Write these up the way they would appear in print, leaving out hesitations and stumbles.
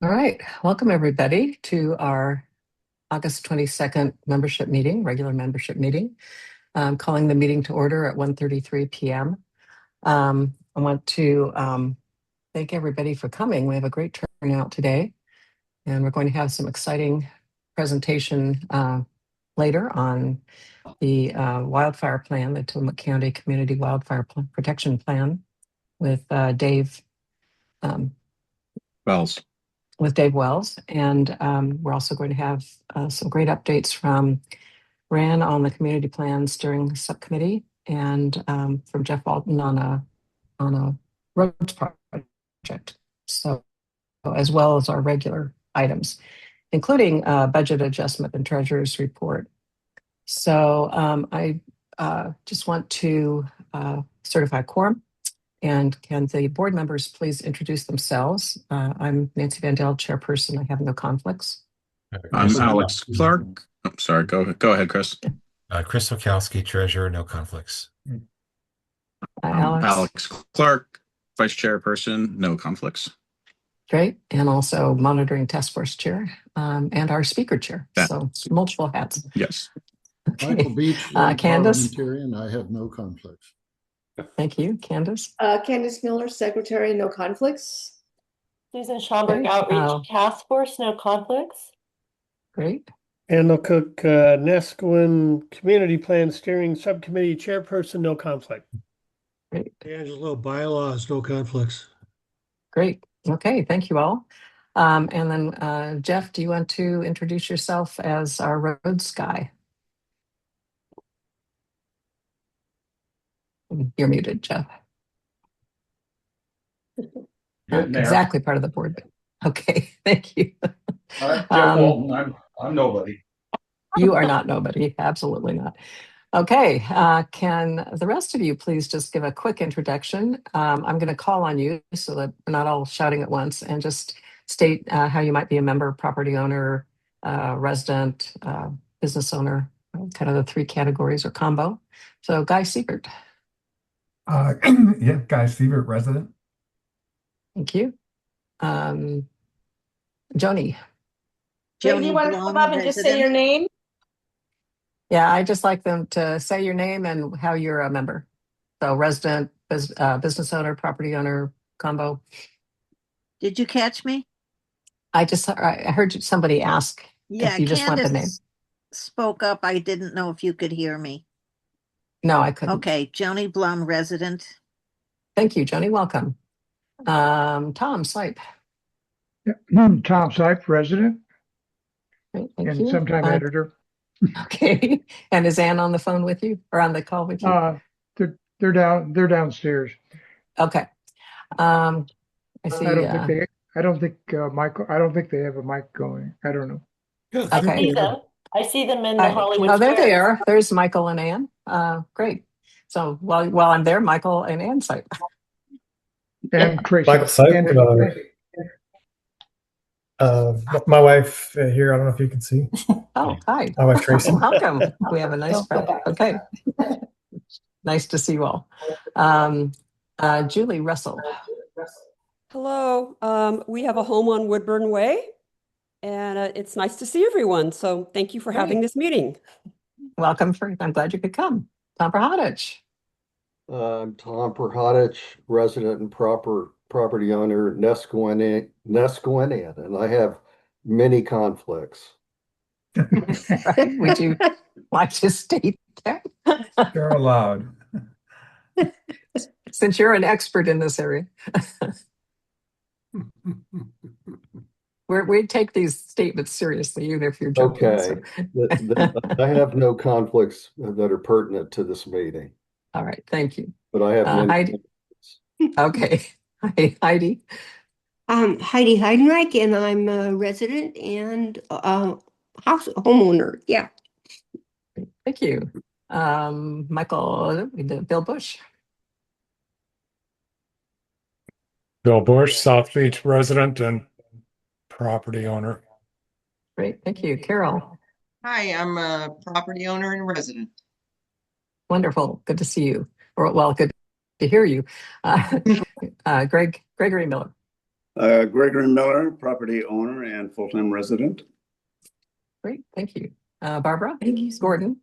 All right, welcome everybody to our August 22nd membership meeting, regular membership meeting. I'm calling the meeting to order at 1:33 p.m. I want to thank everybody for coming. We have a great turnout today, and we're going to have some exciting presentation later on the wildfire plan, the Tillamook County Community Wildfire Protection Plan with Dave Wells. With Dave Wells. And we're also going to have some great updates from Ran on the community plan steering subcommittee and from Jeff Walton on a roads project. So as well as our regular items, including budget adjustment and treasurer's report. So I just want to certify quorum. And can the board members please introduce themselves? I'm Nancy Vandell, chairperson. I have no conflicts. I'm Alex Clark. I'm sorry. Go ahead, Chris. Chris Okowski, treasurer, no conflicts. Alex Clark, vice chairperson, no conflicts. Great. And also monitoring task force chair and our speaker chair. So multiple hats. Yes. Okay. Michael Beach, Candace. parliamentarian. I have no conflicts. Thank you. Candace. Candace Miller, secretary, no conflicts. Susan Schomburg, Okay. outreach task force, no conflicts. Great. Andel Cook, Nesquin Community Plan Steering Subcommittee Chairperson, no conflict. Great. Angelo, bylaws, no conflicts. Great. Okay. Thank you all. And then Jeff, do you want to introduce yourself as our roads guy? You're muted, Jeff. Not exactly part of the board. Okay, thank you. Jeff Walton, I'm nobody. You are not nobody, absolutely not. Okay, can the rest of you please just give a quick introduction? I'm going to call on you so that we're not all shouting at once, and just state how you might be a member, property owner, resident, business owner, kind of the three categories or combo. So Guy Siebert. Yeah, Guy Siebert, resident. Thank you. Joni. Joni, you want to come up and just say your name? Yeah, I just like them to say your name and how you're a member. So resident, business owner, property owner, combo. Did you catch me? I heard somebody ask if you just Candace want the name. Spoke up. I didn't know if you could hear me. No, I couldn't. Okay, Joni Blum, resident. Thank you, Joni. Welcome. Tom Slipe. Yeah. Tom Slipe, resident. Great, thank and you. Sometime editor. Okay. And is Ann on the phone with you or on the call with you? They're downstairs. Okay. I see. I don't think Michael. I don't think they have a mic going. I don't know. Okay. I see them in the Hollywood. Oh, there they are. There's Michael and Ann. Great. So while I'm there, Michael and Ann Slipe. And Tracy. Michael Slipe. My wife here. I don't know if you can see. Oh, hi. My wife Tracy. Welcome. We have a nice spread. Okay. Nice to see you all. Julie Russell. Hello. We have a home on Woodburn Way, and it's nice to see everyone. So thank you for having this meeting. Welcome. I'm glad you could come. Tom Perhodich. I'm Tom Perhodich, resident and property owner, Nesquin, and I have many conflicts. Would you like to state that? You're allowed. Since you're an expert in this area. We take these statements seriously, even if you're joking. Okay. So. I have no conflicts that are pertinent to this meeting. All right, thank you. But I have Heidi. Okay. Hi, Heidi. Heidi Heidenreich, and I'm a resident and homeowner. Yeah. Thank you. Michael, Bill Bush. Bill Bush, South Beach resident and property owner. Great, thank you. Carol. Hi, I'm a property owner and resident. Wonderful, good to see you. Or well, good to hear you. Gregory Miller. Gregory Miller, property owner and full-time resident. Great, thank you. Barbara? Thank you. Gordon?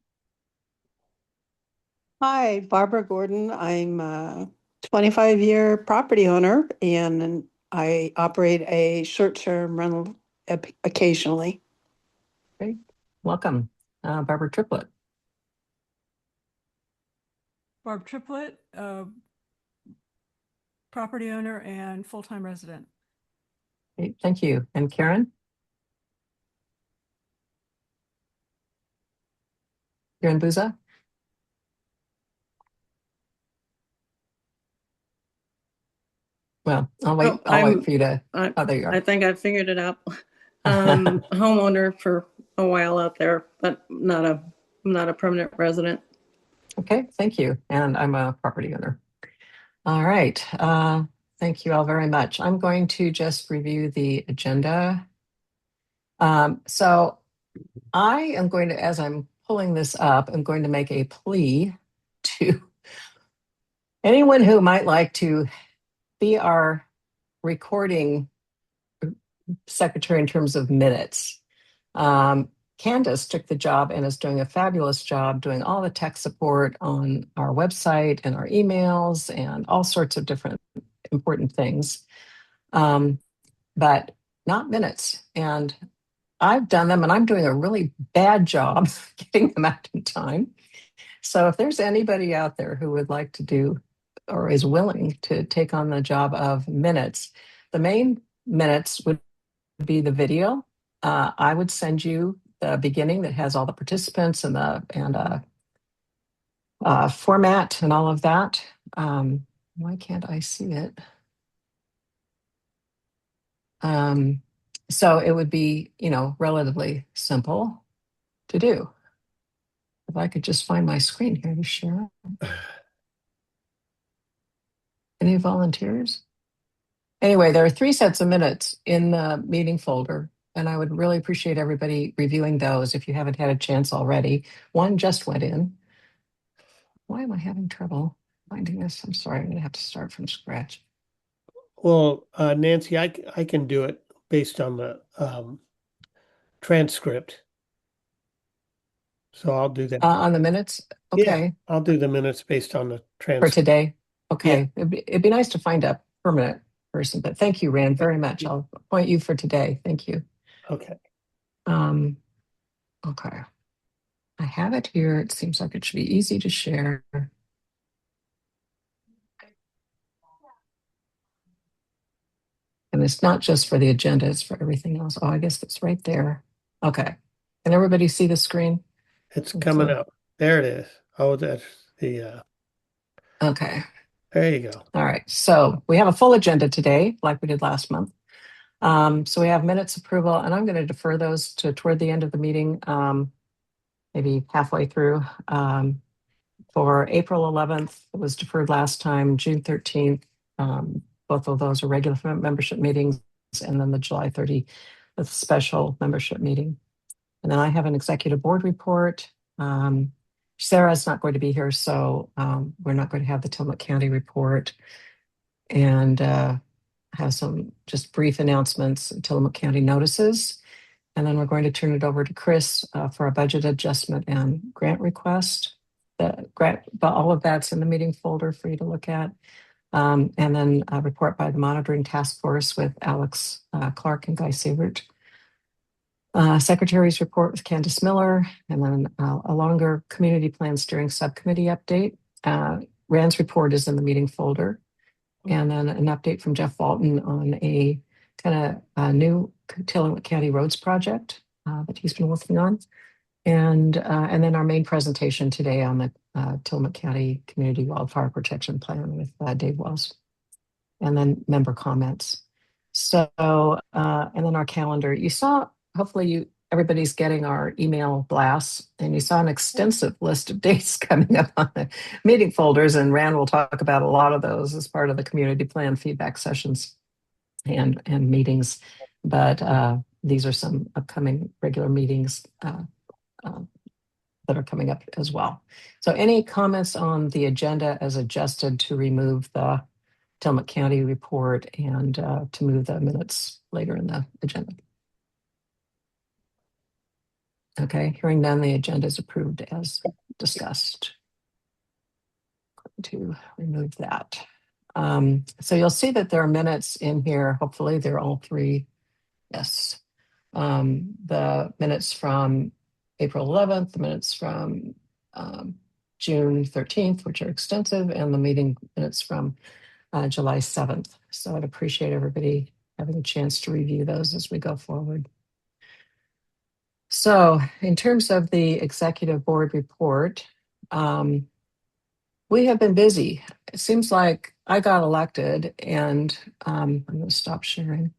Hi, Barbara Gordon. I'm a 25-year property owner and I operate a short-term rental occasionally. Great, welcome. Barbara Triplett? Barb Triplett, property owner and full-time resident. Great, thank you. And Karen? Karen Buza? Well, I'll wait for you to, there you are. I think I figured it out. Homeowner for a while out there, but not a permanent resident. Okay, thank you. And I'm a property owner. All right. Thank you all very much. I'm going to just review the agenda. So I am going to, as I'm pulling this up, I'm going to make a plea to anyone who might like to be our recording secretary in terms of minutes. Candace took the job and is doing a fabulous job doing all the tech support on our website and our emails and all sorts of different important things, but not minutes. And I've done them and I'm doing a really bad job getting them out in time. So if there's anybody out there who would like to do or is willing to take on the job of minutes, the main minutes would be the video. I would send you the beginning that has all the participants and the format and all of that. Why can't I see it? So it would be, relatively simple to do. If I could just find my screen here to share. Any volunteers? Anyway, there are 3 sets of minutes in the meeting folder, and I would really appreciate everybody reviewing those if you haven't had a chance already. One just went in. Why am I having trouble finding this? I'm sorry, I'm going to have to start from scratch. Well, Nancy, I can do it based on the transcript. So I'll do that. On the minutes? Okay. Yeah, I'll do the minutes based on the For transcript. today? Okay. Yeah. It'd be nice to find a permanent person, but thank you, Rand, very much. I'll appoint you for today. Thank you. Okay. Okay. I have it here. It seems like it should be easy to share. And it's not just for the agenda, it's for everything else. Oh, I guess it's right there. Okay. Can everybody see the screen? It's coming up. There it is. Oh, that's the Okay. there you go. All right. So we have a full agenda today, like we did last month. So we have minutes approval, and I'm going to defer those to toward the end of the meeting, maybe halfway through. For April 11th, it was deferred last time, June 13th. Both of those are regular membership meetings, and then the July 30th special membership meeting. And then I have an executive board report. Sarah's not going to be here, so we're not going to have the Tillamook County report. And have some just brief announcements, Tillamook County notices. And then we're going to turn it over to Chris for a budget adjustment and grant request. The grant, but all of that's in the meeting folder for you to look at. And then a report by the monitoring task force with Alex Clark and Guy Sievert. Secretary's report with Candace Miller, and then a longer community plan steering subcommittee update. Rand's report is in the meeting folder. And then an update from Jeff Walton on a kind of new Tillamook County roads project that he's been working on. And then our main presentation today on the Tillamook County Community Wildfire Protection Plan with Dave Wells. And then member comments. So, and then our calendar. You saw, hopefully everybody's getting our email blasts, and you saw an extensive list of dates coming up on the meeting folders, and Rand will talk about a lot of those as part of the community plan feedback sessions and meetings. But these are some upcoming regular meetings that are coming up as well. So any comments on the agenda as adjusted to remove the Tillamook County report and to move the minutes later in the agenda. Okay, hearing none, the agenda is approved as discussed. Going to remove that. So you'll see that there are minutes in here. Hopefully they're all three. Yes. The minutes from April 11th, the minutes from June 13th, which are extensive, and the meeting minutes from July 7th. So I'd appreciate everybody having a chance to review those as we go forward. So in terms of the executive board report, we have been busy. It seems like I got elected and I'm going to stop sharing.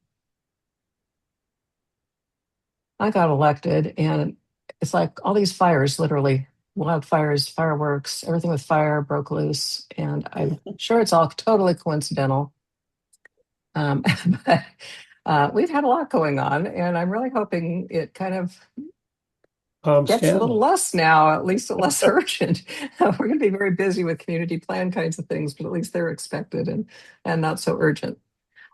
I got elected and it's like all these fires, literally wildfires, fireworks, everything with fire broke loose. And I'm sure it's all totally coincidental. But we've had a lot going on and I'm really hoping it kind of gets a little less now, at least less urgent. We're going to be very busy with community plan kinds of things, but at least they're expected and not so urgent.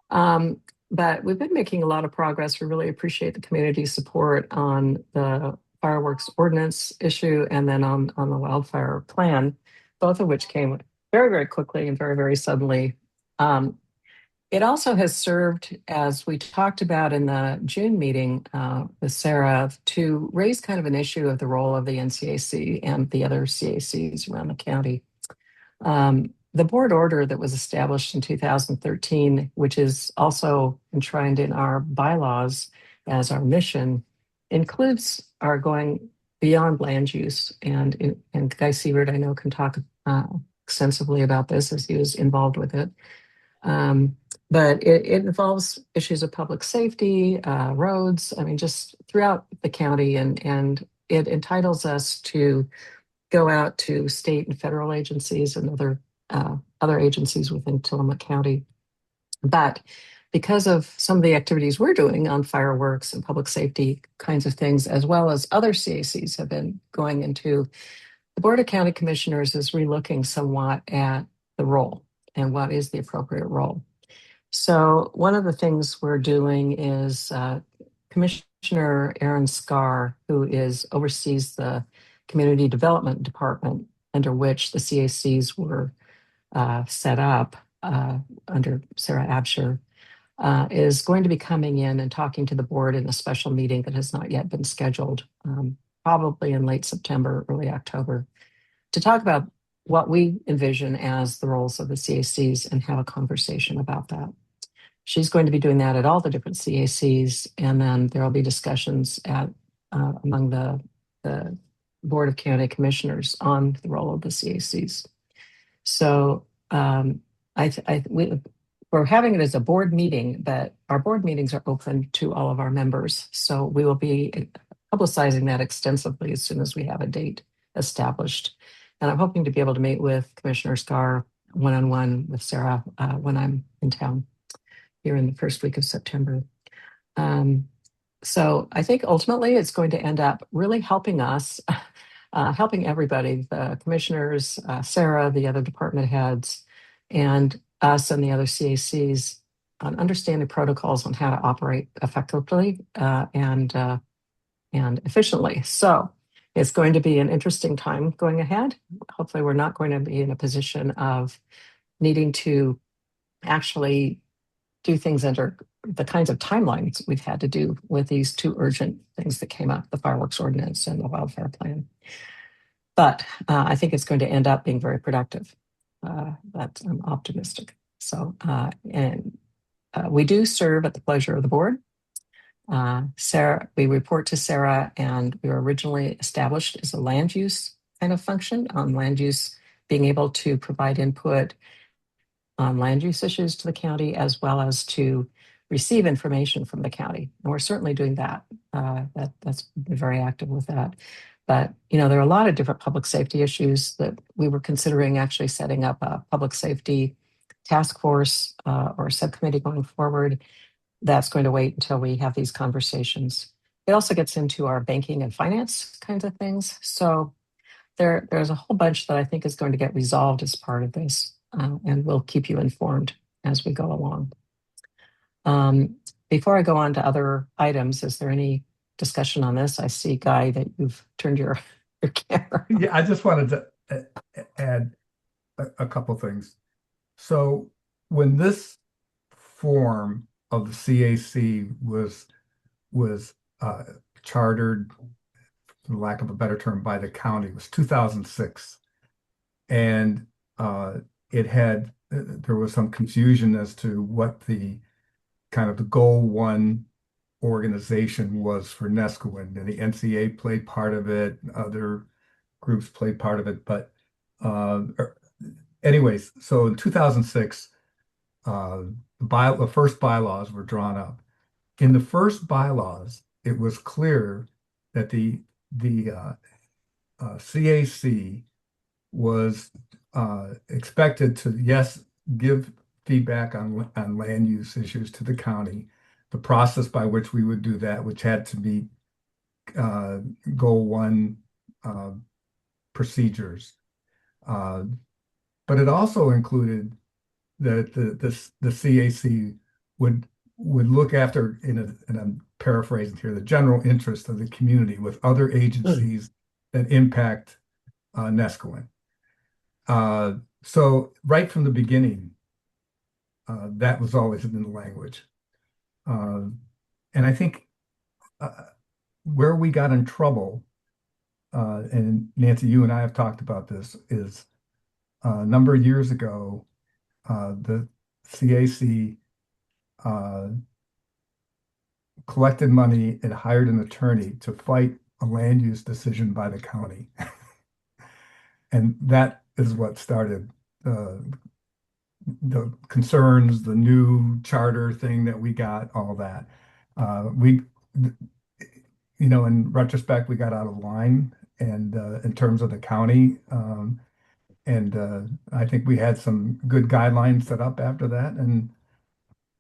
But we've been making a lot of progress. We really appreciate the community support on the fireworks ordinance issue and then on the wildfire plan, both of which came very, very quickly and very, very suddenly. It also has served, as we talked about in the June meeting with Sarah, to raise kind of an issue of the role of the NCAC and the other CACs around the county. The board order that was established in 2013, which is also enshrined in our bylaws as our mission, includes our going beyond land use. And Guy Sievert, I know, can talk extensively about this as he was involved with it. But it involves issues of public safety, roads, I mean, just throughout the county, and it entitles us to go out to state and federal agencies and other agencies within Tillamook County. But because of some of the activities we're doing on fireworks and public safety kinds of things, as well as other CACs have been going into, the Board of County Commissioners is relooking somewhat at the role and what is the appropriate role. So one of the things we're doing is Commissioner Aaron Scar, who oversees the Community Development Department, under which the CACs were set up under Sarah Absher, is going to be coming in and talking to the board in a special meeting that has not yet been scheduled, probably in late September, early October, to talk about what we envision as the roles of the CACs and have a conversation about that. She's going to be doing that at all the different CACs, and then there will be discussions among the Board of County Commissioners on the role of the CACs. So we're having it as a board meeting, but our board meetings are open to all of our members. So we will be publicizing that extensively as soon as we have a date established. And I'm hoping to be able to meet with Commissioner Scar one-on-one with Sarah when I'm in town here in the first week of September. So I think ultimately it's going to end up really helping us, helping everybody, the commissioners, Sarah, the other department heads, and us and the other CACs on understanding protocols on how to operate effectively and efficiently. So it's going to be an interesting time going ahead. Hopefully we're not going to be in a position of needing to actually do things under the kinds of timelines we've had to do with these two urgent things that came up, the fireworks ordinance and the wildfire plan. But I think it's going to end up being very productive. But I'm optimistic. So, we do serve at the pleasure of the board. Sarah, we report to Sarah, and we were originally established as a land use kind of function on land use, being able to provide input on land use issues to the county, as well as to receive information from the county. And we're certainly doing that. That's been very active with that. But, there are a lot of different public safety issues that we were considering actually setting up a public safety task force or subcommittee going forward. That's going to wait until we have these conversations. It also gets into our banking and finance kinds of things. So there's a whole bunch that I think is going to get resolved as part of this, and we'll keep you informed as we go along. Before I go on to other items, is there any discussion on this? I see, Guy, that you've turned your camera. Yeah, I just wanted to add a couple things. So when this form of the CAC was chartered, for lack of a better term, by the county, it was 2006. And there was some confusion as to what the kind of the goal one organization was for Neskowin, and the NCA played part of it, other groups played part of it, but anyways, so in 2006, the first bylaws were drawn up. In the first bylaws, it was clear that the CAC was expected to, yes, give feedback on land use issues to the county, the process by which we would do that, which had to meet goal one procedures. But it also included that the CAC would look after, and I'm paraphrasing here, the general interest of the community with other agencies that impact Neskowin. So right from the beginning, that was always in the language. And I think where we got in trouble, and Nancy, you and I have talked about this, is a number of years ago, the CAC collected money and hired an attorney to fight a land use decision by the county. And that is what started the concerns, the new charter thing that we got, all that. In retrospect, we got out of line, and in terms of the county, and I think we had some good guidelines set up after that. And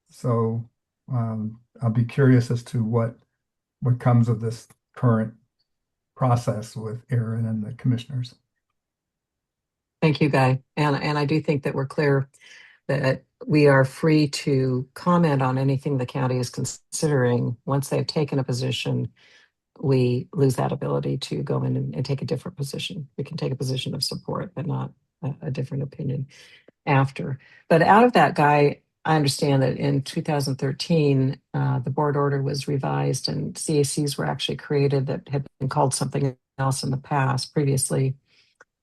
so I'll be curious as to what comes of this current process with Aaron and the commissioners. Thank you, Guy. And I do think that we're clear that we are free to comment on anything the county is considering. Once they've taken a position, we lose that ability to go in and take a different position. We can take a position of support, but not a different opinion after. But out of that, Guy, I understand that in 2013, the board order was revised and CACs were actually created that had been called something else in the past previously.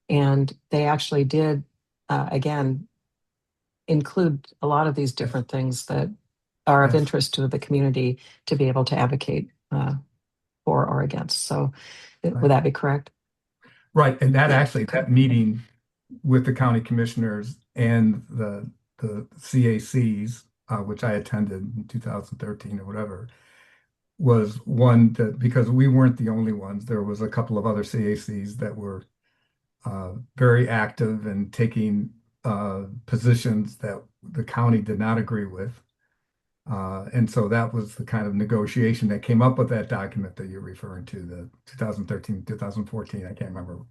And they actually did, again, include a lot of these different things that are of interest to the community to be able to advocate for or against. So would that be correct? Right. And that meeting with the county commissioners and the CACs, which I attended in 2013 or whatever, was one that, because we weren't the only ones, there was a couple of other CACs that were very active and taking positions that the county did not agree with. And so that was the kind of negotiation that came up with that document that you're referring to, the 2013, 2014, I can't remember.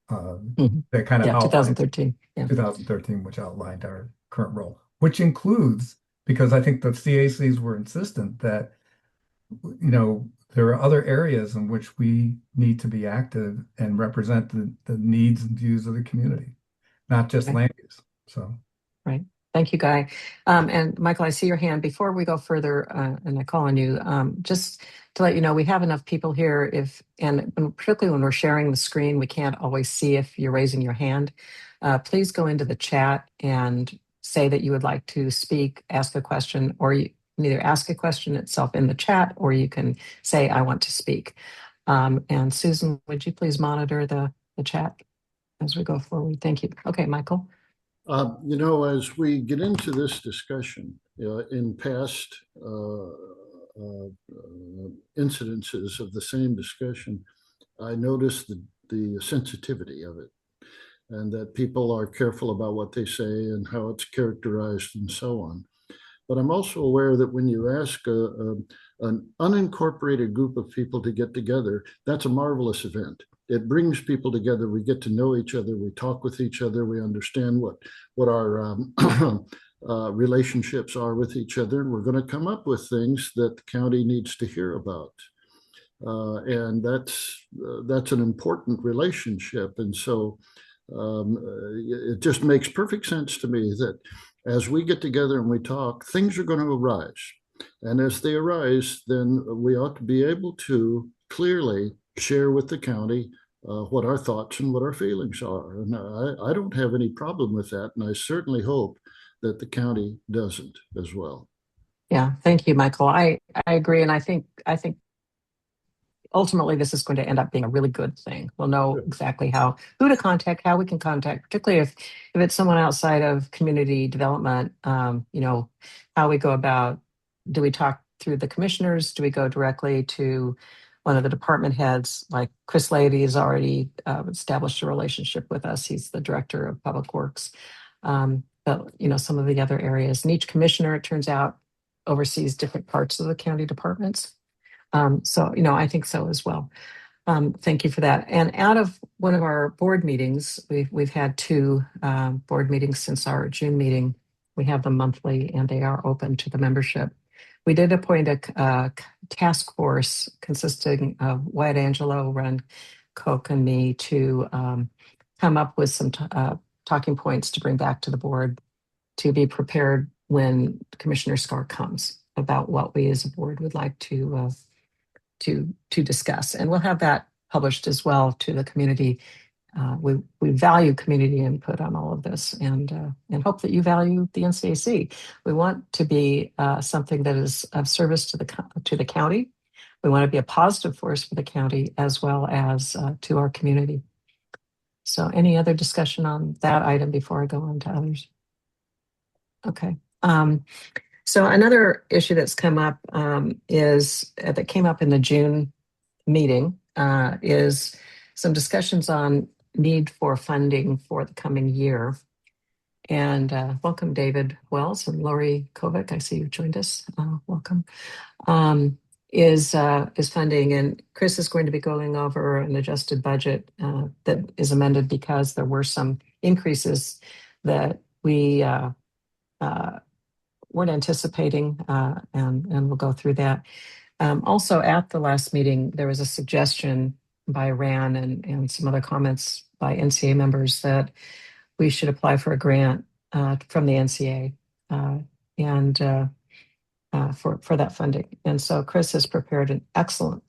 That kind of outlined, 2013. Yeah. 2013, which outlined our current role, which includes, because I think the CACs were insistent that, there are other areas in which we need to be active and represent the needs and views of the community, not just land use. So, right. Thank you, Guy. And Michael, I see your hand. Before we go further, and I call on you, just to let you know, we have enough people here. And particularly when we're sharing the screen, we can't always see if you're raising your hand. Please go into the chat and say that you would like to speak, ask a question, or you can either ask a question itself in the chat, or you can say, I want to speak. And Susan, would you please monitor the chat as we go forward? Thank you. Okay, Michael. As we get into this discussion, in past incidences of the same discussion, I noticed the sensitivity of it, and that people are careful about what they say and how it's characterized and so on. But I'm also aware that when you ask an unincorporated group of people to get together, that's a marvelous event. It brings people together. We get to know each other. We talk with each other. We understand what our relationships are with each other, and we're going to come up with things that the county needs to hear about. And that's an important relationship. And so it just makes perfect sense to me that as we get together and we talk, things are going to arise. And as they arise, then we ought to be able to clearly share with the county what our thoughts and what our feelings are. And I don't have any problem with that. And I certainly hope that the county doesn't as well. Yeah, thank you, Michael. I agree. And I think ultimately this is going to end up being a really good thing. We'll know exactly who to contact, how we can contact, particularly if it's someone outside of community development, how we go about, do we talk through the commissioners? Do we go directly to one of the department heads? Like Chris Lady has already established a relationship with us. He's the director of public works. But some of the other areas, and each commissioner, it turns out, oversees different parts of the county departments. So I think so as well. Thank you for that. And out of one of our board meetings, we've had 2 board meetings since our June meeting. We have them monthly, and they are open to the membership. We did appoint a task force consisting of Wyatt Angelo, Ron Koch, and me to come up with some talking points to bring back to the board to be prepared when Commissioner Scar comes, about what we as a board would like to discuss. And we'll have that published as well to the community. We value community input on all of this, and hope that you value the NCAC. We want to be something that is of service to the county. We want to be a positive force for the county as well as to our community. So any other discussion on that item before I go on to others? Okay. So another issue that's come up that came up in the June meeting is some discussions on need for funding for the coming year. And welcome, David Wells and Lori Kovic. I see you joined us. Welcome. Is funding, and Chris is going to be going over an adjusted budget that is amended because there were some increases that we weren't anticipating, and we'll go through that. Also, at the last meeting, there was a suggestion by RAN and some other comments by NCA members that we should apply for a grant from the NCA for that funding. And so Chris has prepared an excellent,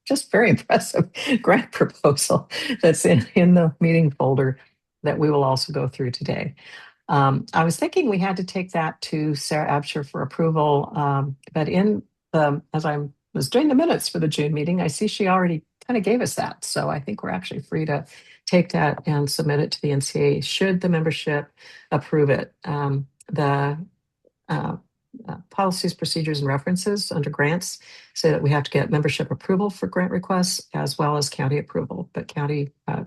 just very impressive grant proposal that's in the meeting folder that we will also go through today. I was thinking we had to take that to Sarah Absher for approval, but as I was doing the minutes for the June meeting, I see she already kind of gave us that. So I think we're actually free to take that and submit it to the NCA should the membership approve it. The policies, procedures, and references under grants say that we have to get membership approval for grant requests as well as county approval. But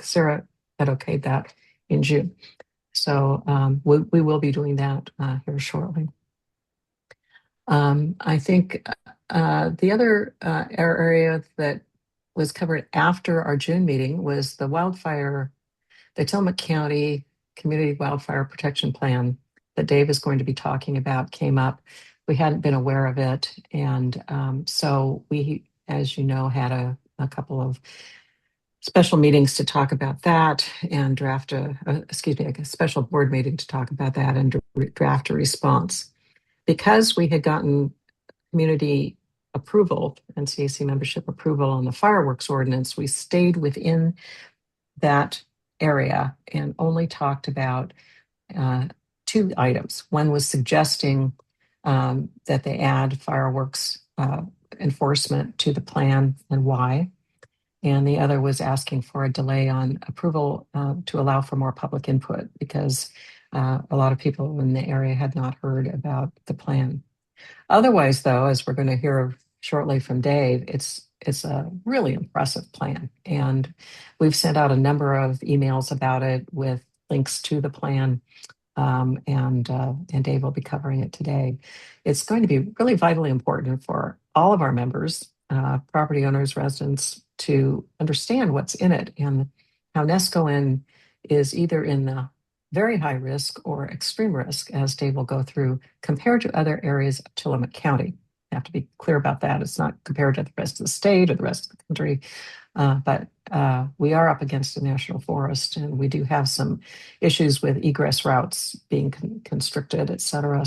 Sarah had okayed that in June. So we will be doing that here shortly. I think the other area that was covered after our June meeting was the Tillamook County Community Wildfire Protection Plan that Dave is going to be talking about came up. We hadn't been aware of it. And so we, as you know, had a couple of special meetings to talk about that and draft a special board meeting to talk about that and draft a response. Because we had gotten community approval, NCAC membership approval on the fireworks ordinance, we stayed within that area and only talked about 2 items. One was suggesting that they add fireworks enforcement to the plan and why. And the other was asking for a delay on approval to allow for more public input because a lot of people in the area had not heard about the plan. Otherwise, though, as we're going to hear shortly from Dave, it's a really impressive plan. And we've sent out a number of emails about it with links to the plan. And Dave will be covering it today. It's going to be really vitally important for all of our members, property owners, residents, to understand what's in it and how Nescoin is either in the very high risk or extreme risk, as Dave will go through, compared to other areas of Tillamook County. I have to be clear about that. It's not compared to the rest of the state or the rest of the country, but we are up against a national forest, and we do have some issues with egress routes being constricted, et cetera.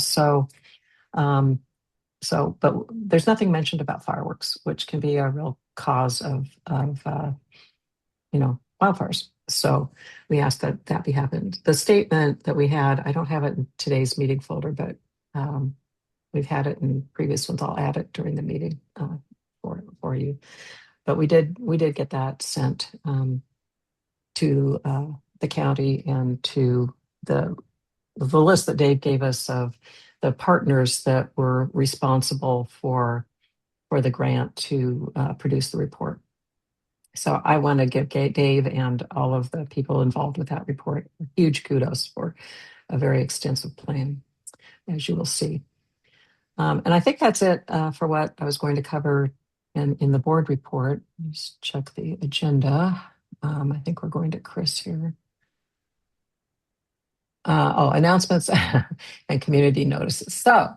But there's nothing mentioned about fireworks, which can be a real cause of wildfires. So we ask that that be happened. The statement that we had, I don't have it in today's meeting folder, but we've had it in previous ones. I'll add it during the meeting for you. But we did get that sent to the county and to the list that Dave gave us of the partners that were responsible for the grant to produce the report. So I want to give Dave and all of the people involved with that report huge kudos for a very extensive plan, as you will see. And I think that's it for what I was going to cover in the board report. Just check the agenda. I think we're going to Chris here. Announcements and community notices. So,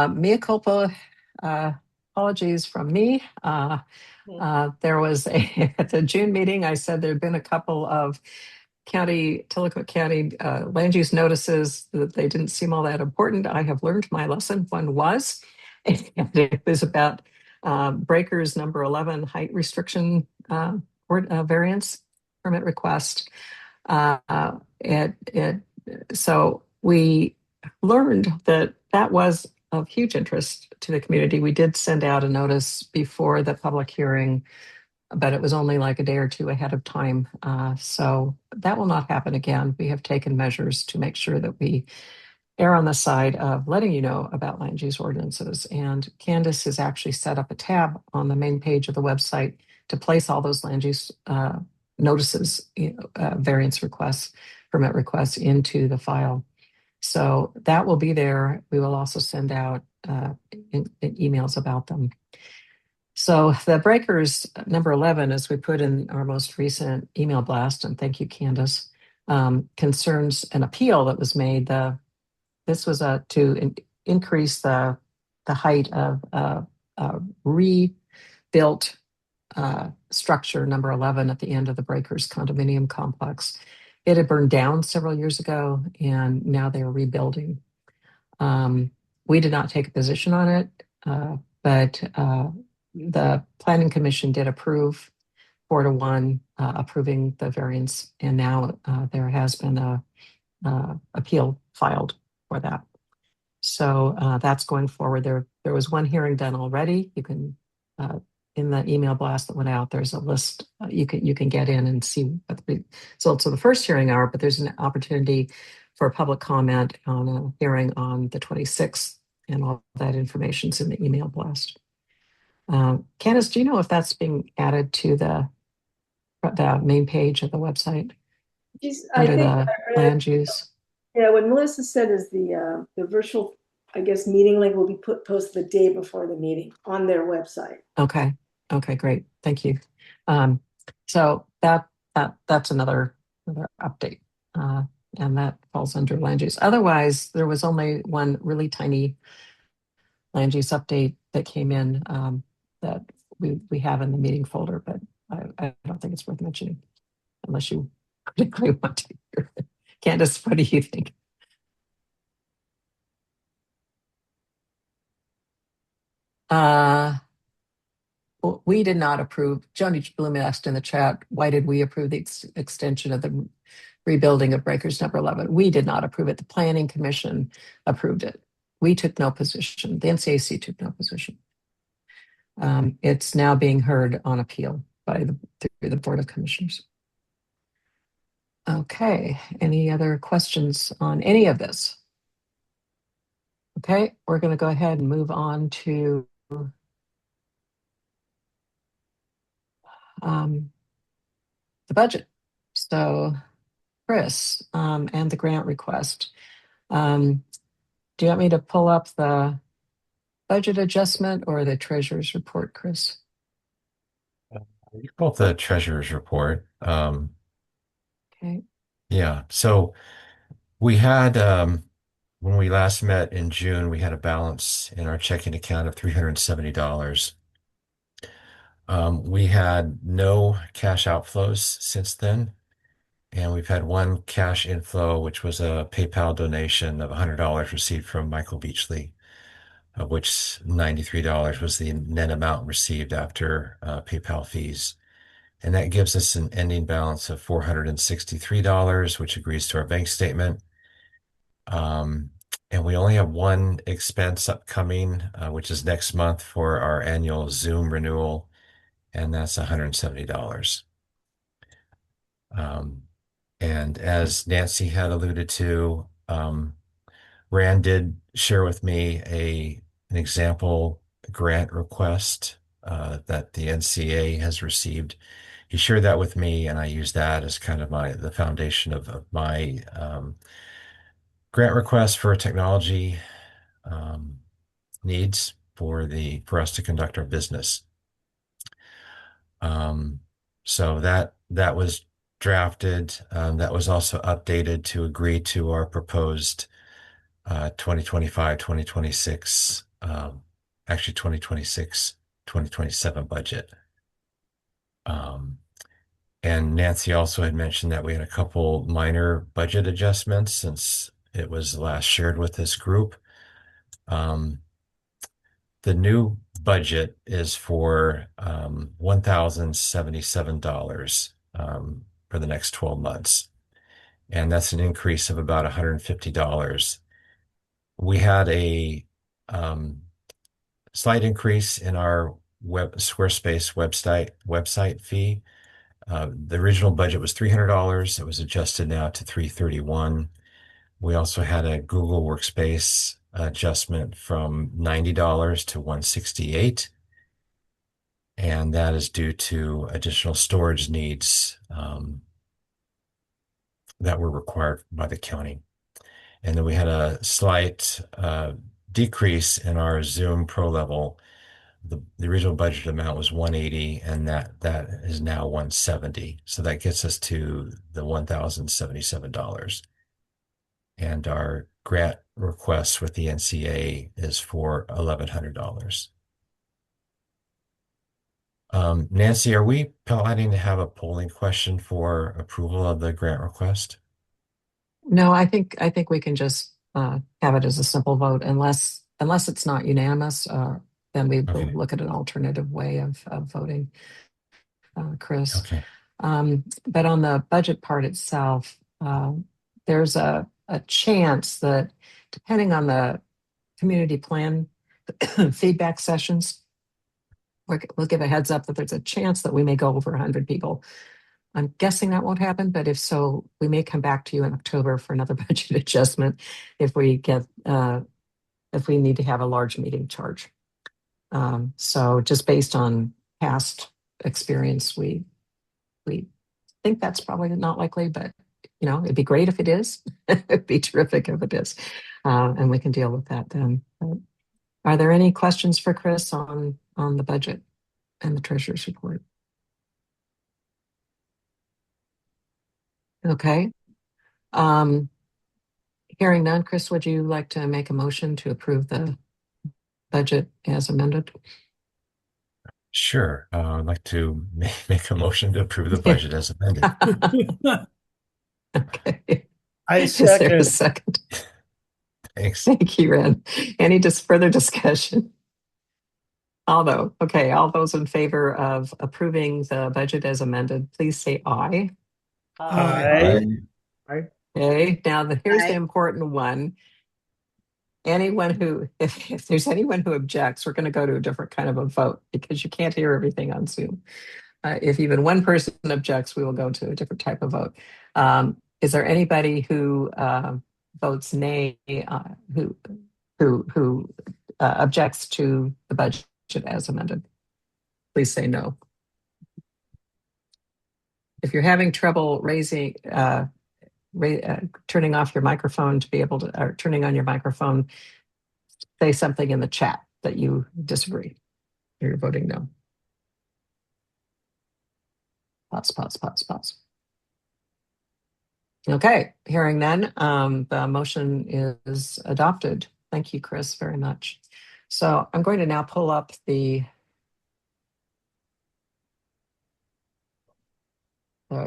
mea culpa, apologies from me. There was at the June meeting, I said there had been a couple of Tillamook County land use notices that they didn't seem all that important. I have learned my lesson. One was, and it was about breakers number 11 height restriction variance permit request. So we learned that was of huge interest to the community. We did send out a notice before the public hearing, but it was only like a day or two ahead of time. So that will not happen again. We have taken measures to make sure that we err on the side of letting you know about land use ordinances. And Candace has actually set up a tab on the main page of the website to place all those land use notices, variance requests, permit requests into the file. So that will be there. We will also send out emails about them. So the breakers number 11, as we put in our most recent email blast, and thank you, Candace, concerns an appeal that was made. This was to increase the height of rebuilt structure number 11 at the end of the Breakers condominium complex. It had burned down several years ago, and now they're rebuilding. We did not take a position on it, but the Planning Commission did approve 4-1, approving the variance, and now there has been a appeal filed for that. So that's going forward. There was one hearing done already. You can in the email blast that went out, there's a list you can get in and see what the results of the first hearing are, but there's an opportunity for public comment on a hearing on the 26th, and all that information's in the email blast. Candace, do you know if that's being added to the main page of the website under the land use? Yeah, what Melissa said is the virtual, I guess, meeting link will be posted the day before the meeting on their website. Okay, great, thank you. So that's another update, and that falls under land use. Otherwise, there was only one really tiny land use update that came in that we have in the meeting folder, but I don't think it's worth mentioning unless you particularly want to hear it. Candace, what do you think? Well, we did not approve. Johnny Bloom asked in the chat, why did we approve the extension of the rebuilding of Breakers number 11? We did not approve it. The Planning Commission approved it. We took no position. The NCAC took no position. It's now being heard on appeal through the Board of Commissioners. Okay, any other questions on any of this? Okay, we're going to go ahead and move on to the budget. So, Chris, and the grant request. Do you want me to pull up the budget adjustment or the treasurer's report, Chris? You pull up the treasurer's report. Okay. Yeah. So we had, when we last met in June, we had a balance in our checking account of $370. We had no cash outflows since then. And we've had one cash inflow, which was a PayPal donation of $100 received from Michael Beachley, of which $93 was the net amount received after PayPal fees. And that gives us an ending balance of $463, which agrees to our bank statement. And we only have one expense upcoming, which is next month for our annual Zoom renewal, and that's $170. And as Nancy had alluded to, Rand did share with me an example grant request that the NCA has received. He shared that with me, and I use that as kind of the foundation of my grant request for technology needs for us to conduct our business. So that was drafted. That was also updated to agree to our proposed 2025, 2026, actually 2026, 2027 budget. And Nancy also had mentioned that we had a couple minor budget adjustments since it was last shared with this group. The new budget is for $1,077 for the next 12 months. And that's an increase of about $150. We had a slight increase in our Squarespace website fee. The original budget was $300. It was adjusted now to $331. We also had a Google Workspace adjustment from $90 to $168. And that is due to additional storage needs that were required by the county. And then we had a slight decrease in our Zoom Pro level. The original budget amount was $180, and that is now $170. So that gets us to the $1,077. And our grant request with the NCA is for $1,100. Nancy, are we planning to have a polling question for approval of the grant request? No, I think we can just have it as a simple vote unless it's not unanimous. Then we will look at an alternative way of voting, Chris. Okay. But on the budget part itself, there's a chance that depending on the community plan feedback sessions, we'll give a heads up that there's a chance that we may go over 100 people. I'm guessing that won't happen, but if so, we may come back to you in October for another budget adjustment if we need to have a large meeting charge. So just based on past experience, we think that's probably not likely, but it'd be great if it is. It'd be terrific if it is, and we can deal with that then. Are there any questions for Chris on the budget and the treasurer's report? Okay. Hearing none, Chris, would you like to make a motion to approve the budget as amended? Sure. I'd like to make a motion to approve the budget as amended. Okay. Is there a second? Thanks. Thank you, Ren. Any further discussion? All those in favor of approving the budget as amended, please say aye. Aye. Okay, now here's the important one. If there's anyone who objects, we're going to go to a different kind of a vote because you can't hear everything on Zoom. If even one person objects, we will go to a different type of vote. Is there anybody who votes nay, who objects to the budget as amended? Please say no. If you're having trouble turning off your microphone to be able to, or turning on your microphone, say something in the chat that you disagree or you're voting no. Pause. Okay, hearing none, the motion is adopted. Thank you, Chris, very much. So I'm going to now pull up the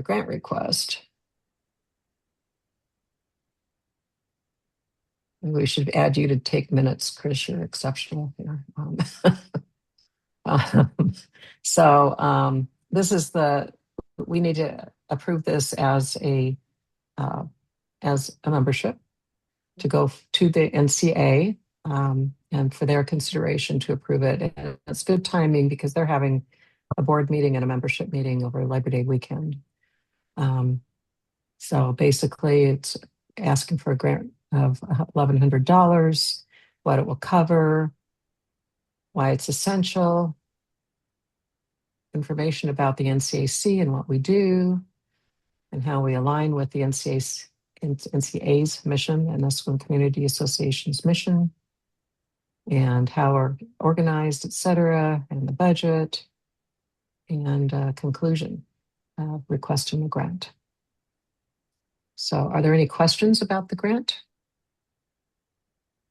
grant request. We should add you to take minutes, Chris. You're exceptional here. This is we need to approve this as a membership to go to the NCA, and for their consideration to approve it. And it's good timing because they're having a board meeting and a membership meeting over Labor Day weekend. So basically it's asking for a grant of $1,100, what it will cover, why it's essential, information about the NCAC and what we do, and how we align with the NCA's mission and Neskowin Community Association's mission, and how we're organized, et cetera, and the budget, and conclusion, requesting the grant. So are there any questions about the grant?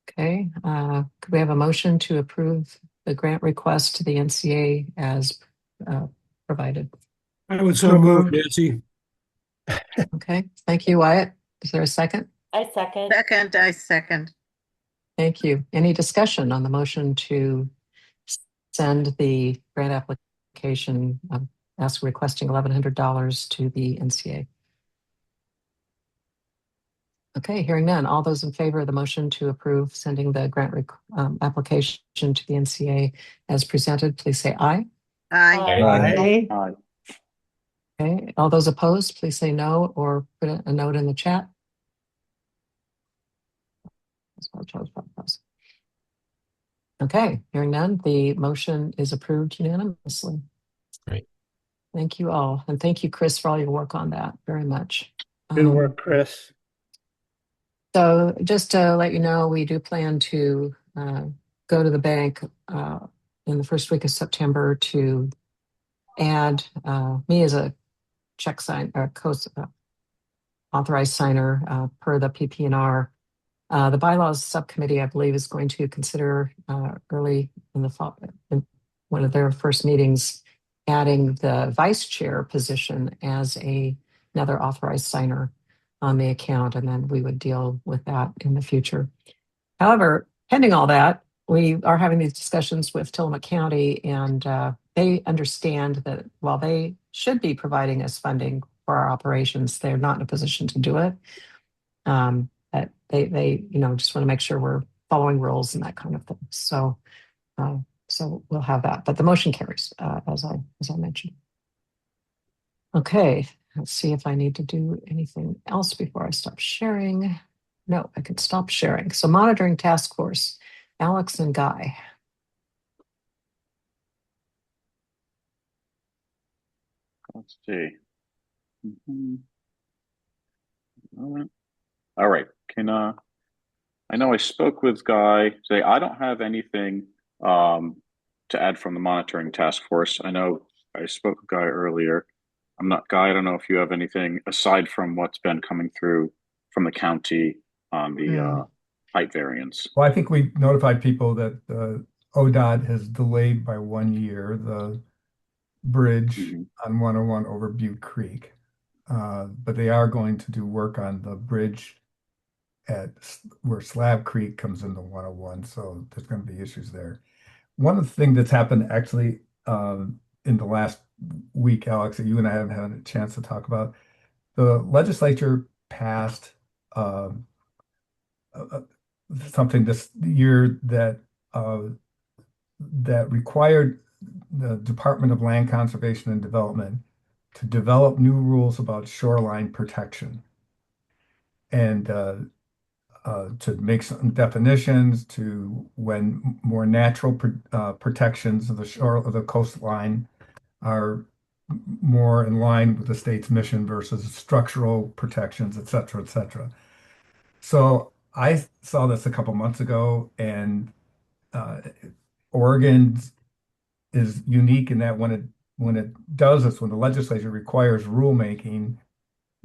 Okay, could we have a motion to approve the grant request to the NCA as provided? I would so move, Nancy. Okay, thank you, Wyatt. Is there a second? I second. I second. Thank you. Any discussion on the motion to send the grant application requesting $1,100 to the NCA? Okay, hearing none. All those in favor of the motion to approve sending the grant application to the NCA as presented, please say aye. Aye. Aye. Okay, all those opposed, please say no or put a note in the chat. Okay, hearing none, the motion is approved unanimously. Great. Thank you all. And thank you, Chris, for all your work on that very much. Good work, Chris. So just to let you know, we do plan to go to the bank in the first week of September to add me as a check sign or authorized signer per the PP&R. The bylaws subcommittee, I believe, is going to consider early in the fall, in one of their first meetings, adding the vice chair position as another authorized signer on the account, and then we would deal with that in the future. However, pending all that, we are having these discussions with Tillamook County, and they understand that while they should be providing us funding for our operations, they're not in a position to do it. That they just want to make sure we're following rules and that kind of thing. So we'll have that, but the motion carries as I mentioned. Okay, let's see if I need to do anything else before I stop sharing. No, I can stop sharing. So monitoring task force, Alex and Guy. Let's see. All right. I know I spoke with Guy today. I don't have anything to add from the monitoring task force. I know I spoke with Guy earlier. Guy, I don't know if you have anything aside from what's been coming through from the county on the height variance. Well, I think we notified people that ODOT has delayed by 1 year the bridge on 101 over Butte Creek. But they are going to do work on the bridge at where Slab Creek comes into 101. So there's going to be issues there. One of the things that's happened actually in the last week, Alex, that you and I haven't had a chance to talk about, the legislature passed something this year that required the Department of Land Conservation and Development to develop new rules about shoreline protection and to make some definitions to when more natural protections of the shore of the coastline are more in line with the state's mission versus structural protections, et cetera, et cetera. So I saw this a couple months ago, and Oregon is unique in that when it does this, when the legislature requires rulemaking,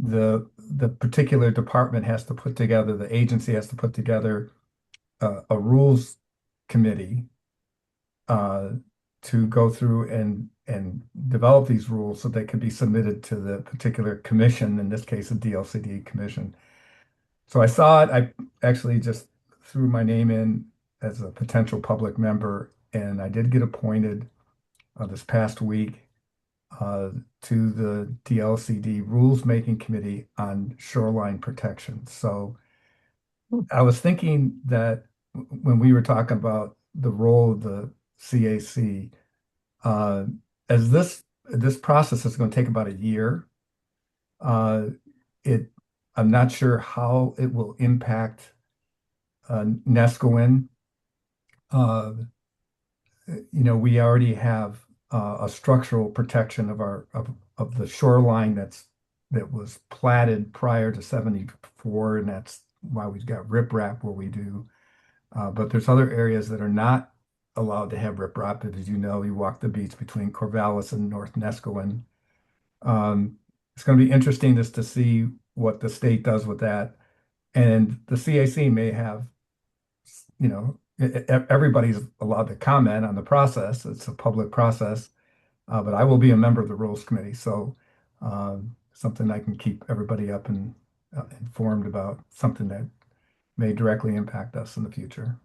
the particular department has to put together, the agency has to put together a rules committee to go through and develop these rules so they can be submitted to the particular commission, in this case, the DLCD commission. So I saw it. I actually just threw my name in as a potential public member, and I did get appointed this past week to the DLCD Rules Making Committee on Shoreline Protection. So I was thinking that when we were talking about the role of the CAC, as this process is going to take about a year, I'm not sure how it will impact Neskowin. We already have a structural protection of the shoreline that was platted prior to 74, and that's why we've got riprap where we do. But there's other areas that are not allowed to have riprap. As you know, you walk the beach between Corvallis and North Neskowin. It's going to be interesting just to see what the state does with that. And the CAC may have, everybody's allowed to comment on the process. It's a public process, but I will be a member of the Rules Committee. So something I can keep everybody up and informed about, something that may directly impact us in the future.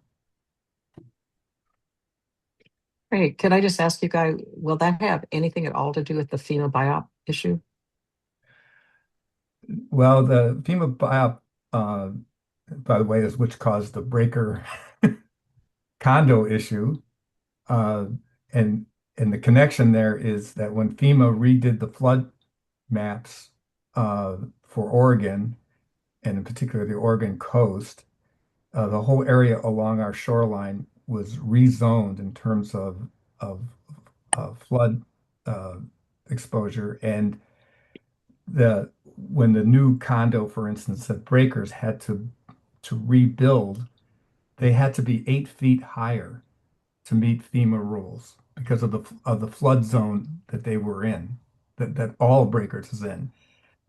Great. Could I just ask you guys, will that have anything at all to do with the FEMA BIOP issue? Well, the FEMA BIOP, by the way, is which caused the breaker condo issue. And the connection there is that when FEMA redid the flood maps for Oregon, and in particular the Oregon coast, the whole area along our shoreline was rezoned in terms of flood exposure. And when the new condo, for instance, that breakers had to rebuild, they had to be 8 feet higher to meet FEMA rules because of the flood zone that they were in, that all breakers is in.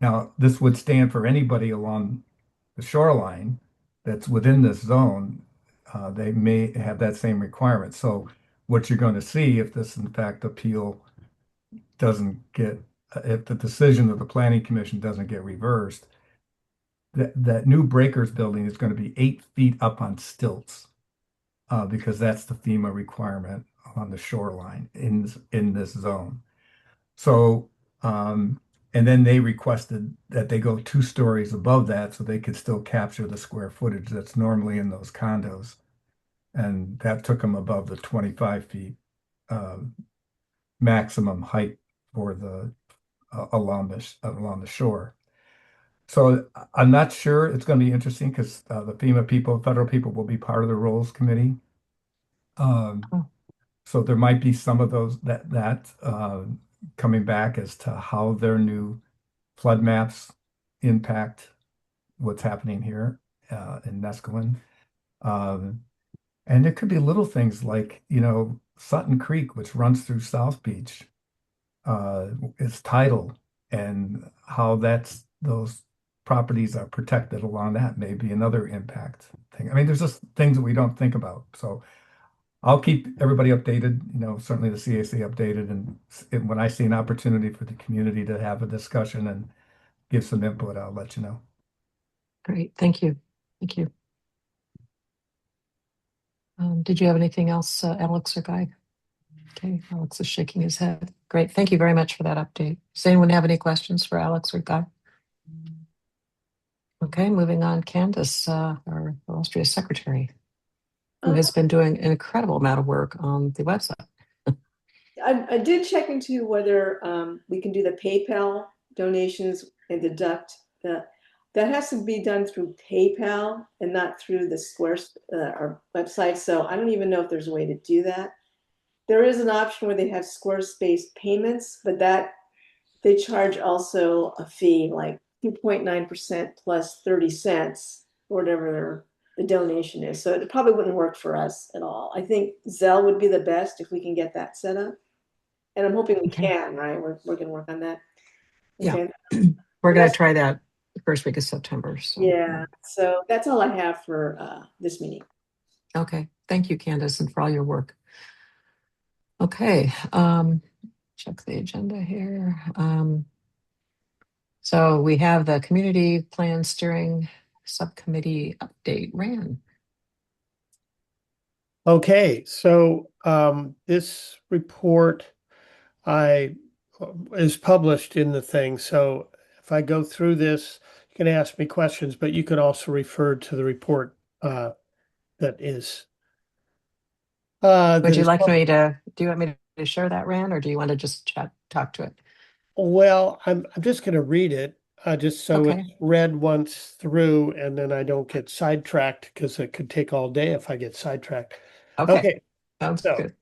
Now, this would stand for anybody along the shoreline that's within this zone. They may have that same requirement. So what you're going to see if this, in fact, appeal doesn't get, if the decision of the Planning Commission doesn't get reversed, that new breakers building is going to be 8 feet up on stilts because that's the FEMA requirement on the shoreline in this zone. So, and then they requested that they go 2 stories above that so they could still capture the square footage that's normally in those condos. And that took them above the 25 feet maximum height for the along the shore. So I'm not sure. It's going to be interesting because the FEMA people, federal people, will be part of the Rules Committee. So there might be some of those that coming back as to how their new flood maps impact what's happening here in Neskowin. And it could be little things like, Sutton Creek, which runs through South Beach, is tidal, and how those properties are protected along that may be another impact thing. I mean, there's just things that we don't think about. So I'll keep everybody updated, certainly the CAC updated. And when I see an opportunity for the community to have a discussion and give some input, I'll let you know. Great. Thank you. Thank you. Did you have anything else, Alex or Guy? Okay, Alex is shaking his head. Great. Thank you very much for that update. Does anyone have any questions for Alex or Guy? Okay, moving on. Candace, our illustrious secretary, who has been doing an incredible amount of work on the website. I did check into whether we can do the PayPal donations and deduct that. That has to be done through PayPal and not through the Square our website. So I don't even know if there's a way to do that. There is an option where they have Squarespace payments, but that they charge also a fee like 2.9% plus 30 cents or whatever the donation is. So it probably wouldn't work for us at all. I think Zelle would be the best if we can get that set up. And I'm hoping we can, right? We're going to work on that. Okay. Yeah. We're going to try that the first week of September. So. Yeah, so that's all I have for this meeting. Okay, thank you, Candace, and for all your work. Okay, check the agenda here. So we have the Community Plan Steering Subcommittee update. Ran. Okay, so this report is published in the thing. So if I go through this, you can ask me questions, but you can also refer to the report that is. Would you like me to? Do you want me to share that, Ran, or do you want to just talk to it? Well, I'm just going to read it, just so Okay. it's read once through, and then I don't get sidetracked because it could take all day if I get sidetracked. Okay. Sounds good.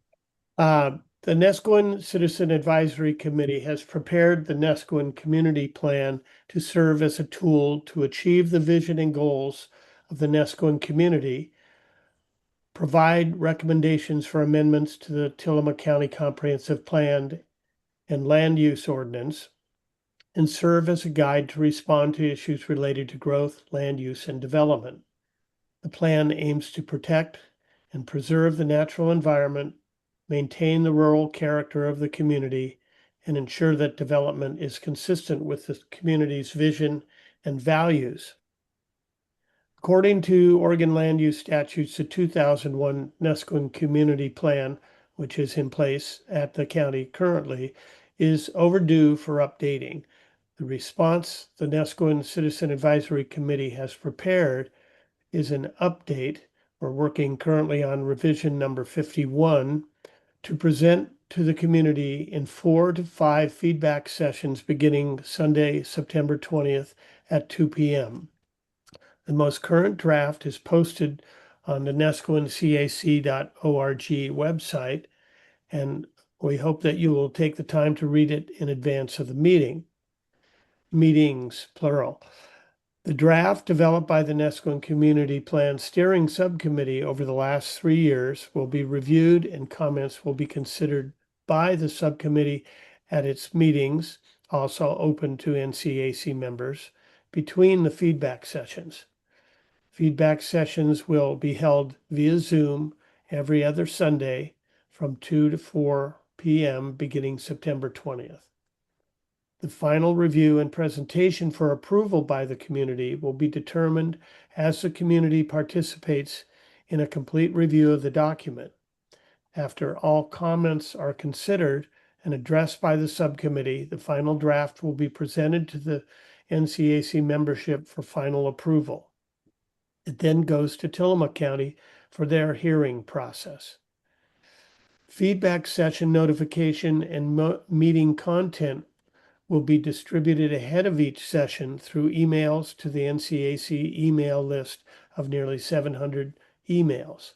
The Neskowin Citizen Advisory Committee has prepared the Neskowin Community Plan to serve as a tool to achieve the vision and goals of the Neskowin community, provide recommendations for amendments to the Tillamook County Comprehensive Plan and Land Use Ordinance, and serve as a guide to respond to issues related to growth, land use, and development. The plan aims to protect and preserve the natural environment, maintain the rural character of the community, and ensure that development is consistent with the community's vision and values. According to Oregon Land Use Statutes, the 2001 Neskowin Community Plan, which is in place at the county currently, is overdue for updating. The response the Neskowin Citizen Advisory Committee has prepared is an update. We're working currently on revision number 51 to present to the community in 4 to 5 feedback sessions beginning Sunday, September 20th at 2 p.m. The most current draft is posted on the neskowincac.org website, and we hope that you will take the time to read it in advance of the meetings, plural. The draft developed by the Neskowin Community Plan Steering Subcommittee over the last 3 years will be reviewed, and comments will be considered by the subcommittee at its meetings, also open to NCAC members, between the feedback sessions. Feedback sessions will be held via Zoom every other Sunday from 2 to 4 p.m. beginning September 20th. The final review and presentation for approval by the community will be determined as the community participates in a complete review of the document. After all comments are considered and addressed by the subcommittee, the final draft will be presented to the NCAC membership for final approval. It then goes to Tillamook County for their hearing process. Feedback session notification and meeting content will be distributed ahead of each session through emails to the NCAC email list of nearly 700 emails.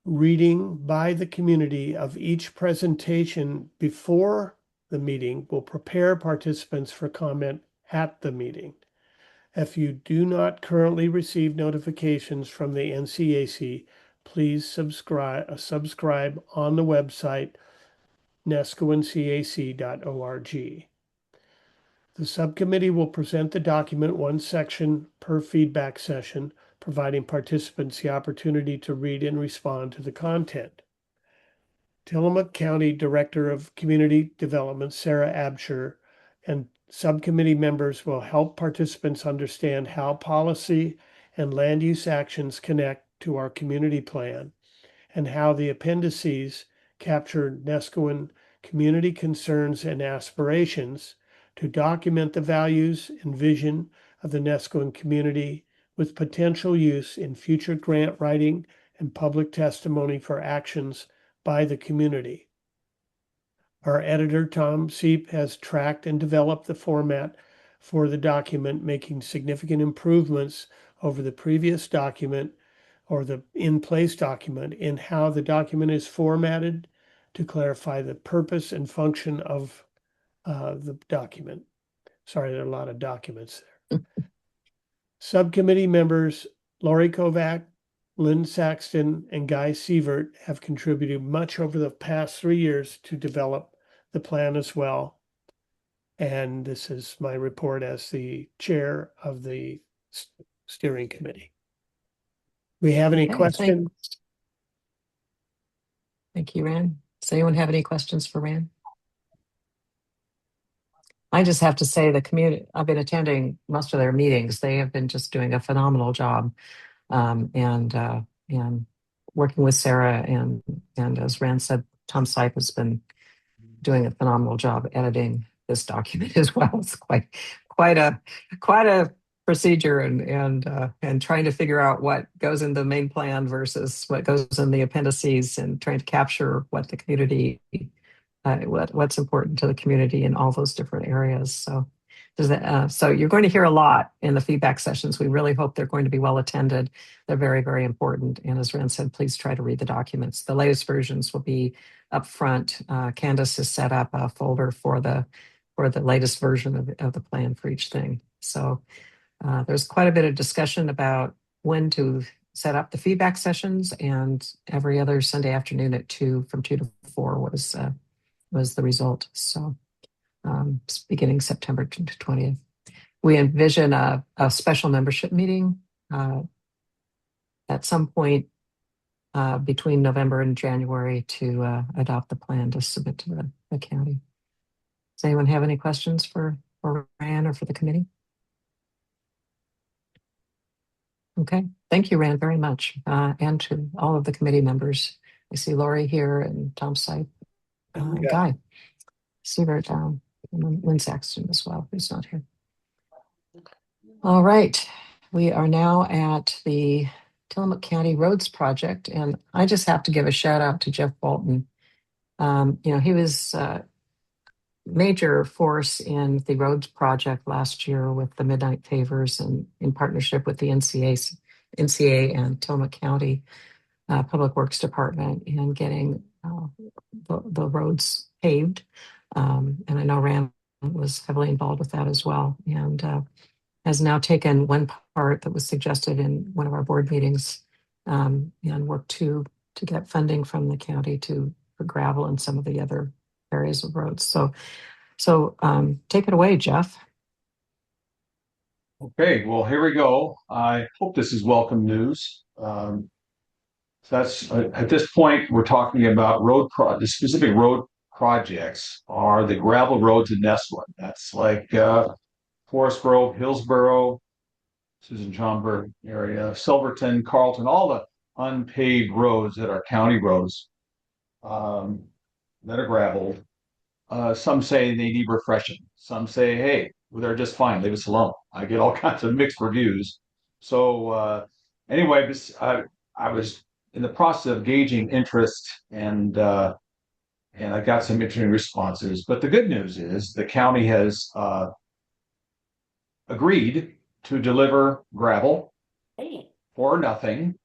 Reading by the community of each presentation before the meeting will prepare participants for comment at the meeting. If you do not currently receive notifications from the NCAC, please subscribe on the website neskowincac.org. The subcommittee will present the document one section per feedback session, providing participants the opportunity to read and respond to the content. Tillamook County Director of Community Development, Sarah Absher, and subcommittee members will help participants understand how policy and land use actions connect to our community plan and how the appendices capture Neskowin community concerns and aspirations to document the values and vision of the Neskowin community with potential use in future grant writing and public testimony for actions by the community. Our editor, Tom Seep, has tracked and developed the format for the document, making significant improvements over the previous document or the in-place document in how the document is formatted to clarify the purpose and function of the document. Sorry, there are a lot of documents there. Subcommittee members Lori Kovac, Lynn Saxton, and Guy Sievert have contributed much over the past 3 years to develop the plan as well. And this is my report as the chair of the steering committee. We have any Okay, questions? Thank you, Rand. Does anyone have any questions for Rand? I just have to say the community, I've been attending most of their meetings. They have been just doing a phenomenal job. And working with Sarah and as Rand said, Tom Sipe has been doing a phenomenal job editing this document as well. It's quite a procedure and trying to figure out what goes in the main plan versus what goes in the appendices and trying to capture what the community what's important to the community in all those different areas. So so you're going to hear a lot in the feedback sessions. We really hope they're going to be well attended. They're very, very important. And as Rand said, please try to read the documents. The latest versions will be up front. Candace has set up a folder for the latest version of the plan for each thing. So there's quite a bit of discussion about when to set up the feedback sessions, and every other Sunday afternoon at 2 from 2 to 4 was the result. So beginning September 20th. We envision a special membership meeting at some point between November and January to adopt the plan to submit to the county. Does anyone have any questions for Rand or for the committee? Okay, thank you, Rand, very much, and to all of the committee members. I see Lori here and Tom Sipe, Guy Siebert, and Lynn Saxton as well, who's not here. All right, we are now at the Tillamook County Roads Project, and I just have to give a shout out to Jeff Bolton. He was major force in the roads project last year with the Midnight Pavers and in partnership with the NCA and Tillamook County Public Works Department in getting the roads paved. And I know Rand was heavily involved with that as well, and has now taken one part that was suggested in one of our board meetings and worked to get funding from the county for gravel and some of the other areas of roads. So take it away, Jeff. Okay, well, here we go. I hope this is welcome news. That's at this point, we're talking about the specific road projects are the gravel roads in Nestwin. That's like Forest Grove, Hillsborough, Susan Schomburg area, Silverton, Carlton, all the unpaved roads that are county roads that are graveled. Some say they need refreshing. Some say, hey, they're just fine. Leave us alone. I get all kinds of mixed reviews. So anyway, I was in the process of gauging interest, and I got some interesting responses. But the good news is the county has agreed to deliver gravel for nothing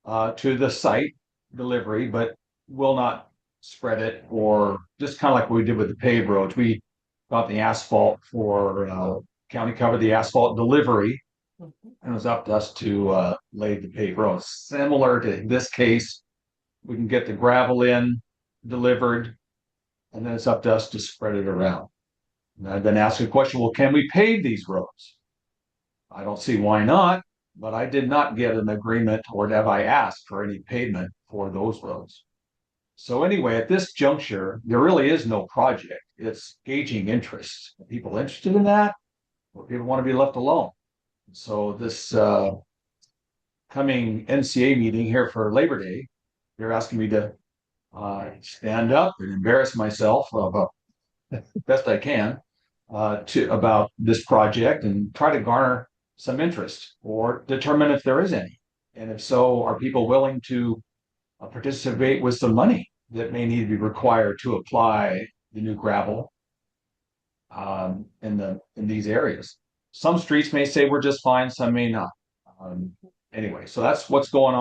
to the site delivery, but will not spread it, or just kind of like what we did with the paved roads. We got the asphalt for county covered the asphalt delivery, and it was up to us to lay the paved roads. Similar to this case, we can get the gravel in, delivered, and then it's up to us to spread it around. And I've been asking a question, well, can we pave these roads? I don't see why not, but I did not get an agreement, or have I asked for any pavement for those roads. So anyway, at this juncture, there really is no project. It's gauging interest. Are people interested in that, or people want to be left alone? So this coming NCA meeting here for Labor Day, they're asking me to stand up and embarrass myself best I can about this project and try to garner some interest or determine if there is any. And if so, are people willing to participate with some money that may need to be required to apply the new gravel in these areas? Some streets may say we're just fine, some may not. Anyway, so that's what's going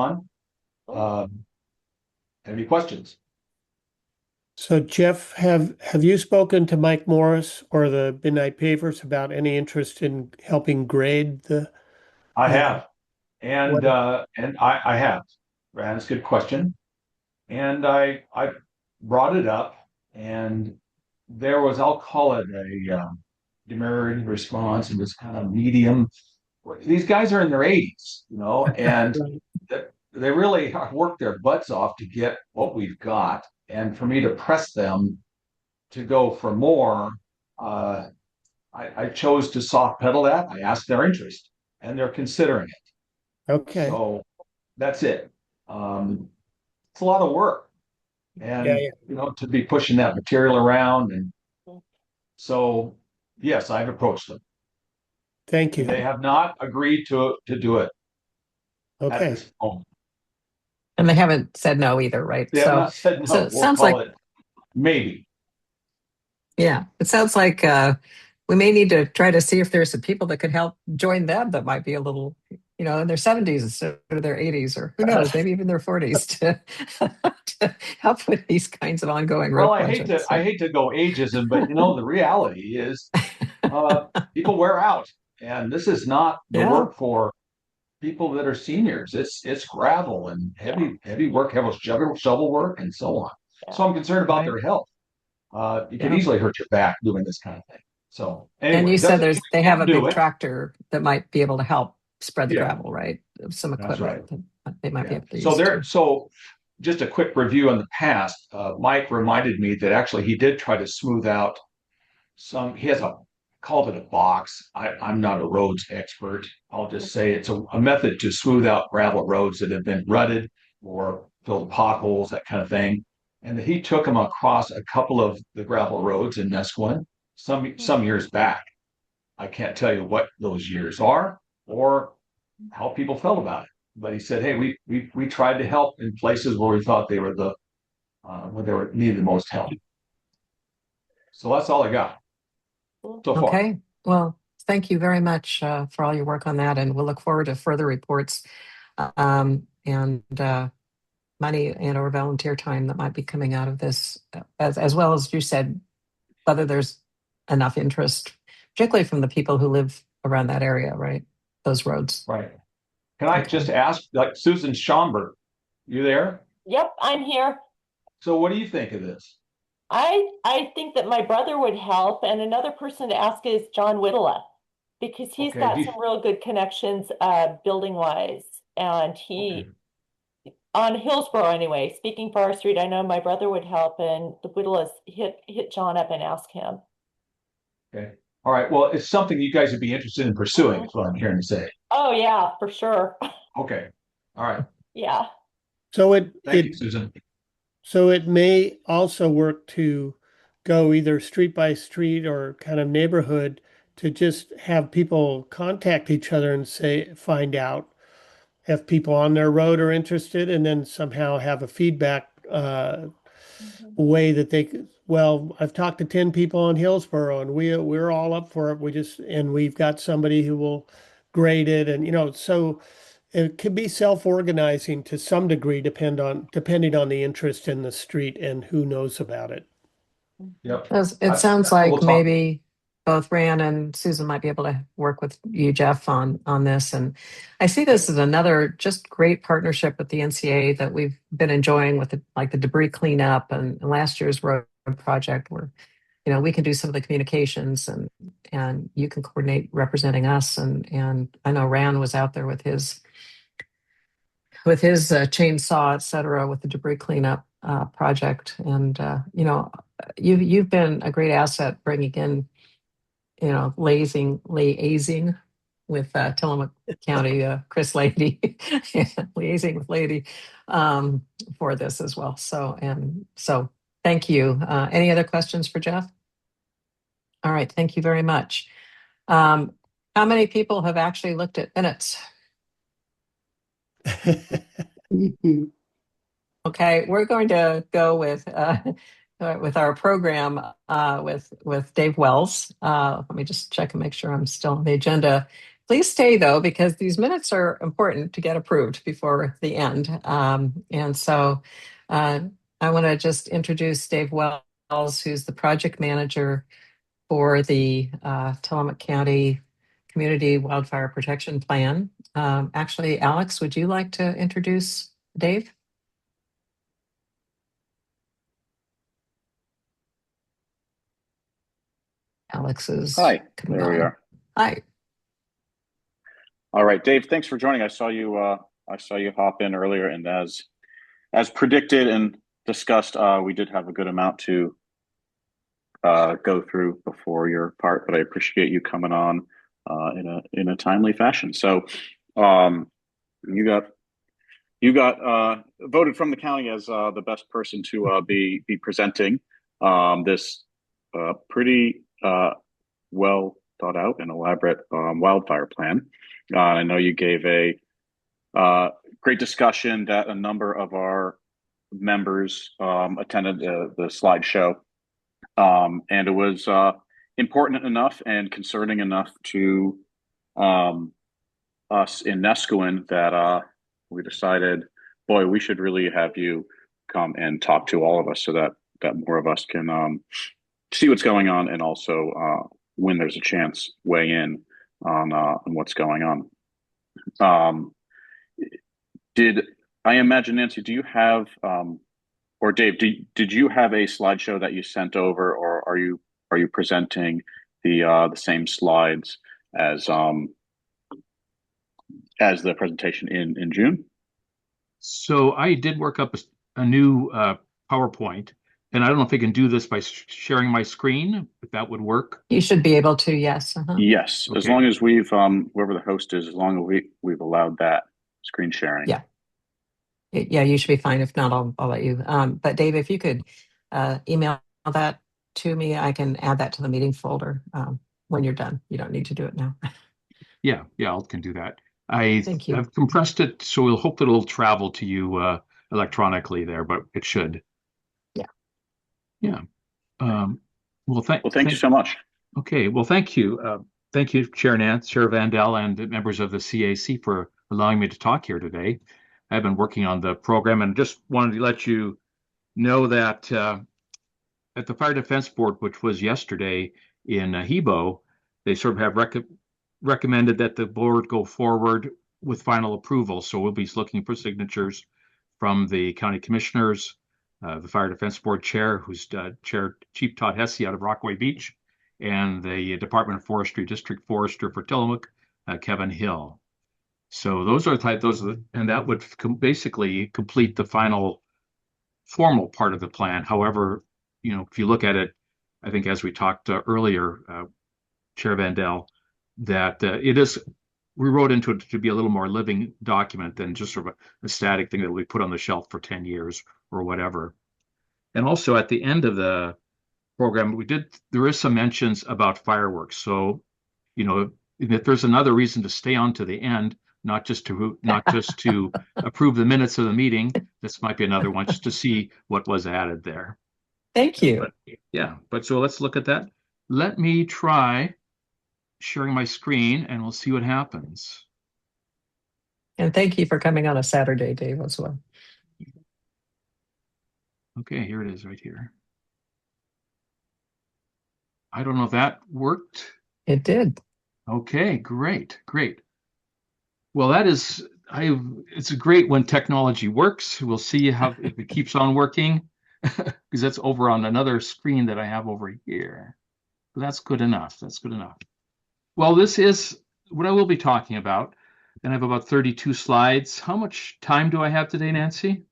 on. Any questions? So Jeff, have you spoken to Mike Morris or the Midnight Pavers about any interest in helping grade the? I have, and I have. That's a good question. And I brought it up, and there was, I'll call it a demurred response. It was kind of medium. These guys are in their 80s, and they really worked their butts off to get what we've got. And for me to press them to go for more, I chose to soft pedal that. I asked their interest, and they're considering it. Okay. So that's it. It's a lot of work, and to be pushing that material around, and so yes, I've approached them. Thank you. They have not agreed to do it at Okay. this moment. And they haven't said no either, right? They have not said no. So it We'll sounds call like it maybe. Yeah, it sounds like we may need to try to see if there's some people that could help join them that might be a little, in their 70s instead of their 80s, or who knows, maybe even their 40s to help with these kinds of ongoing road Well, projects. I hate to go ageism, but the reality is people wear out, and this is not the work for people that are seniors. It's gravel and heavy work, shovel work, and so on. So I'm concerned about their health. You could easily hurt your back doing this kind of thing. So anyway, and you said they have a big it. tractor that might be able to help spread the gravel, right? Some equipment that they might be able to use. So just a quick review on the past. Mike reminded me that actually he did try to smooth out he has called it a box. I'm not a roads expert. I'll just say it's a method to smooth out gravel roads that have been rutted or filled with potholes, that kind of thing. And he took them across a couple of the gravel roads in Neskowin some years back. I can't tell you what those years are or how people felt about it. But he said, "Hey, we tried to help in places where we thought they were needed the most help." So that's all I got so far. Okay. Well, thank you very much for all your work on that, and we'll look forward to further reports and money and or volunteer time that might be coming out of this, as well as you said, whether there's enough interest, particularly from the people who live around that area, right? Those roads. Right. Can I just ask, Susan Schomburg, you there? Yep, I'm here. So what do you think of this? I think that my brother would help, and another person to ask is John Whittela, because he's got some real good connections building wise, and he on Hillsborough anyway. Speaking for our street, I know my brother would help, and the Whittela's hit John up and ask him. Okay. All right. Well, it's something you guys would be interested in pursuing, is what I'm hearing you say. Oh yeah, for sure. Okay. All right. Yeah. So Thank you, Susan. So it may also work to go either street by street or kind of neighborhood to just have people contact each other and find out if people on their road are interested, and then somehow have a feedback way that they could, I've talked to 10 people on Hillsborough and we're all up for it. And we've got somebody who will grade it, and so it could be self-organizing to some degree, depending on the interest in the street and who knows about it. Yep. It sounds like maybe both Rand and Susan might be able to work with you, Jeff, on this. And I see this as another just great partnership with the NCA that we've been enjoying with the debris cleanup and last year's road project, where we can do some of the communications and you can coordinate representing us. And I know Rand was out there with his chainsaw, et cetera, with the debris cleanup project. And, you've been a great asset bringing in, liaising with Tillamook County, Chris Lady, liaising with Lady for this as well. So thank you. Any other questions for Jeff? All right. Thank you very much. How many people have actually looked at minutes? Okay, we're going to go with our program with Dave Wells. Let me just check and make sure I'm still on the agenda. Please stay though, because these minutes are important to get approved before the end. And so I want to just introduce Dave Wells, who's the project manager for the Tillamook County Community Wildfire Protection Plan. Actually, Alex, would you like to introduce Dave? Alex is Hi, coming there we on. are. Hi. All right, Dave, thanks for joining. I saw you hop in earlier, and as predicted and discussed, we did have a good amount to go through before your part, but I appreciate you coming on in a timely fashion. So you got voted from the county as the best person to be presenting this pretty well thought out and elaborate wildfire plan. I know you gave a great discussion that a number of our members attended the slideshow, and it was important enough and concerning enough to us in Neskowin that we decided, boy, we should really have you come and talk to all of us so that more of us can see what's going on, and also when there's a chance weigh in on what's going on. Did I imagine, Nancy, do you have or Dave, did you have a slideshow that you sent over, or are you presenting the same slides as the presentation in June? So I did work up a new PowerPoint, and I don't know if I can do this by sharing my screen, if that would work. You should be able to, yes. Yes, Okay. as long as we've whoever the host is, as long as we've allowed that screen sharing. Yeah. Yeah, you should be fine. If not, I'll let you. But Dave, if you could email that to me, I can add that to the meeting folder when you're done. You don't need to do it now. Yeah, I can do that. Thank you. I've compressed it, so we'll hope that it'll travel to you electronically there, but it should. Yeah. Yeah. Well, thank you so much. Okay. Well, thank you. Thank you, Chair Nance, Chair Vandell, and members of the CAC for allowing me to talk here today. I've been working on the program and just wanted to let you know that at the Fire Defense Board, which was yesterday in Hebo, they sort of have recommended that the board go forward with final approval. So we'll be looking for signatures from the county commissioners, the Fire Defense Board chair, who's Chief Todd Hesse out of Rockaway Beach, and the Department of Forestry District Forester for Tillamook, Kevin Hill. So those are and that would basically complete the final formal part of the plan. However, if you look at it, I think as we talked earlier, Chair Vandell, that we wrote into it to be a little more living document than just sort of a static thing that we put on the shelf for 10 years or whatever. And also at the end of the program, there is some mentions about fireworks. So, if there's another reason to stay on to the end, not just to approve the minutes of the meeting, this might be another one just to see what was added there. Thank you. But so let's look at that. Let me try sharing my screen and we'll see what happens. And thank you for coming on a Saturday, Dave, as well. Okay, here it is right here. I don't know if that worked. It did. Okay, great. Well, it's great when technology works. We'll see if it keeps on working, because that's over on another screen that I have over here. But that's good enough. Well, this is what I will be talking about. And I have about 32 slides. How much time do I have today, Nancy?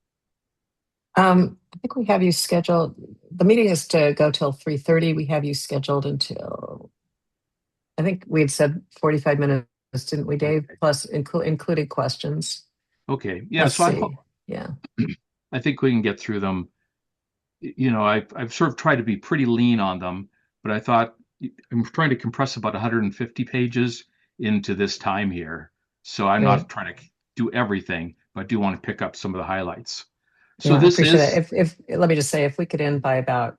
I think we have you scheduled. The meeting is to go till 3:30. We have you scheduled until, I think we had said 45 minutes, didn't we, Dave? Plus including questions. Okay. Yeah. Let's so see. I think we can get through them. I've sort of tried to be pretty lean on them, but I thought I'm trying to compress about 150 pages into this time here. So I'm not trying to do everything, but I do want to pick up some of the highlights. So this is, if let me just say, if we could end by about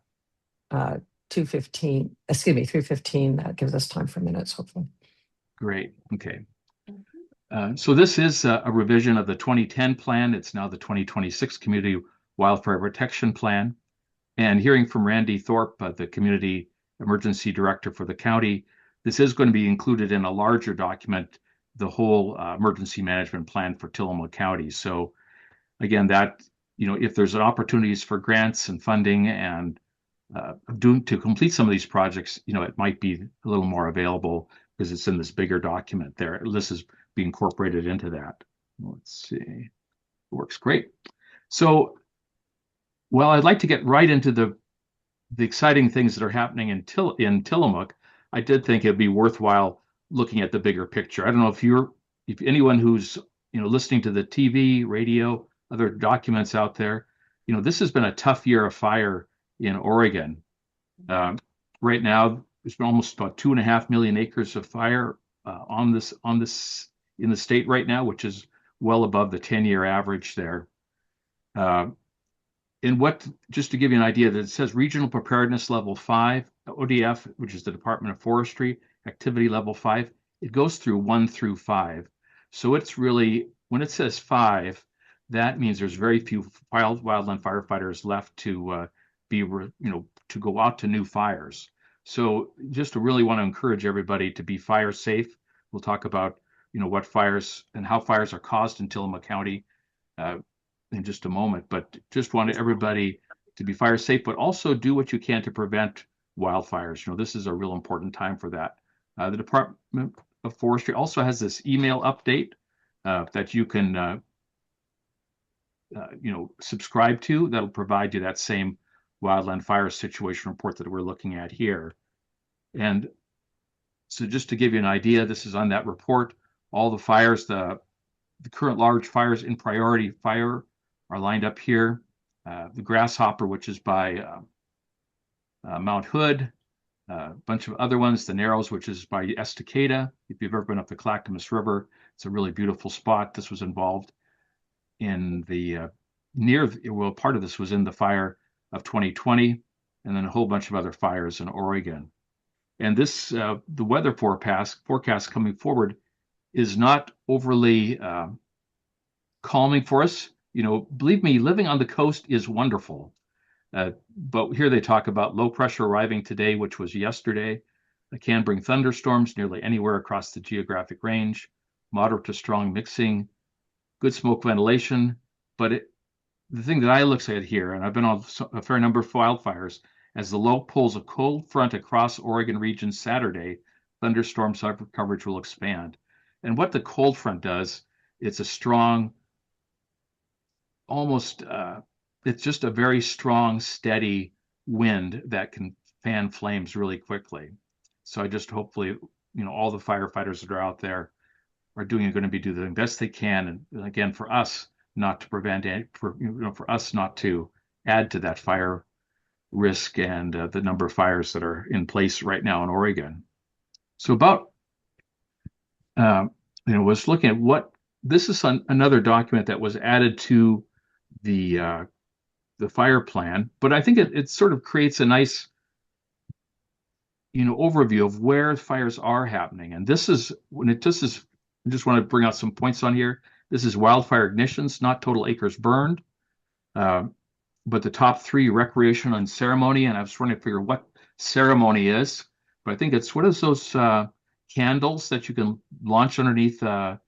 3:15, that gives us time for minutes, hopefully. Great. Okay. So this is a revision of the 2010 plan. It's now the 2026 Community Wildfire Protection Plan. And hearing from Randy Thorpe, the Community Emergency Director for the county, this is going to be included in a larger document, the whole emergency management plan for Tillamook County. So again, that, if there's opportunities for grants and funding and to complete some of these projects, it might be a little more available because it's in this bigger document there. This is being incorporated into that. Let's see. It works great. So, well, I'd like to get right into the exciting things that are happening in Tillamook. I did think it'd be worthwhile looking at the bigger picture. I don't know if anyone who's listening to the TV, radio, other documents out there, this has been a tough year of fire in Oregon. Right now, there's been almost about 2.5 million acres of fire on this in the state right now, which is well above the 10-year average there. Just to give you an idea, that it says regional preparedness level 5, ODF, which is the Department of Forestry, activity level 5, it goes through 1 through 5. So it's really, when it says 5, that means there's very few wildland firefighters left to to go out to new fires. So just to really want to encourage everybody to be fire safe. We'll talk about, what fires and how fires are caused in Tillamook County in just a moment, but just wanted everybody to be fire safe, but also do what you can to prevent wildfires. This is a real important time for that. The Department of Forestry also has this email update that you can subscribe to. That'll provide you that same wildland fire situation report that we're looking at here. And so just to give you an idea, this is on that report. All the fires, the current large fires in priority fire are lined up here. The Grasshopper, which is by Mount Hood, a bunch of other ones, the Narrows, which is by Estacada. If you've ever been up the Clackamas River, it's a really beautiful spot. This was involved in part of this was in the fire of 2020, and then a whole bunch of other fires in Oregon. And this, the weather forecast coming forward is not overly calming for us. Believe me, living on the coast is wonderful. But here they talk about low pressure arriving today, which was yesterday. It can bring thunderstorms nearly anywhere across the geographic range, moderate to strong mixing, good smoke ventilation. But the thing that I look at here, and I've been on a fair number of wildfires, as the low pulls a cold front across Oregon region Saturday, thunderstorm coverage will expand. And what the cold front does, it's a strong, it's just a very strong, steady wind that can fan flames really quickly. So I just hopefully, all the firefighters that are out there are going to be doing the best they can. And again, for us not to for us not to add to that fire risk and the number of fires that are in place right now in Oregon. So about, was looking at this is another document that was added to the fire plan, but I think it sort of creates a nice, overview of where fires are happening. And this is I just want to bring out some points on here. This is wildfire ignitions, not total acres burned, but the top 3: recreation and ceremony. And I was trying to figure what ceremony is, but I think it's what is those candles that you can launch underneath like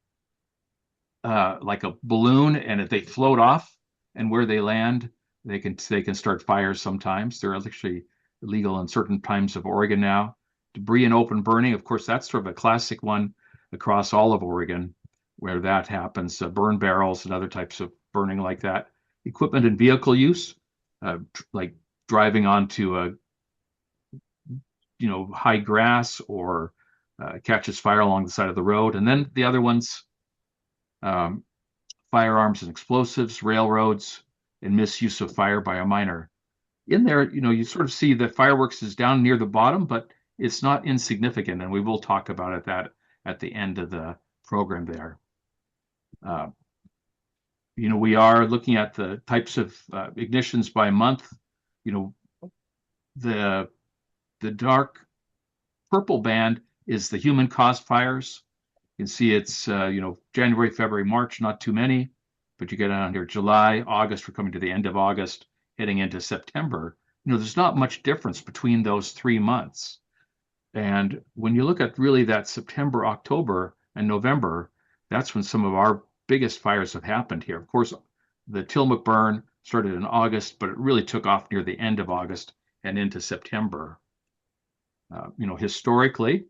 a balloon, and if they float off and where they land, they can start fires sometimes. They're actually illegal in certain times of Oregon now. Debris and open burning, of course, that's sort of a classic one across all of Oregon where that happens. Burn barrels and other types of burning like that. Equipment and vehicle use, like driving onto high grass or catches fire along the side of the road. And then the other ones, firearms and explosives, railroads, and misuse of fire by a minor. In there, you sort of see that fireworks is down near the bottom, but it's not insignificant, and we will talk about it at the end of the program there. We are looking at the types of ignitions by month. The dark purple band is the human-caused fires. You can see it's January, February, March, not too many, but you get on here July, August. We're coming to the end of August, heading into September. There's not much difference between those 3 months. And when you look at really that September, October, and November, that's when some of our biggest fires have happened here. Of course, the Tillamook burn started in August, but it really took off near the end of August and into September. Historically,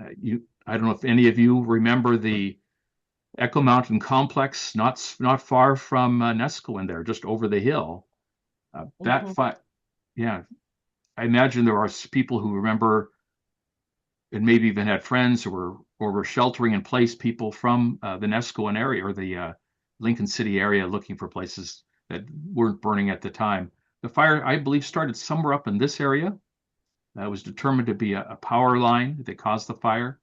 I don't know if any of you remember the Echo Mountain Complex, not far from Nesco in there, just over the hill. Yeah, I imagine there are people who remember, and maybe even had friends who were sheltering in place, people from the Nescoan area or the Lincoln City area looking for places that weren't burning at the time. The fire, I believe, started somewhere up in this area. That was determined to be a power line that caused the fire.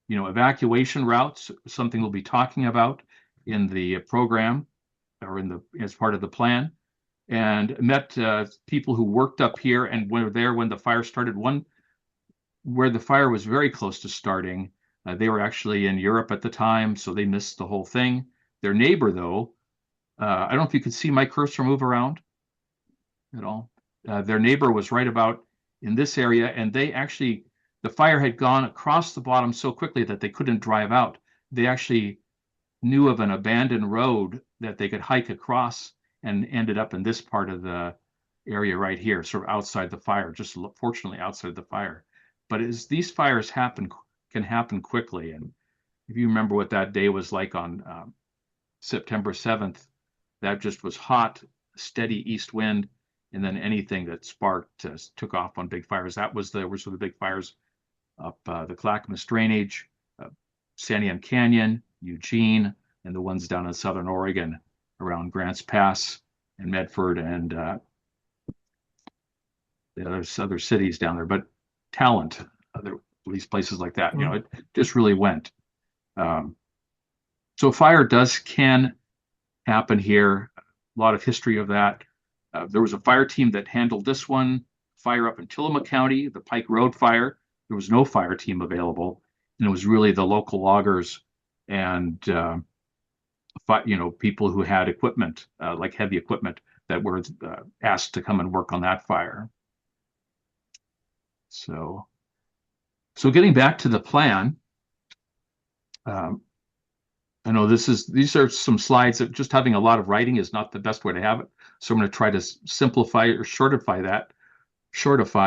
Evacuation routes, something we'll be talking about in the program or as part of the plan. And met people who worked up here and were there when the fire started. One where the fire was very close to starting. They were actually in Europe at the time, so they missed the whole thing. Their neighbor, though, I don't know if you could see my cursor move around at all. Their neighbor was right about in this area, and the fire had gone across the bottom so quickly that they couldn't drive out. They actually knew of an abandoned road that they could hike across and ended up in this part of the area right here, sort of outside the fire, just fortunately outside the fire. But as these fires can happen quickly. And if you remember what that day was like on September 7th, that just was hot, steady east wind, and then anything that sparked took off on big fires. That was the big fires up the Clackamas Drainage, Santiam Canyon, Eugene, and the ones down in southern Oregon around Grants Pass and Medford and there's other cities down there, but Talent, these places like that, it just really went. So fire can happen here. A lot of history of that. There was a fire team that handled this one, fire up in Tillamook County, the Pike Road fire. There was no fire team available, and it was really the local loggers and people who had equipment, like heavy equipment, that were asked to come and work on that fire. So getting back to the plan, I know these are some slides that just having a lot of writing is not the best way to have it. So I'm going to try to simplify or shortify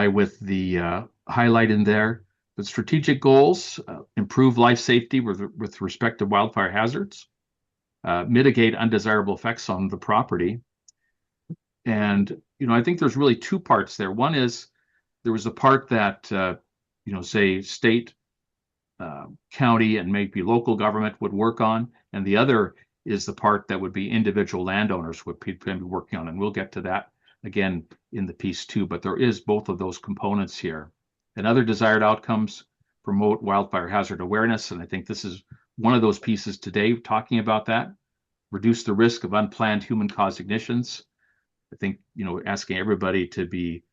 with the highlight in there. The strategic goals: improve life safety with respect to wildfire hazards, mitigate undesirable effects on the property. And, I think there's really two parts there. One is there was a part that, say state, county, and maybe local government would work on. And the other is the part that would be individual landowners would be working on. And we'll get to that again in the piece too, but there is both of those components here. And other desired outcomes: promote wildfire hazard awareness. And I think this is one of those pieces today, talking about that. Reduce the risk of unplanned human-caused ignitions. I think, asking everybody to be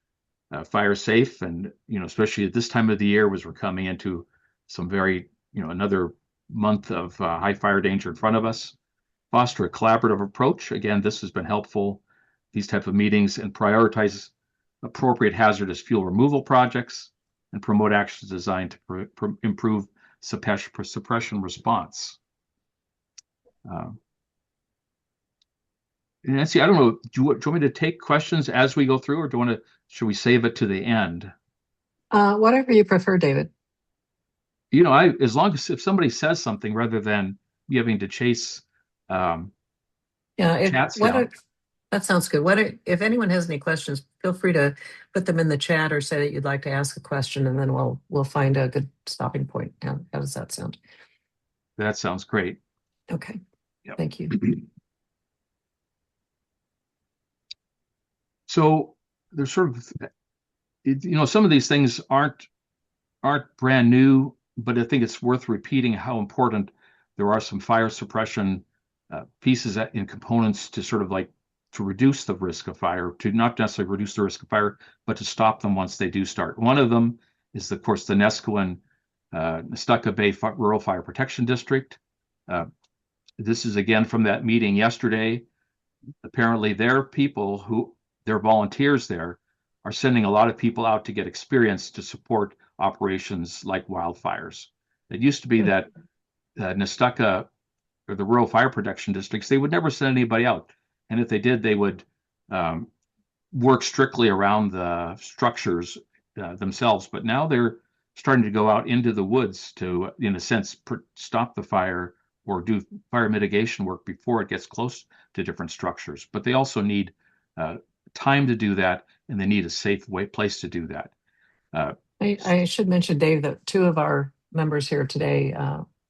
fire safe, and, especially at this time of the year, as we're coming into some very, another month of high fire danger in front of us. Foster a collaborative approach. Again, this has been helpful, these type of meetings, and prioritize appropriate hazardous fuel removal projects, and promote actions designed to improve suppression response. Nancy, I don't know, do you want me to take questions as we go through, or should we save it to the end? Whatever you prefer, David. As long as if somebody says something rather than me having to chase chats down. That sounds good. If anyone has any questions, feel free to put them in the chat or say that you'd like to ask a question, and then we'll find a good stopping point. How does that sound? That sounds great. Okay. Yep. Thank you. So there's sort of, some of these things aren't brand new, but I think it's worth repeating how important there are some fire suppression pieces and components to sort of like to reduce the risk of fire, to not necessarily reduce the risk of fire, but to stop them once they do start. One of them is, of course, the Nescoan Nestucca Bay Rural Fire Protection District. This is again from that meeting yesterday. Apparently, their volunteers there are sending a lot of people out to get experience to support operations like wildfires. It used to be that Nestucca, or the Rural Fire Protection Districts, they would never send anybody out. And if they did, they would work strictly around the structures themselves, but now they're starting to go out into the woods to, in a sense, stop the fire or do fire mitigation work before it gets close to different structures. But they also need time to do that, and they need a safe place to do that. I should mention, Dave, that two of our members here today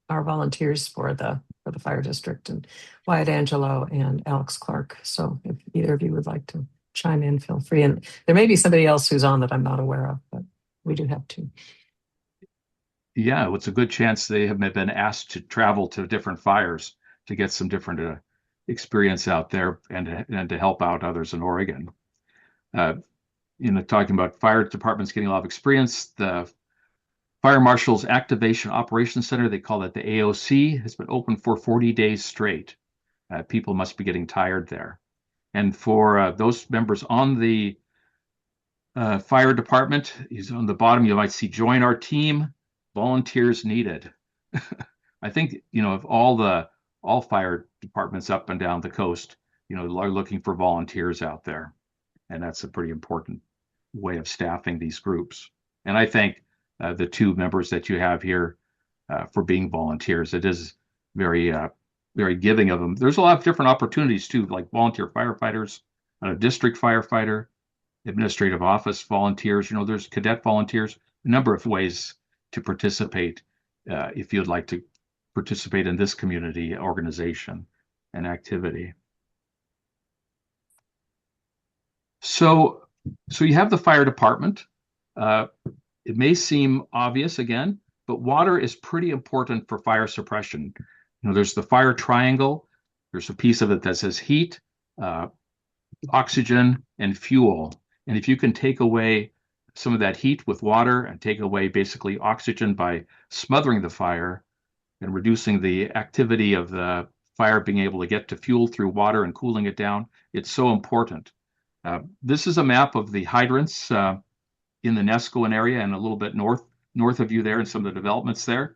are volunteers for the fire district, and Wyatt Angelo and Alex Clark. So if either of you would like to chime in, feel free. And there may be somebody else who's on that I'm not aware of, but we do have two. Yeah, it's a good chance they have been asked to travel to different fires to get some different experience out there and to help out others in Oregon. Talking about fire departments getting a lot of experience, the Fire Marshal's Activation Operations Center, they call it the AOC, has been open for 40 days straight. People must be getting tired there. And for those members on the fire department, on the bottom, you might see join our team, volunteers needed. I think, of all fire departments up and down the coast, are looking for volunteers out there. And that's a pretty important way of staffing these groups. And I thank the two members that you have here for being volunteers. It is very, very giving of them. There's a lot of different opportunities too, like volunteer firefighters, a district firefighter, administrative office volunteers. There's cadet volunteers, a number of ways to participate if you'd like to participate in this community organization and activity. So you have the fire department. It may seem obvious again, but water is pretty important for fire suppression. There's the fire triangle. There's a piece of it that says heat, oxygen, and fuel. And if you can take away some of that heat with water and take away basically oxygen by smothering the fire and reducing the activity of the fire being able to get to fuel through water and cooling it down, it's so important. This is a map of the hydrants in the Neskowin area and a little bit north of you there and some of the developments there.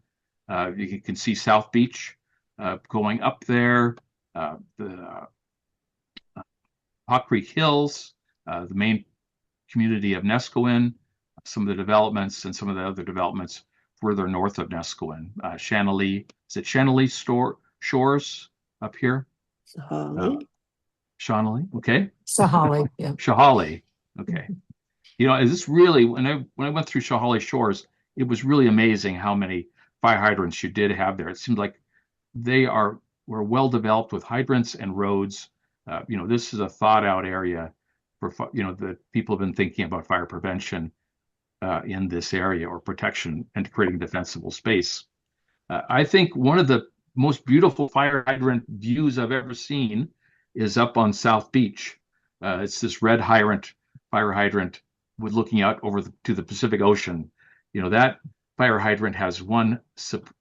You can see South Beach going up there, the Hawk Creek Hills, the main community of Neskowin, some of the developments and some of the other developments further north of Neskowin. Shanley, is it Shanley Shores up here? Shanley, okay. Sahalee, yeah. Sahalee, okay. Is this really, when I went through Sahalee Shores, it was really amazing how many fire hydrants you did have there. It seemed like they were well developed with hydrants and roads. This is a thought out area for, that people have been thinking about fire prevention in this area or protection and creating defensible space. I think one of the most beautiful fire hydrant views I've ever seen is up on South Beach. It's this red fire hydrant with looking out over to the Pacific Ocean. That fire hydrant has one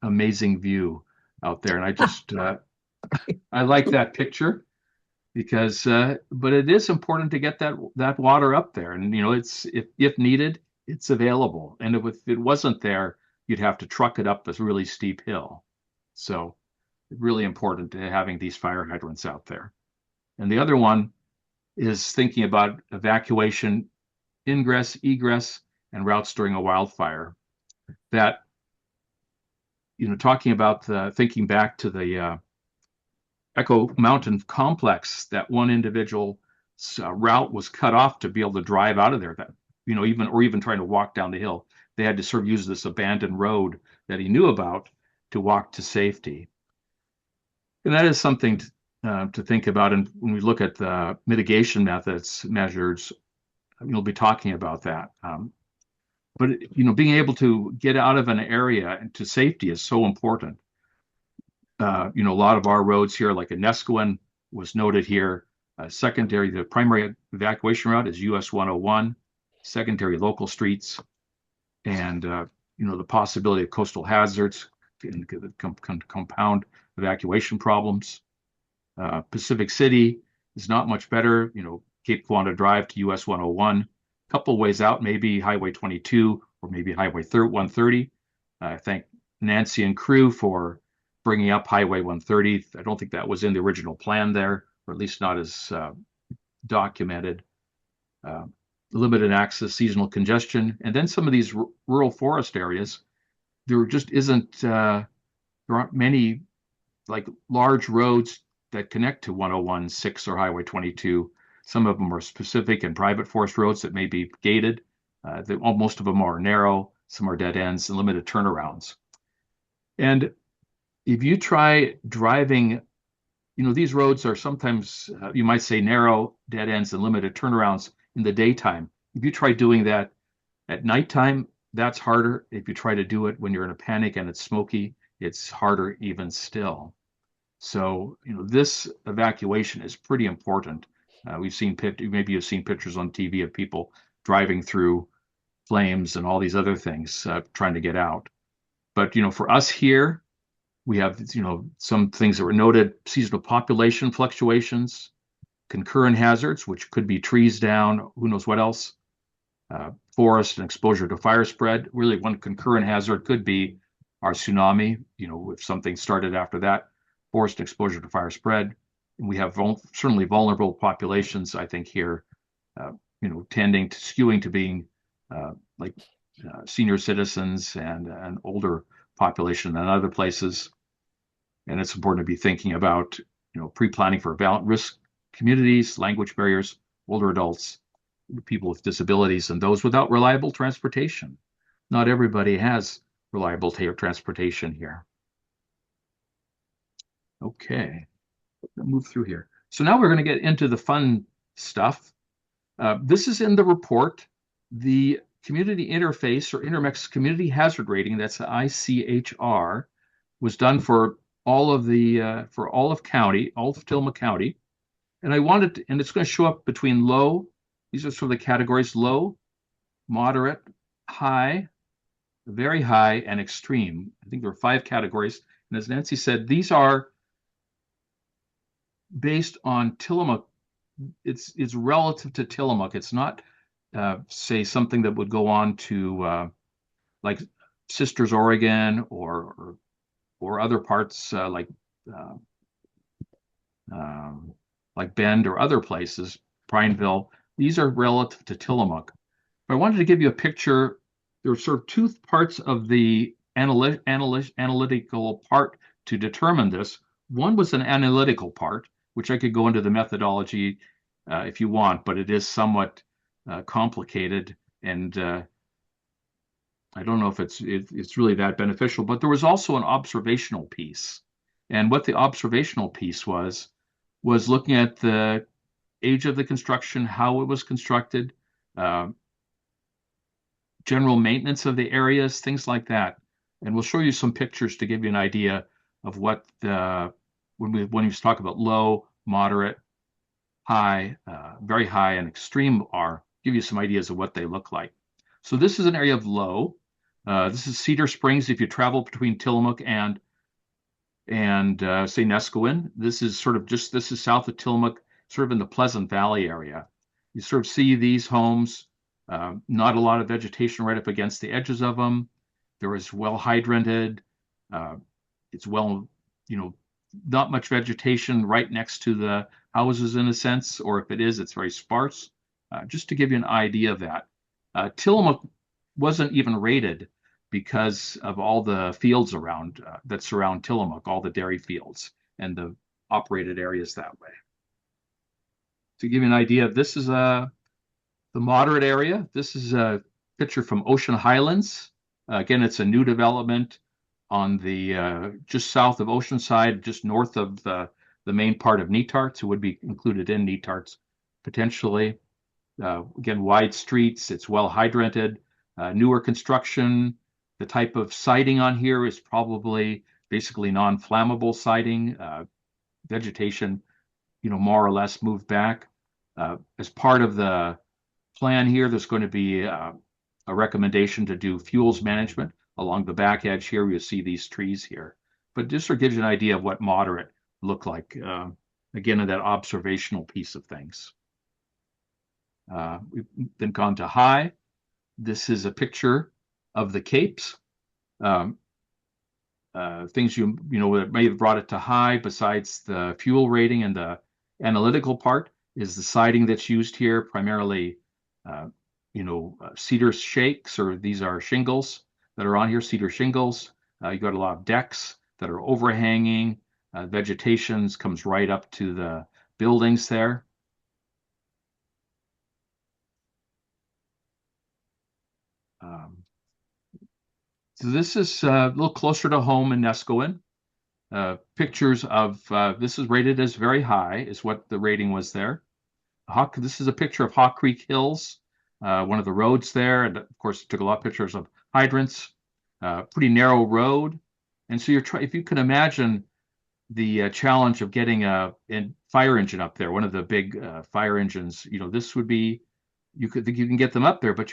amazing view out there. And I just, I like that picture because, but it is important to get that water up there. And, it's, if needed, it's available. And if it wasn't there, you'd have to truck it up this really steep hill. So really important to having these fire hydrants out there. And the other one is thinking about evacuation, ingress, egress, and routes during a wildfire. That, talking about thinking back to the Echo Mountain complex, that one individual route was cut off to be able to drive out of there. That, even trying to walk down the hill, they had to sort of use this abandoned road that he knew about to walk to safety. And that is something to think about. And when we look at the mitigation measures, we'll be talking about that. But being able to get out of an area to safety is so important. A lot of our roads here, like in Neskowin, was noted here. The primary evacuation route is US 101, secondary local streets, and the possibility of coastal hazards and compound evacuation problems. Pacific City is not much better. Cape Kiwanda Drive to US 101, a couple ways out, maybe Highway 22 or maybe Highway 130. I thank Nancy and crew for bringing up Highway 130. I don't think that was in the original plan there, or at least not as documented. limited access, seasonal congestion, and then some of these rural forest areas, there just isn't, there aren't many like large roads that connect to 101, 6 or Highway 22. Some of them are specific and private forest roads that may be gated. Most of them are narrow, some are dead ends and limited turnarounds. And if you try driving, these roads are sometimes, you might say, narrow, dead ends and limited turnarounds in the daytime. If you try doing that at nighttime, that's harder. If you try to do it when you're in a panic and it's smoky, it's harder even still. So, this evacuation is pretty important. We've seen maybe you've seen pictures on TV of people driving through flames and all these other things, trying to get out. But, for us here, we have, some things that were noted: seasonal population fluctuations, concurrent hazards, which could be trees down, who knows what else, forest and exposure to fire spread. Really, one concurrent hazard could be our tsunami, if something started after that, forest exposure to fire spread. And we have certainly vulnerable populations, I think, here, skewing to being senior citizens and an older population than other places. And it's important to be thinking about, pre-planning for risk communities, language barriers, older adults, people with disabilities, and those without reliable transportation. Not everybody has reliable transportation here. Okay, move through here. So now we're going to get into the fun stuff. This is in the report. The community interface or Intermex community hazard rating, that's the ICHR, was done for all of Tillamook County. And and it's going to show up between low, these are sort of the categories: low, moderate, high, very high, and extreme. I think there are 5 categories. And as Nancy said, these are based on Tillamook. It's relative to Tillamook. It's not, say, something that would go on to like Sisters, Oregon, or other parts like Bend or other places, Prineville. These are relative to Tillamook. I wanted to give you a picture. There are sort of 2 parts of the analytical part to determine this. One was an analytical part, which I could go into the methodology if you want, but it is somewhat complicated, and I don't know if it's really that beneficial. But there was also an observational piece, and what the observational piece was looking at the age of the construction, how it was constructed, general maintenance of the areas, things like that. And we'll show you some pictures to give you an idea of what when we talk about low, moderate, high, very high, and extreme are, give you some ideas of what they look like. So this is an area of low. This is Cedar Springs. If you travel between Tillamook and say Neskowin, this is south of Tillamook, sort of in the Pleasant Valley area. You sort of see these homes, not a lot of vegetation right up against the edges of them. There is well hydranted. It's well, not much vegetation right next to the houses in a sense, or if it is, it's very sparse. Just to give you an idea of that. Tillamook wasn't even rated because of all the fields around that surround Tillamook, all the dairy fields and the operated areas that way. To give you an idea, this is the moderate area. This is a picture from Ocean Highlands. Again, it's a new development on the just south of Oceanside, just north of the main part of Netarts. It would be included in Netarts potentially. Again, wide streets. It's well hydranted. Newer construction. The type of siding on here is probably basically non-flammable siding. Vegetation, more or less moved back. As part of the plan here, there's going to be a recommendation to do fuels management along the back edge here. You'll see these trees here. But just sort of gives you an idea of what moderate look like, again, in that observational piece of things. We've then gone to high. This is a picture of the Capes. Things that may have brought it to high, besides the fuel rating and the analytical part, is the siding that's used here, primarily cedar shakes, or these are shingles that are on here, cedar shingles. You got a lot of decks that are overhanging. Vegetation comes right up to the buildings there. So this is a little closer to home in Neskowin. Pictures of, this is rated as very high, is what the rating was there. This is a picture of Hawk Creek Hills, one of the roads there. And of course, took a lot of pictures of hydrants, pretty narrow road. And so if you can imagine the challenge of getting a fire engine up there, one of the big fire engines, this would be, you can get them up there, but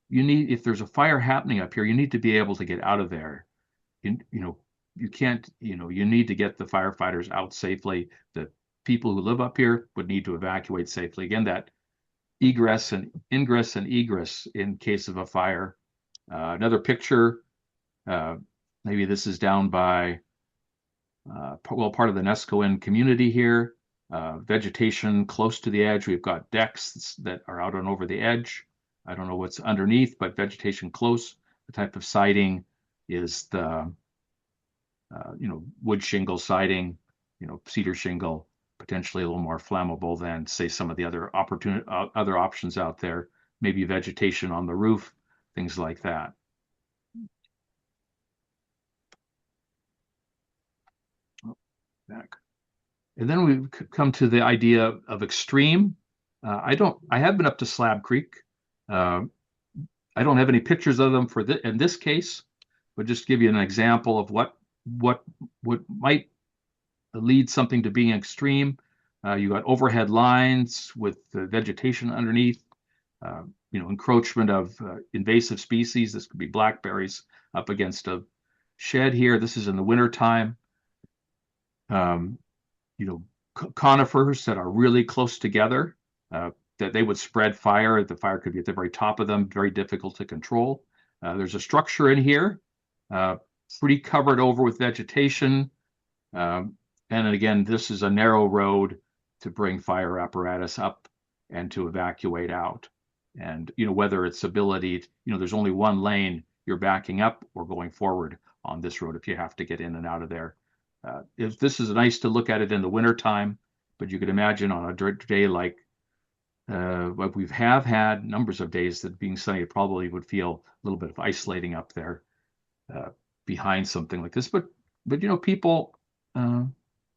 you need, if there's a fire happening up here, you need to be able to get out of there. You can't, you need to get the firefighters out safely. The people who live up here would need to evacuate safely. Again, that ingress and egress in case of a fire. Another picture, maybe this is down by, part of the Neskowin community here. Vegetation close to the edge. We've got decks that are out and over the edge. I don't know what's underneath, but vegetation close. The type of siding is the, wood shingle siding, cedar shingle, potentially a little more flammable than, say, some of the other other options out there. Maybe vegetation on the roof, things like that. Back. And then we come to the idea of extreme. I have been up to Slab Creek. I don't have any pictures of them in this case, but just give you an example of what might lead something to being extreme. You got overhead lines with vegetation underneath, encroachment of invasive species. This could be blackberries up against a shed here. This is in the wintertime. Conifers that are really close together, that they would spread fire. The fire could be at the very top of them, very difficult to control. There's a structure in here, pretty covered over with vegetation. And again, this is a narrow road to bring fire apparatus up and to evacuate out. And, whether it's ability, there's only one lane, you're backing up or going forward on this road if you have to get in and out of there. If this is nice to look at it in the wintertime, but you could imagine on a day like we have had numbers of days that being sunny, it probably would feel a little bit of isolating up there behind something like this. But people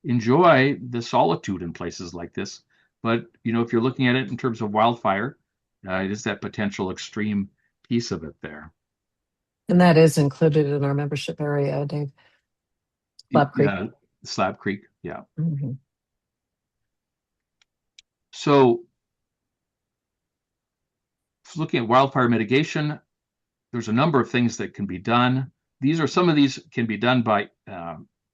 enjoy the solitude in places like this. But if you're looking at it in terms of wildfire, it is that potential extreme piece of it there. And that is included in our membership area, Dave. Slab Creek. Yeah, Slab Creek, yeah. Mm-hmm. So, looking at wildfire mitigation, there's a number of things that can be done. Some of these can be done by,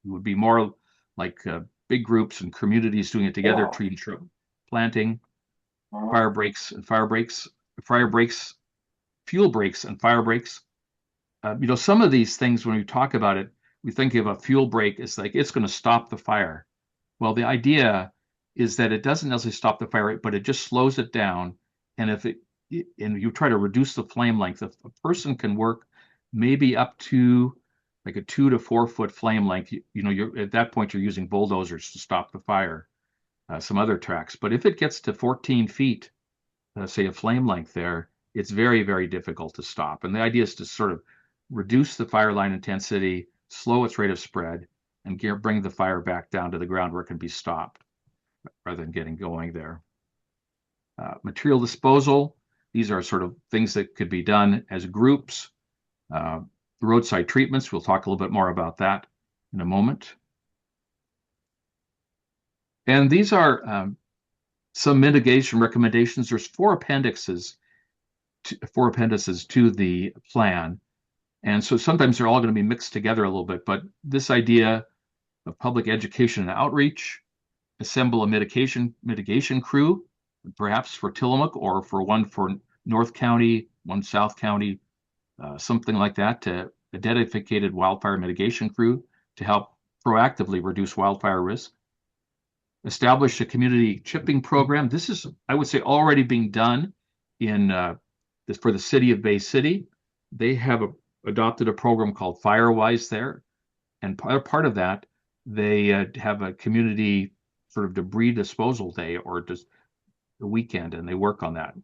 would be more like big groups and communities doing it together, tree and shrub planting, fuel breaks and fire breaks. Some of these things, when we talk about it, we think of a fuel break as like it's going to stop the fire. Well, the idea is that it doesn't necessarily stop the fire, but it just slows it down. And you try to reduce the flame length, if a person can work maybe up to like a 2 to 4 foot flame length, you're at that point you're using bulldozers to stop the fire, some other tracks. But if it gets to 14 feet, say a flame length there, it's very, very difficult to stop. And the idea is to sort of reduce the fire line intensity, slow its rate of spread, and bring the fire back down to the ground where it can be stopped rather than getting going there. Material disposal, these are sort of things that could be done as groups. Roadside treatments, we'll talk a little bit more about that in a moment. And these are some mitigation recommendations. There's four appendices to the plan. And so sometimes they're all going to be mixed together a little bit, but this idea of public education and outreach, assemble a mitigation crew, perhaps for Tillamook or for one for North County, one South County, something like that, a dedicated wildfire mitigation crew to help proactively reduce wildfire risk. Establish a community chipping program. This is, I would say, already being done in for the city of Bay City. They have adopted a program called Firewise there. And part of that, they have a community sort of debris disposal day or just a weekend, and they work on that.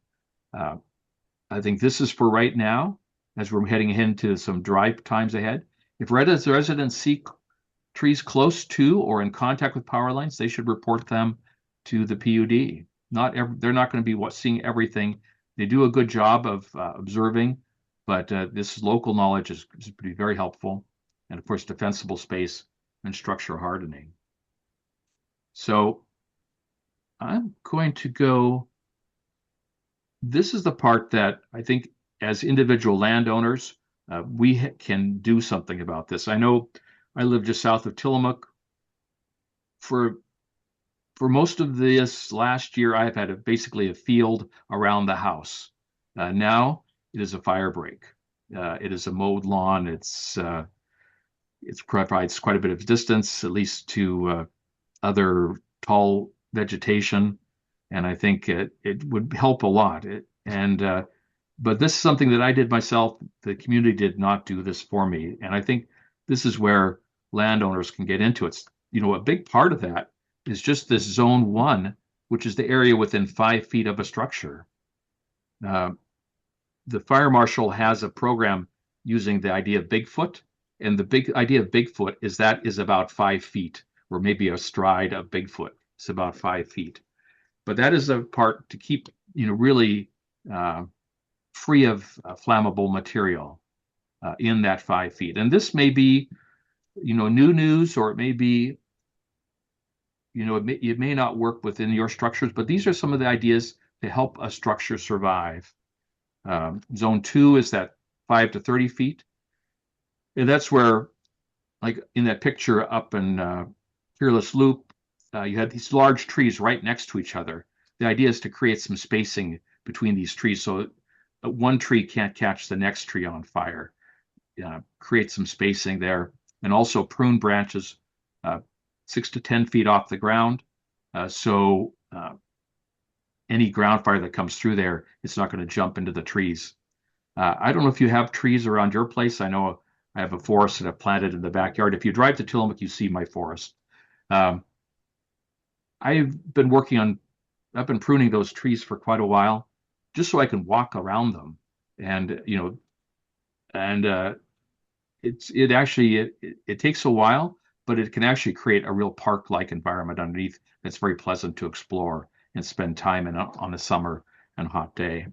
I think this is for right now, as we're heading into some dry times ahead. If residents see trees close to or in contact with power lines, they should report them to the PUD. They're not going to be seeing everything. They do a good job of observing, but this local knowledge is very helpful. And of course, defensible space and structure hardening. So I'm going to go. This is the part that I think as individual landowners, we can do something about this. I know I live just south of Tillamook. For most of this last year, I've had basically a field around the house. Now it is a fire break. It is a mowed lawn. It provides quite a bit of distance, at least to other tall vegetation, and I think it would help a lot. But this is something that I did myself. The community did not do this for me, and I think this is where landowners can get into it. A big part of that is just this zone 1, which is the area within 5 feet of a structure. The fire marshal has a program using the idea of Bigfoot, and the big idea of Bigfoot is that is about 5 feet, or maybe a stride of Bigfoot. It's about 5 feet. But that is a part to keep, really free of flammable material in that 5 feet. And this may be, new news, or it may be, it may not work within your structures, but these are some of the ideas to help a structure survive. Zone 2 is that 5 to 30 feet. And that's where, like in that picture up in Fearless Loop, you had these large trees right next to each other. The idea is to create some spacing between these trees so one tree can't catch the next tree on fire. Create some spacing there, and also prune branches 6 to 10 feet off the ground. So any ground fire that comes through there, it's not going to jump into the trees. I don't know if you have trees around your place. I know I have a forest that I've planted in the backyard. If you drive to Tillamook, you see my forest. I've been pruning those trees for quite a while, just so I can walk around them. And, it takes a while, but it can actually create a real park-like environment underneath that's very pleasant to explore and spend time in on a summer and hot day.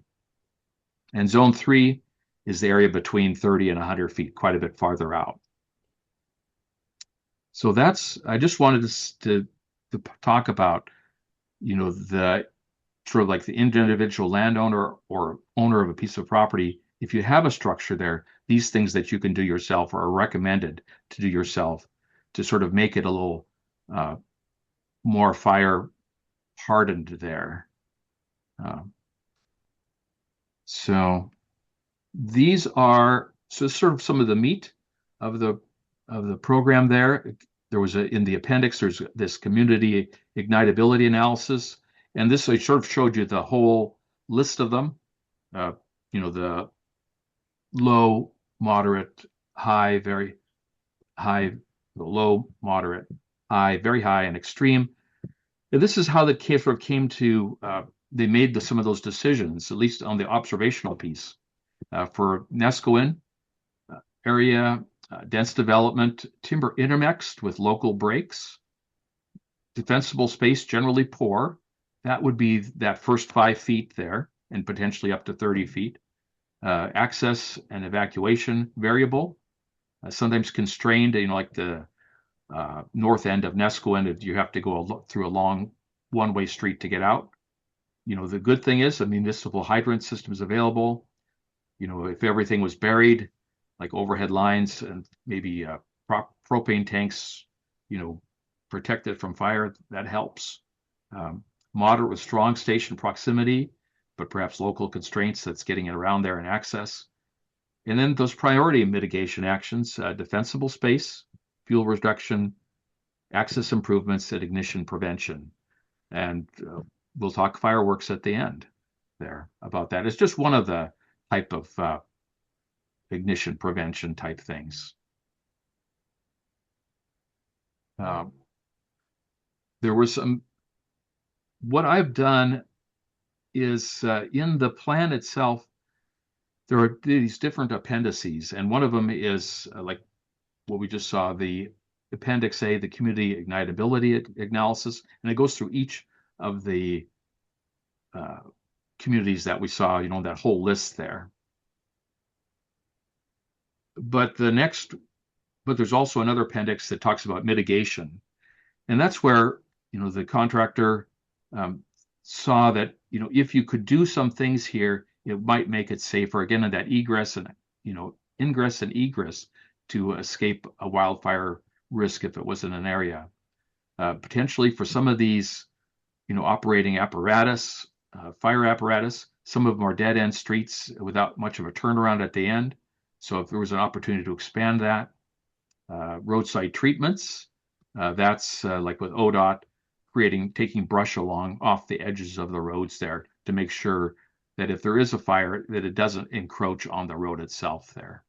And zone 3 is the area between 30 and 100 feet, quite a bit farther out. So I just wanted to talk about, the sort of like the individual landowner or owner of a piece of property. If you have a structure there, these things that you can do yourself or are recommended to do yourself to sort of make it a little more fire hardened there. So these are sort of some of the meat of the program there. There was in the appendix, there's this community ignitability analysis. And this I sort of showed you the whole list of them. The low, moderate, high, very high, low, moderate, high, very high, and extreme. And this is how the sort of came to, they made some of those decisions, at least on the observational piece. For Neskoin area, dense development, timber intermixed with local breaks, defensible space generally poor. That would be that first 5 feet there, and potentially up to 30 feet. Access and evacuation variable, sometimes constrained, like the north end of Neskoin, you have to go through a long one-way street to get out. The good thing is a municipal hydrant system is available. If everything was buried, like overhead lines and maybe propane tanks, protected from fire, that helps. Moderate with strong station proximity, but perhaps local constraints that's getting it around there and access. And then those priority mitigation actions, defensible space, fuel reduction, access improvements, and ignition prevention. And we'll talk fireworks at the end. there about that. It's just one of the type of ignition prevention type things. There was some, what I've done is in the plan itself, there are these different appendices, and one of them is like what we just saw, the Appendix A, the community ignitability analysis, and it goes through each of the communities that we saw, you know, that whole list there. But there's also another appendix that talks about mitigation, and that's where, you know, the contractor saw that, you know, if you could do some things here, it might make it safer. Again, in that egress and, you know, ingress and egress to escape a wildfire risk if it was in an area. Potentially for some of these, you know, operating apparatus, fire apparatus, some of them are dead end streets without much of a turnaround at the end. So if there was an opportunity to expand that, roadside treatments, that's like with ODOT, taking brush off the edges of the roads there to make sure that if there is a fire, that it doesn't encroach on the road itself there.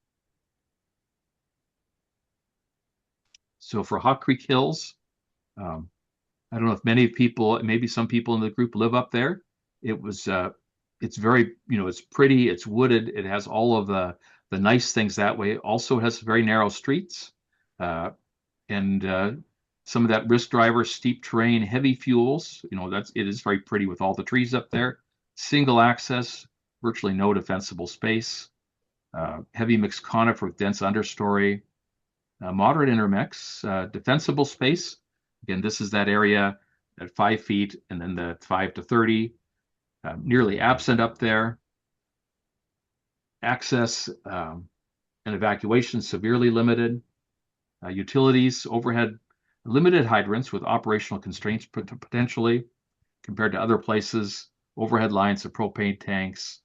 So for Hawk Creek Hills, I don't know if many people, maybe some people in the group live up there. It's very, you know, it's pretty, it's wooded, it has all of the nice things that way. Also, it has very narrow streets, and some of that risk driver, steep terrain, heavy fuels. You know, it is very pretty with all the trees up there. Single access, virtually no defensible space. Heavy mixed conifer with dense understory. Moderate intermix, defensible space. Again, this is that area at 5 feet, and then the 5 to 30, nearly absent up there. Access and evacuation severely limited. Utilities, overhead, limited hydrants with operational constraints potentially compared to other places. Overhead lines of propane tanks,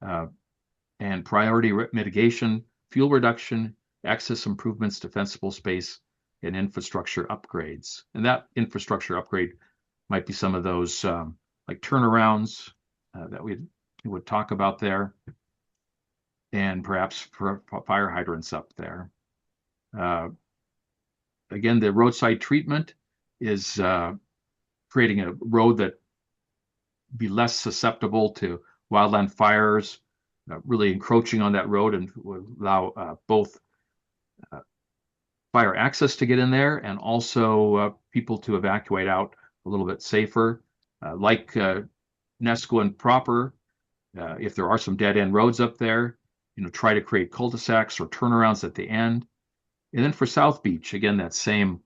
and priority mitigation, fuel reduction, access improvements, defensible space, and infrastructure upgrades. And that infrastructure upgrade might be some of those like turnarounds that we would talk about there, and perhaps for fire hydrants up there. Again, the roadside treatment is creating a road that be less susceptible to wildland fires, really encroaching on that road, and would allow both fire access to get in there and also people to evacuate out a little bit safer. Like Neskowin proper, if there are some dead end roads up there, you know, try to create cul-de-sacs or turnarounds at the end. And then for South Beach, again, that same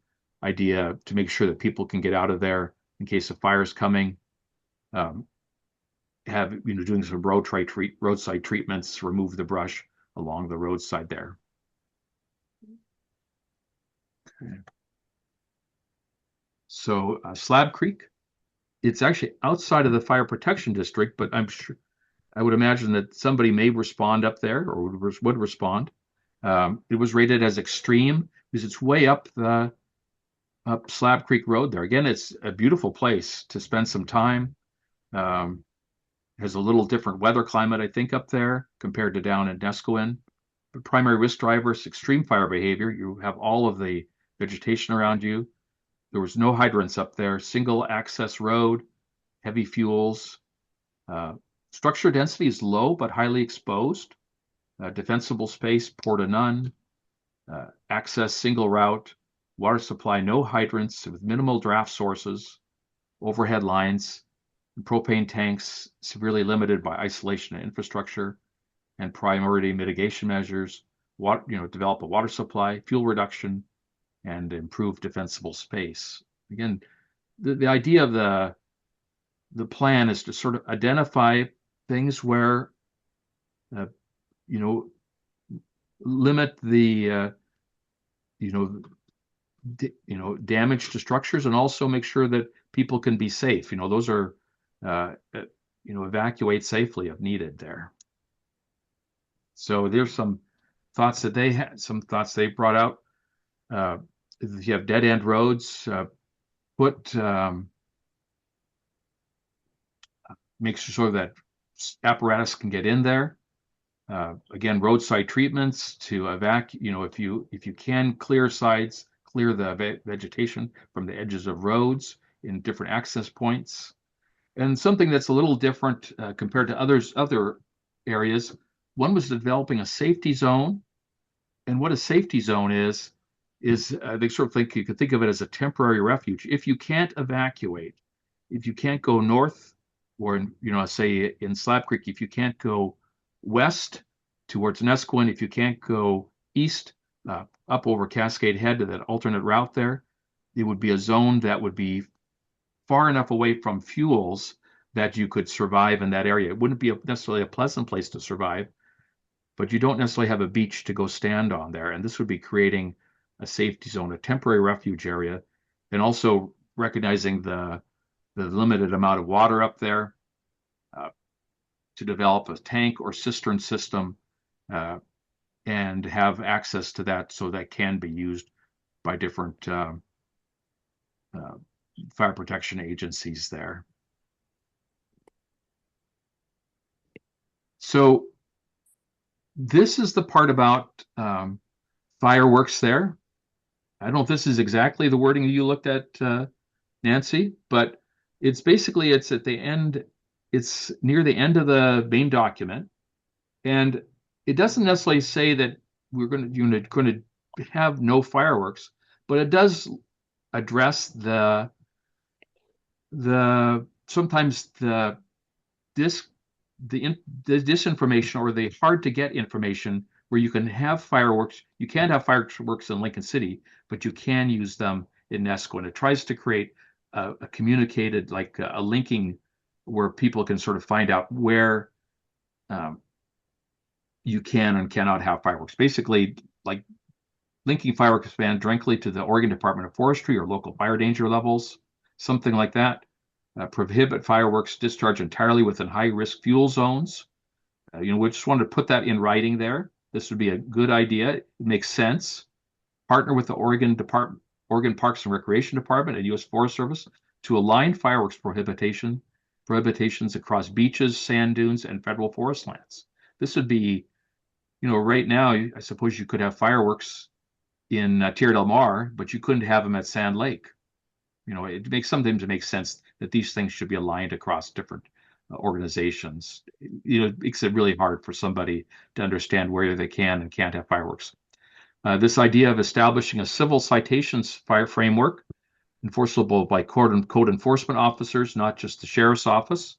idea to make sure that people can get out of there in case a fire is coming. Have, you know, doing some roadside treatments, remove the brush along the roadside there. Okay. So Slab Creek, it's actually outside of the fire protection district, but I'm sure, I would imagine that somebody may respond up there or would respond. It was rated as extreme because it's way up Slab Creek Road there. Again, it's a beautiful place to spend some time. Has a little different weather climate, I think, up there compared to down in Neskowin. But primary risk drivers, extreme fire behavior. You have all of the vegetation around you. There was no hydrants up there. Single access road, heavy fuels. Structure density is low but highly exposed. Defensible space, poor to none. Access single route. Water supply, no hydrants with minimal draft sources. Overhead lines. Propane tanks severely limited by isolation and infrastructure, and priority mitigation measures. Develop a water supply, fuel reduction, and improve defensible space. Again, the idea of the plan is to sort of identify things where, limit the, damage to structures, and also make sure that people can be safe. Those are evacuate safely if needed there. So there's some thoughts that they had, some thoughts they brought out. If you have dead end roads, make sure that apparatus can get in there. Again, roadside treatments to evacuate. If you can clear the vegetation from the edges of roads in different access points. And something that's a little different compared to other areas. One was developing a safety zone. And what a safety zone is they sort of think you could think of it as a temporary refuge. If you can't evacuate, if you can't go north, or say in Slab Creek, if you can't go west towards Nesquin, if you can't go east up over Cascade Head to that alternate route there, it would be a zone that would be far enough away from fuels that you could survive in that area. It wouldn't be necessarily a pleasant place to survive, but you don't necessarily have a beach to go stand on there. And this would be creating a safety zone, a temporary refuge area, and also recognizing the limited amount of water up there, to develop a tank or cistern system and have access to that so that can be used by different fire protection agencies there. So this is the part about fireworks there. I don't know if this is exactly the wording you looked at, Nancy, but it's basically, it's at the end, it's near the end of the main document. And it doesn't necessarily say that we're going to have no fireworks, but it does address sometimes the disinformation or the hard to get information where you can have fireworks. You can't have fireworks in Lincoln City, but you can use them in Nesquin. It tries to create a communicated, like a linking where people can sort of find out where you can and cannot have fireworks. Basically, like linking fireworks ban directly to the Oregon Department of Forestry or local fire danger levels, something like that. Prohibit fireworks discharge entirely within high-risk fuel zones. We just wanted to put that in writing there. This would be a good idea. It makes sense. Partner with the Oregon Parks and Recreation Department and U.S. Forest Service to align fireworks prohibitions across beaches, sand dunes, and federal forest lands. This would be, right now, I suppose you could have fireworks in Tierra del Mar, but you couldn't have them at Sand Lake. Sometimes it makes sense that these things should be aligned across different organizations. It makes it really hard for somebody to understand where they can and can't have fireworks. This idea of establishing a civil citations fire framework enforceable by code enforcement officers, not just the sheriff's office,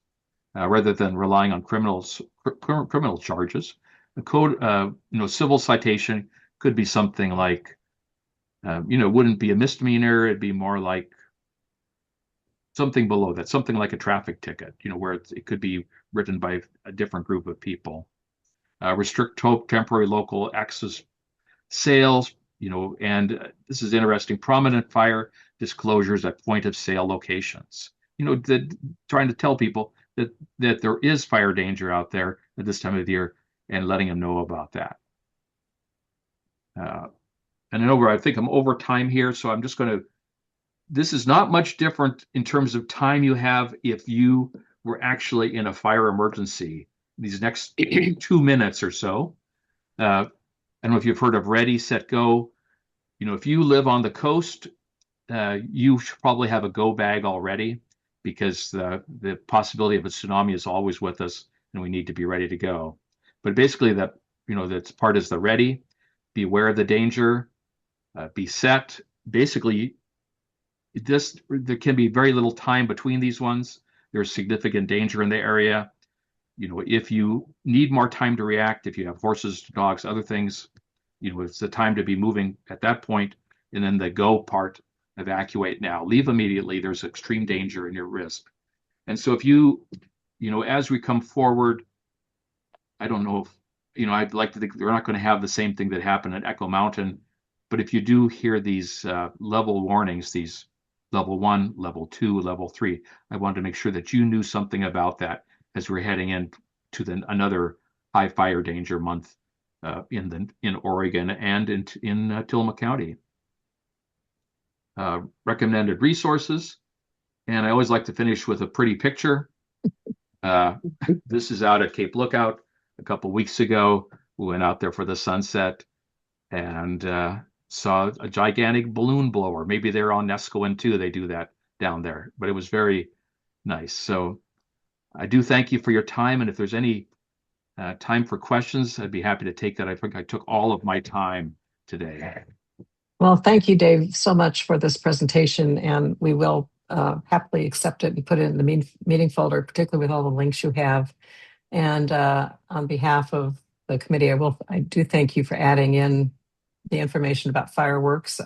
rather than relying on criminal charges. The code, civil citation could be something like, it wouldn't be a misdemeanor. It'd be more like something below that, something like a traffic ticket, where it could be written by a different group of people. Restrict temporary local access sales, and this is interesting, prominent fire disclosures at point of sale locations. Trying to tell people that there is fire danger out there at this time of the year and letting them know about that. And I think I'm over time here, so I'm just going to, this is not much different in terms of time you have if you were actually in a fire emergency these next 2 minutes or so. I don't know if you've heard of Ready, Set, Go. If you live on the coast, you should probably have a go bag already, because the possibility of a tsunami is always with us and we need to be ready to go. But basically that part is the ready, be aware of the danger, be set. Basically, there can be very little time between these ones. There's significant danger in the area. If you need more time to react, if you have horses, dogs, other things, it's the time to be moving at that point. And then the go part, evacuate now, leave immediately. There's extreme danger and your risk. And so if as we come forward, I don't know if, I'd like to think we're not going to have the same thing that happened at Echo Mountain. But if you do hear these level warnings, these level 1, level 2, level 3, I wanted to make sure that you knew something about that as we're heading into another high fire danger month in Oregon and in Tillamook County. Recommended resources, and I always like to finish with a pretty picture. This is out at Cape Lookout. A couple weeks ago, we went out there for the sunset and saw a gigantic balloon blower. Maybe they're on Nescoin too. They do that down there, but it was very nice. So I do thank you for your time. And if there's any time for questions, I'd be happy to take that. I think I took all of my time today. Well, thank you, Dave, so much for this presentation, and we will happily accept it and put it in the meeting folder, particularly with all the links you have. And on behalf of the committee, I do thank you for adding in the information about fireworks.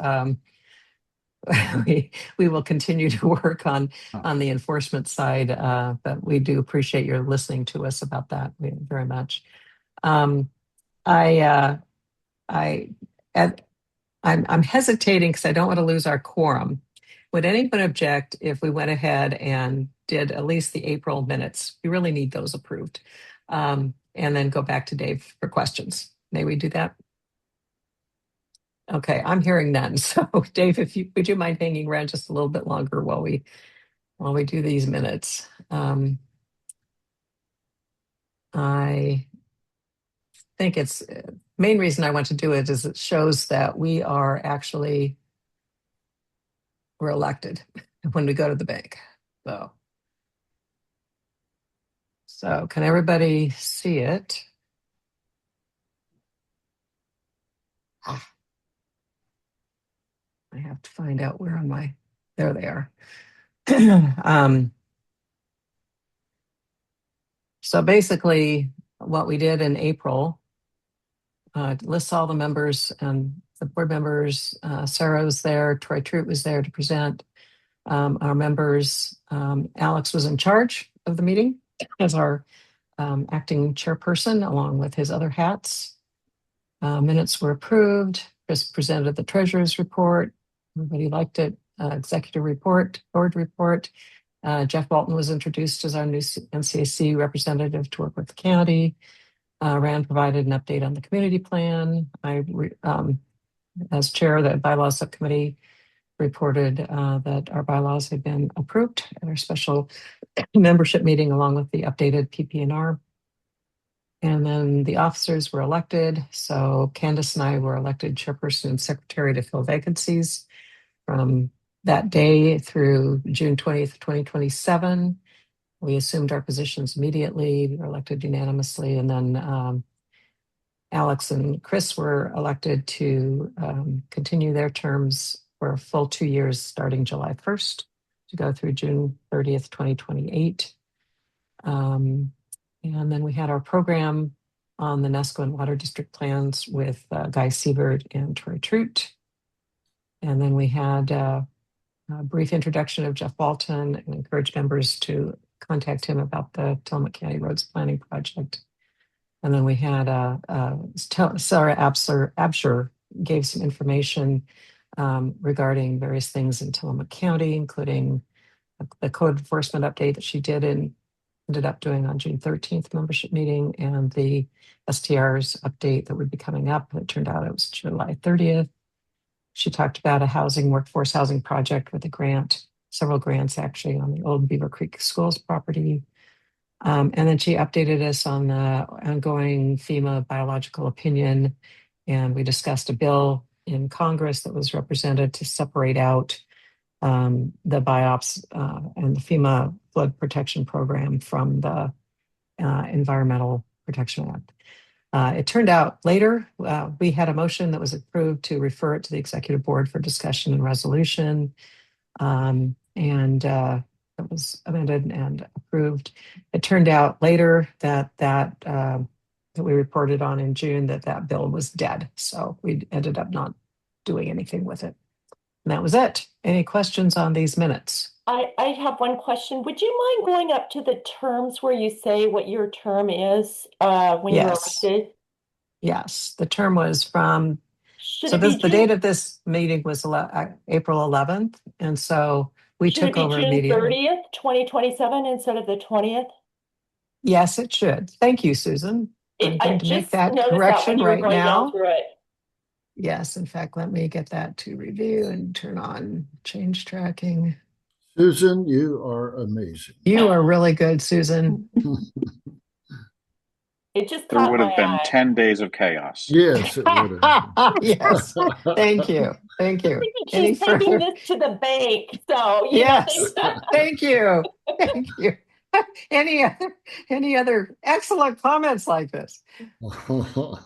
We will continue to work on the enforcement side, but we do appreciate your listening to us about that very much. I'm hesitating because I don't want to lose our quorum. Would anyone object if we went ahead and did at least the April minutes? We really need those approved, and then go back to Dave for questions. May we do that? Okay, I'm hearing none. So, Dave, would you mind hanging around just a little bit longer while we do these minutes? I think it's main reason I want to do it is it shows that we're elected when we go to the bank. So can everybody see it? I have to find out where there they are. So basically what we did in April, lists all the members and the board members. Sarah was there, Troy Trout was there to present. Our members, Alex was in charge of the meeting as our acting chairperson, along with his other hats. Minutes were approved. Chris presented the treasurer's report. Everybody liked it. Executive report, board report. Jeff Walton was introduced as our new NCAC representative to work with the county. Rand provided an update on the community plan. I, as chair of the bylaws subcommittee, reported that our bylaws had been approved at our special membership meeting, along with the updated PPNR. And then the officers were elected. So Candace and I were elected chairperson and secretary to fill vacancies from that day through June 20th, 2027. We assumed our positions immediately. We were elected unanimously. And then Alex and Chris were elected to continue their terms for a full 2 years starting July 1st to go through June 30th, 2028. And then we had our program on the Nescoin Water District plans with Guy Siebert and Troy Trout. And then we had a brief introduction of Jeff Walton and encouraged members to contact him about the Tillamook County Roads Planning Project. And then we had Sarah Absher gave some information regarding various things in Tillamook County, including the code enforcement update that she did and ended up doing on June 13th membership meeting, and the STRs update that would be coming up. It turned out it was July 30th. She talked about a workforce housing project with a grant, several grants actually, on the old Beaver Creek Schools property. And then she updated us on the ongoing FEMA biological opinion. And we discussed a bill in Congress that was represented to separate out the BIOPS and the FEMA flood protection program from the Environmental Protection Act. It turned out later, we had a motion that was approved to refer it to the executive board for discussion and resolution. It was amended and approved. It turned out later that we reported on in June that bill was dead. So we ended up not doing anything with it. And that was it. Any questions on these minutes? I have one question. Would you mind going up to the terms where you say what your term is when you're elected? Yes, the term was from, the date of this meeting was April 11th. And so we took over immediately. June 30th, 2027 instead of the 20th? Yes, it should. Thank you, Susan. I'm going to make that correction right now. Yes, in fact, let me get that to review and turn on change tracking. Susan, you are amazing. You are really good, Susan. It just There caught would my have been eye. 10 days of chaos. Yes, it would have. Yes. Thank you. Thank you. Any She's taking further? this to the bank, so you Yes. know. Thank you. Thank you. Any other excellent comments like this? All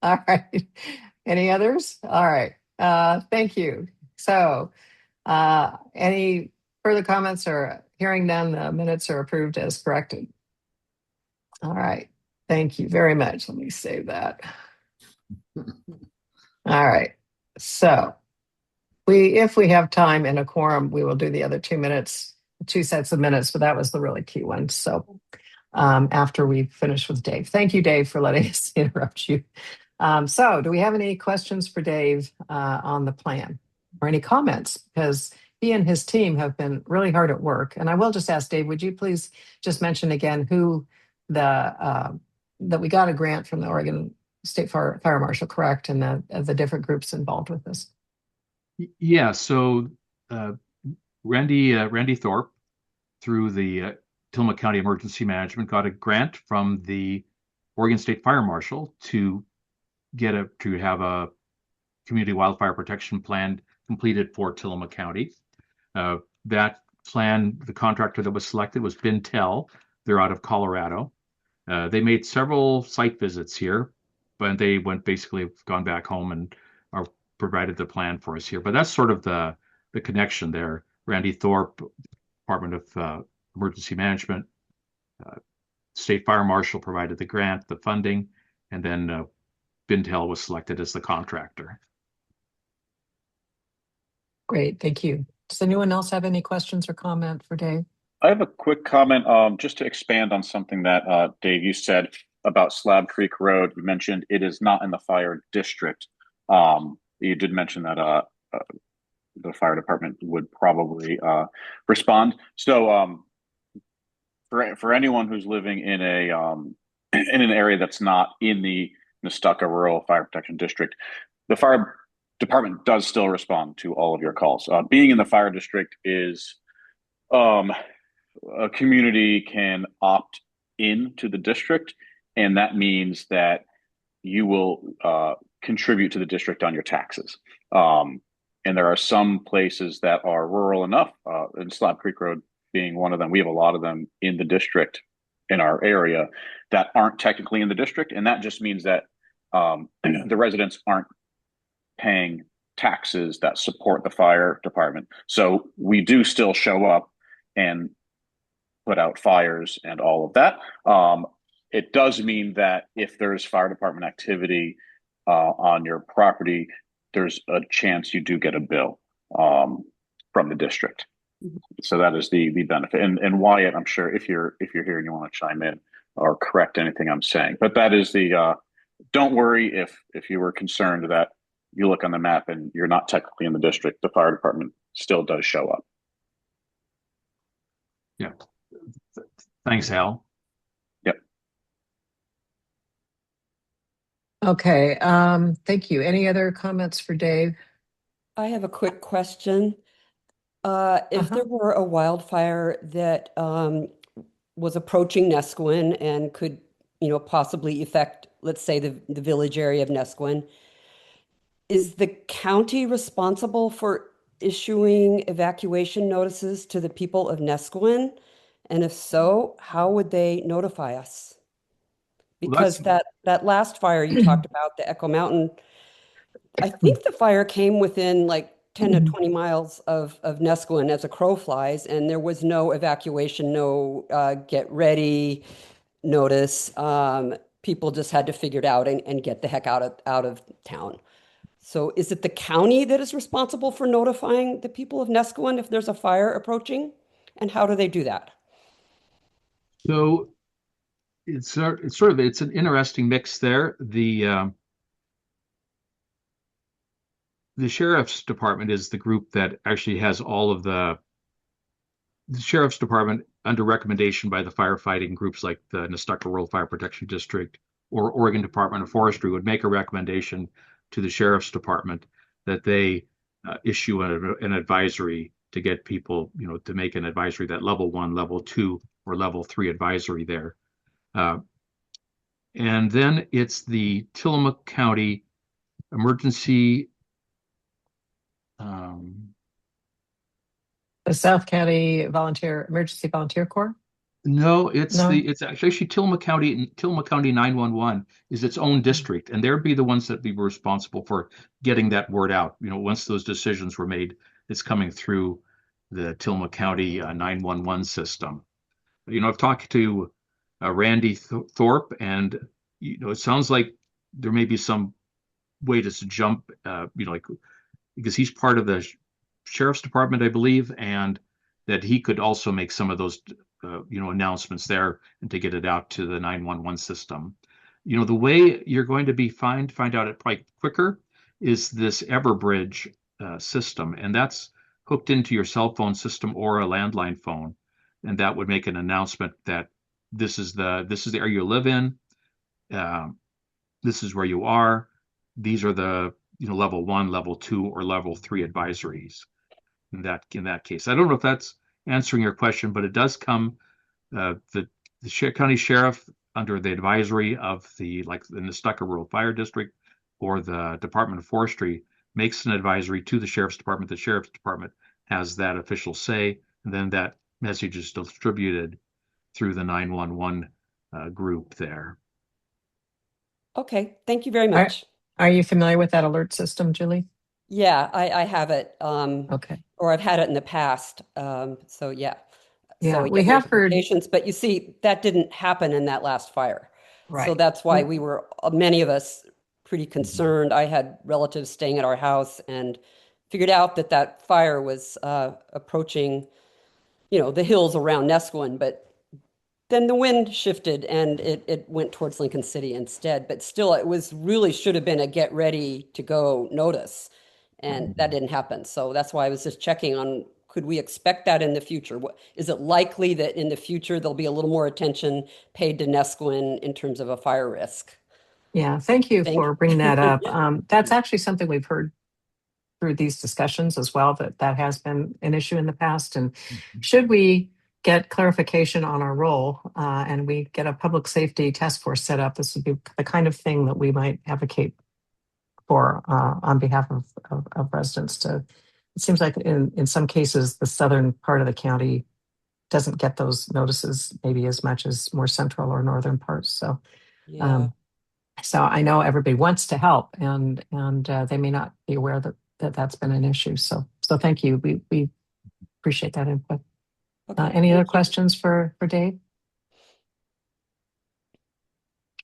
right. Any others? All right. Thank you. So, any further comments, or hearing none, the minutes are approved as corrected. All right. Thank you very much. Let me save that. All right. So, if we have time and a quorum, we will do the other 2 minutes, 2 sets of minutes, but that was the really key one. So, after we finish with Dave. Thank you, Dave, for letting us interrupt you. So do we have any questions for Dave on the plan, or any comments? Because he and his team have been really hard at work. And I will just ask Dave, would you please just mention again who that we got a grant from the Oregon State Fire Marshal, correct? And the different groups involved with this. Yeah, so Randy Thorpe, through the Tillamook County Emergency Management, got a grant from the Oregon State Fire Marshal to have a community wildfire protection plan completed for Tillamook County. That plan, the contractor that was selected was Bintel. They're out of Colorado. They made several site visits here, but they basically gone back home and are provided the plan for us here. But that's sort of the connection there. Randy Thorpe, Department of Emergency Management, State Fire Marshal provided the grant, the funding, and then Bintel was selected as the contractor. Great, thank you. Does anyone else have any questions or comment for Dave? I have a quick comment, just to expand on something that Dave, you said about Slab Creek Road. You mentioned it is not in the fire district. You did mention that the fire department would probably respond. So for anyone who's living in an area that's not in the Nestucca Rural Fire Protection District, the fire department does still respond to all of your calls. Being in the fire district is a community can opt in to the district, and that means that you will contribute to the district on your taxes. And there are some places that are rural enough, and Slab Creek Road being one of them. We have a lot of them in the district in our area that aren't technically in the district, and that just means that the residents aren't paying taxes that support the fire department. So we do still show up and put out fires and all of that. It does mean that if there's fire department activity on your property, there's a chance you do get a bill from the district. So that is the benefit. And Wyatt, I'm sure if you're here and you want to chime in or correct anything I'm saying, but that is don't worry if you were concerned that you look on the map and you're not technically in the district, the fire department still does show up. Yeah. Thanks, Hal. Yep. Okay, thank you. Any other comments for Dave? I have a quick question. If there were a wildfire that was approaching Neskowin and could, possibly affect, let's say, the village area of Neskowin, is the county responsible for issuing evacuation notices to the people of Neskowin? And if so, how would they notify us? Because that last fire you talked about, the Echo Mountain, I think the fire came within like 10 to 20 miles of Neskowin as a crow flies, and there was no evacuation, no get ready notice. People just had to figure it out and get the heck out of town. So is it the county that is responsible for notifying the people of Neskowin if there's a fire approaching? And how do they do that? So it's an interesting mix there. The sheriff's department is the group that actually has all of the sheriff's department, under recommendation by the firefighting groups like the Nestucca Rural Fire Protection District or Oregon Department of Forestry, would make a recommendation to the sheriff's department that they issue an advisory to get people, to make an advisory, that level 1, level 2, or level 3 advisory there. And then it's the Tillamook County Emergency. The South County Emergency Volunteer Corps? No, it's actually Tillamook County 911 is its own district, and they'd be the ones that be responsible for getting that word out. Once those decisions were made, it's coming through the Tillamook County 911 system. I've talked to Randy Thorpe, and it sounds like there may be some way to jump, because he's part of the sheriff's department, I believe, and that he could also make some of those announcements there and to get it out to the 911 system. The way you're going to find out it probably quicker is this Everbridge system, and that's hooked into your cell phone system or a landline phone, and that would make an announcement that this is the area you live in, this is where you are, these are the level 1, level 2, or level 3 advisories. In that case, I don't know if that's answering your question, but it does come, the county sheriff under the advisory of in the Stucker Rural Fire District or the Department of Forestry makes an advisory to the sheriff's department. The sheriff's department has that official say, and then that message is distributed through the 911 group there. Okay, thank you very much. Are you familiar with that alert system, Julie? Yeah, I have it. Okay. Or I've had it in the past. So yeah. Yeah, So we have heard. But you see, that didn't happen in that last fire. Right. So that's why we were, many of us, pretty concerned. I had relatives staying at our house and figured out that fire was approaching, the hills around Neskowin, but then the wind shifted and it went towards Lincoln City instead. But still, it should have been a get ready to go notice. And that didn't happen. So that's why I was just checking on, could we expect that in the future? Is it likely that in the future there'll be a little more attention paid to Neskowin in terms of a fire risk? Yeah, thank you for bringing that up. That's actually something we've heard through these discussions as well, that has been an issue in the past. And should we get clarification on our role and we get a public safety task force set up, this would be the kind of thing that we might advocate for on behalf of residents. It seems like in some cases, the southern part of the county doesn't get those notices maybe as much as more central or northern parts. So, so I know everybody wants to help, and they may not be aware that that's been an issue. So thank you. We appreciate that input. Okay, any other questions for Dave?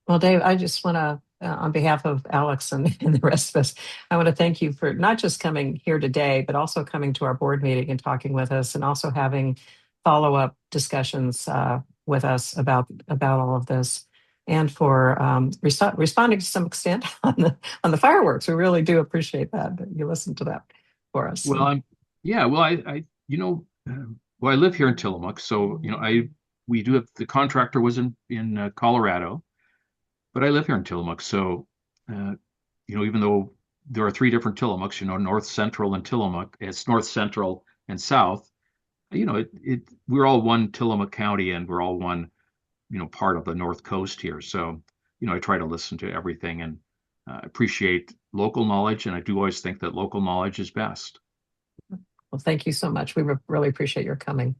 Well, Dave, I just want to, on behalf of Alex and the rest of us, I want to thank you for not just coming here today, but also coming to our board meeting and talking with us, and also having follow-up discussions with us about all of this, and for responding to some extent on the fireworks. We really do appreciate that you listened to that for us. Well, I live here in Tillamook, so we do have, the contractor was in Colorado. But I live here in Tillamook, so even though there are 3 different Tillamooks, North, Central, and Tillamook, it's North, Central, and South. We're all one Tillamook County, and we're all one, part of the North Coast here. So, I try to listen to everything and appreciate local knowledge, and I do always think that local knowledge is best. Well, thank you so much. We really appreciate your coming.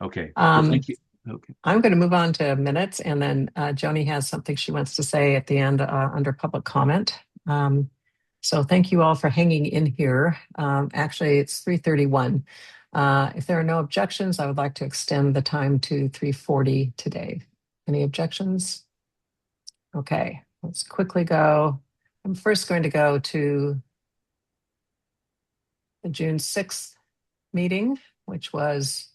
Okay. Well, thank you. Okay. I'm going to move on to minutes, and then Joni has something she wants to say at the end under public comment. So thank you all for hanging in here. Actually, it's 3:31. If there are no objections, I would like to extend the time to 3:40 today. Any objections? Okay, let's quickly go. I'm first going to go to the June 6th meeting, which was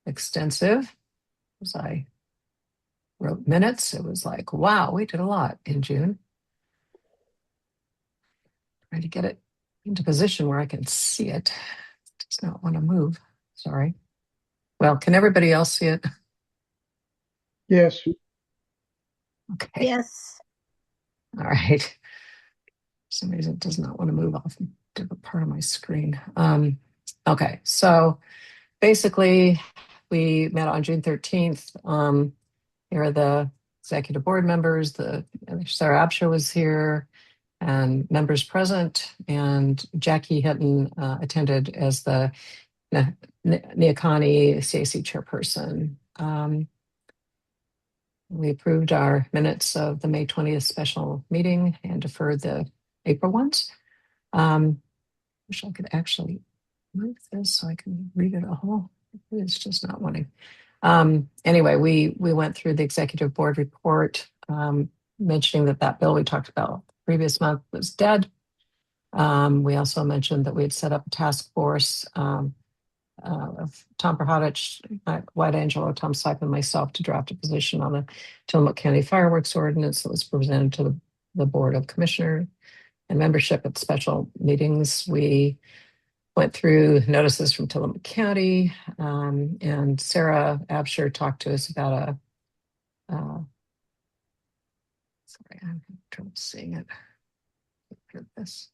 extensive. As I wrote minutes, it was like, wow, we did a lot in June. Trying to get it into position where I can see it. It does not want to move. Sorry. Well, can everybody else see it? Yes. Okay. Yes. All right. For some reason, it does not want to move off a different part of my screen. Okay, so basically, we met on June 13th. Here are the executive board members. Sarah Absher was here, and members present, and Jackie Hinton attended as the Neocani CAC chairperson. We approved our minutes of the May 20th special meeting and deferred the April ones. Wish I could actually move this so I can read it all. It's just not wanting. Anyway, we went through the executive board report, mentioning that bill we talked about previous month was dead. We also mentioned that we had set up a task force of Tom Perhodich, White Angelo, Tom Sype, and myself to draft a position on the Tillamook County Fireworks Ordinance that was presented to the Board of Commissioners and membership at special meetings. We went through notices from Tillamook County, and Sarah Absher talked to us about sorry, I'm having trouble seeing it. This.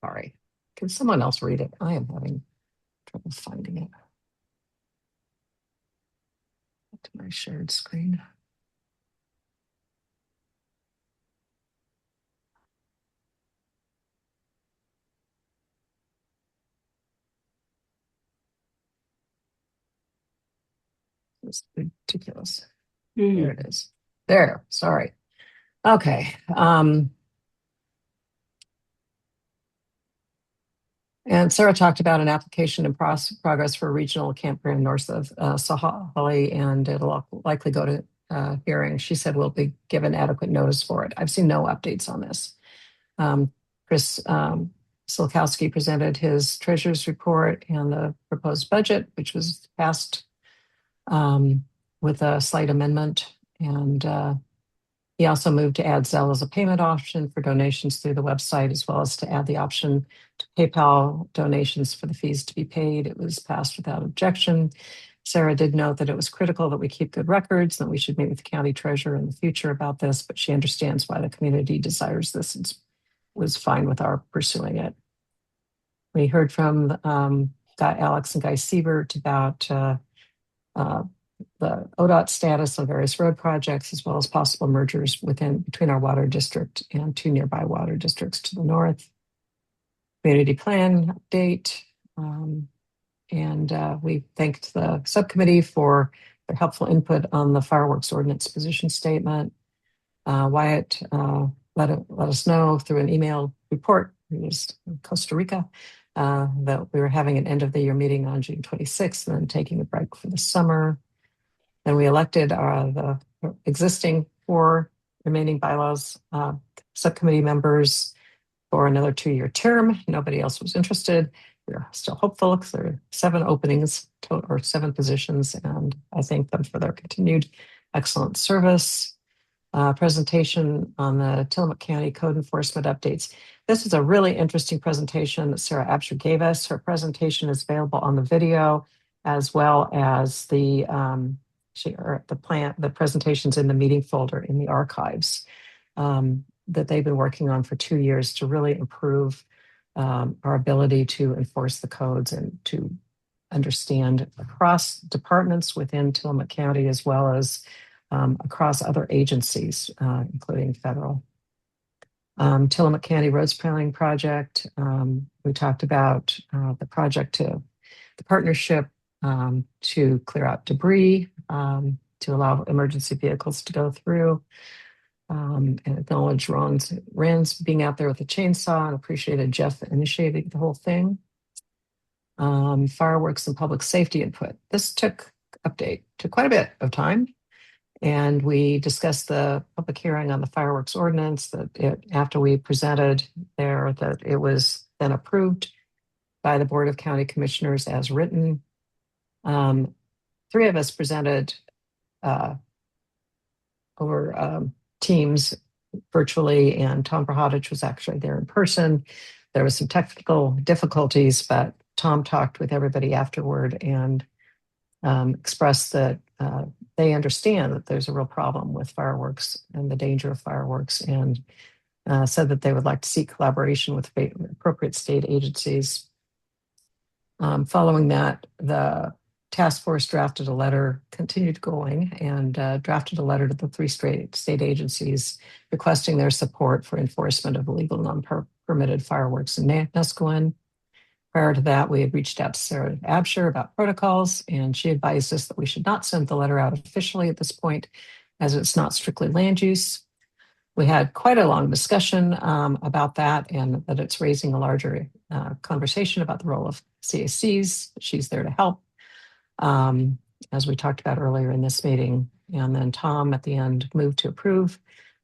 Sorry, can someone else read it? I am having trouble finding it. To my shared screen. It's ridiculous. There it is. There, sorry. Okay. And Sarah talked about an application in progress for a regional campground north of Sahalee, and it'll likely go to hearing. She said we'll be given adequate notice for it. I've seen no updates on this. Chris Silkowski presented his treasurer's report and the proposed budget, which was passed with a slight amendment. And he also moved to add Zelle as a payment option for donations through the website, as well as to add the option to PayPal donations for the fees to be paid. It was passed without objection. Sarah did note that it was critical that we keep good records, that we should meet with the county treasurer in the future about this, but she understands why the community desires this and was fine with our pursuing it. We heard from Alex and Guy Siebert about the ODOT status on various road projects, as well as possible mergers between our water district and two nearby water districts to the north. Community plan update. And we thanked the subcommittee for their helpful input on the fireworks ordinance position statement. Wyatt let us know through an email report, he was in Costa Rica, that we were having an end of the year meeting on June 26th and then taking a break for the summer. Then we elected the existing 4 remaining bylaws subcommittee members for another 2-year term. Nobody else was interested. We're still hopeful because there are 7 openings or 7 positions, and I thank them for their continued excellent service. Presentation on the Tillamook County Code Enforcement updates. This is a really interesting presentation that Sarah Absher gave us. Her presentation is available on the video, as well as the presentations in the meeting folder in the archives that they've been working on for 2 years to really improve our ability to enforce the codes and to understand across departments within Tillamook County, as well as across other agencies, including federal. Tillamook County Roads Planning Project. We talked about the partnership to clear out debris, to allow emergency vehicles to go through, and acknowledge Rand's being out there with a chainsaw, and appreciated Jeff initiating the whole thing. Fireworks and public safety input. This took quite a bit of time, and we discussed the public hearing on the fireworks ordinance, after we presented there, that it was then approved by the Board of County Commissioners as written. 3 of us presented over Teams virtually, and Tom Perhodich was actually there in person. There was some technical difficulties, but Tom talked with everybody afterward and expressed that they understand that there's a real problem with fireworks and the danger of fireworks, and said that they would like to seek collaboration with appropriate state agencies. Following that, the task force drafted a letter, continued going, and drafted a letter to the three state agencies requesting their support for enforcement of illegal non-permitted fireworks in Neskowin. Prior to that, we had reached out to Sarah Absher about protocols, and she advised us that we should not send the letter out officially at this point, as it's not strictly land use. We had quite a long discussion about that, and that it's raising a larger conversation about the role of CACs. She's there to help, as we talked about earlier in this meeting. And then Tom at the end moved to approve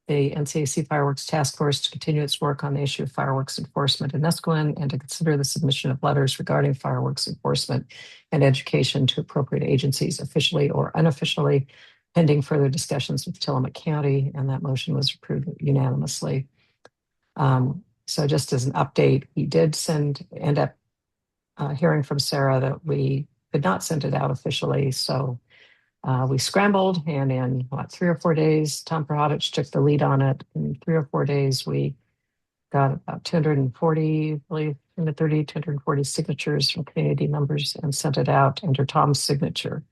the NCAC Fireworks Task Force to continue its work on the issue of fireworks enforcement in Neskowin, and to consider the submission of letters regarding fireworks enforcement and education to appropriate agencies, officially or unofficially, pending further discussions with Tillamook County. And that motion was approved unanimously. So just as an update, we did end up hearing from Sarah that we could not send it out officially. So we scrambled, and in 3 or 4 days, Tom Prohodich took the lead on it. In 3 or 4 days, we got about 240, really 240 signatures from community members, and sent it out under Tom's signature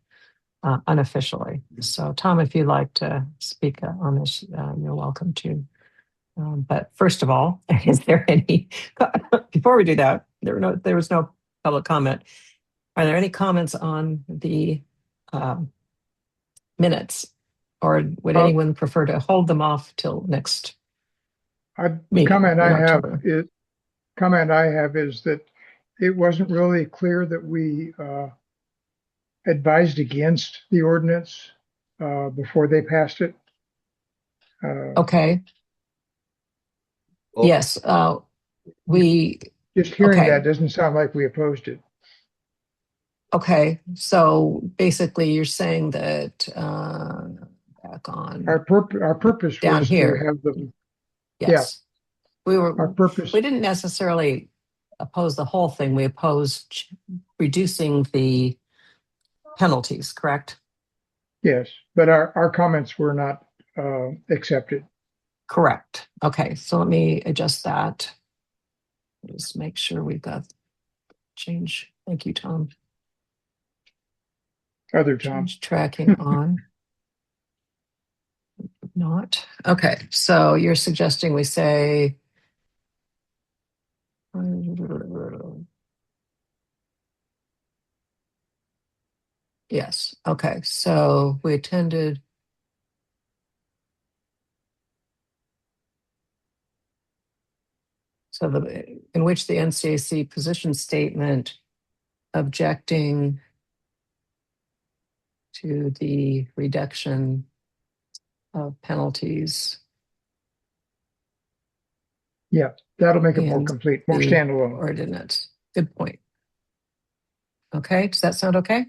unofficially. So Tom, if you'd like to speak on this, you're welcome to. But first of all, is there any, before we do that, there was no public comment. Are there any comments on the minutes, or would anyone prefer to hold them off till next meeting? Comment I have is that it wasn't really clear that we advised against the ordinance before they passed it. Okay. Yes, we just hearing that doesn't sound like we opposed it. Okay, so basically you're saying that back on our purpose down was here to have them. Yes, our purpose. We didn't necessarily oppose the whole thing. We opposed reducing the penalties, correct? Yes, but our comments were not accepted. Correct. Okay, so let me adjust that. Just make sure we've got change. Thank you, Tom. Other Tom. Change tracking on. Not. Okay, so you're suggesting we say yes. Okay, so we attended. So in which the NCAC position statement objecting to the reduction of penalties. Yeah, that'll make it more complete, more standalone. Ordinance. Good point. Okay, does that sound okay?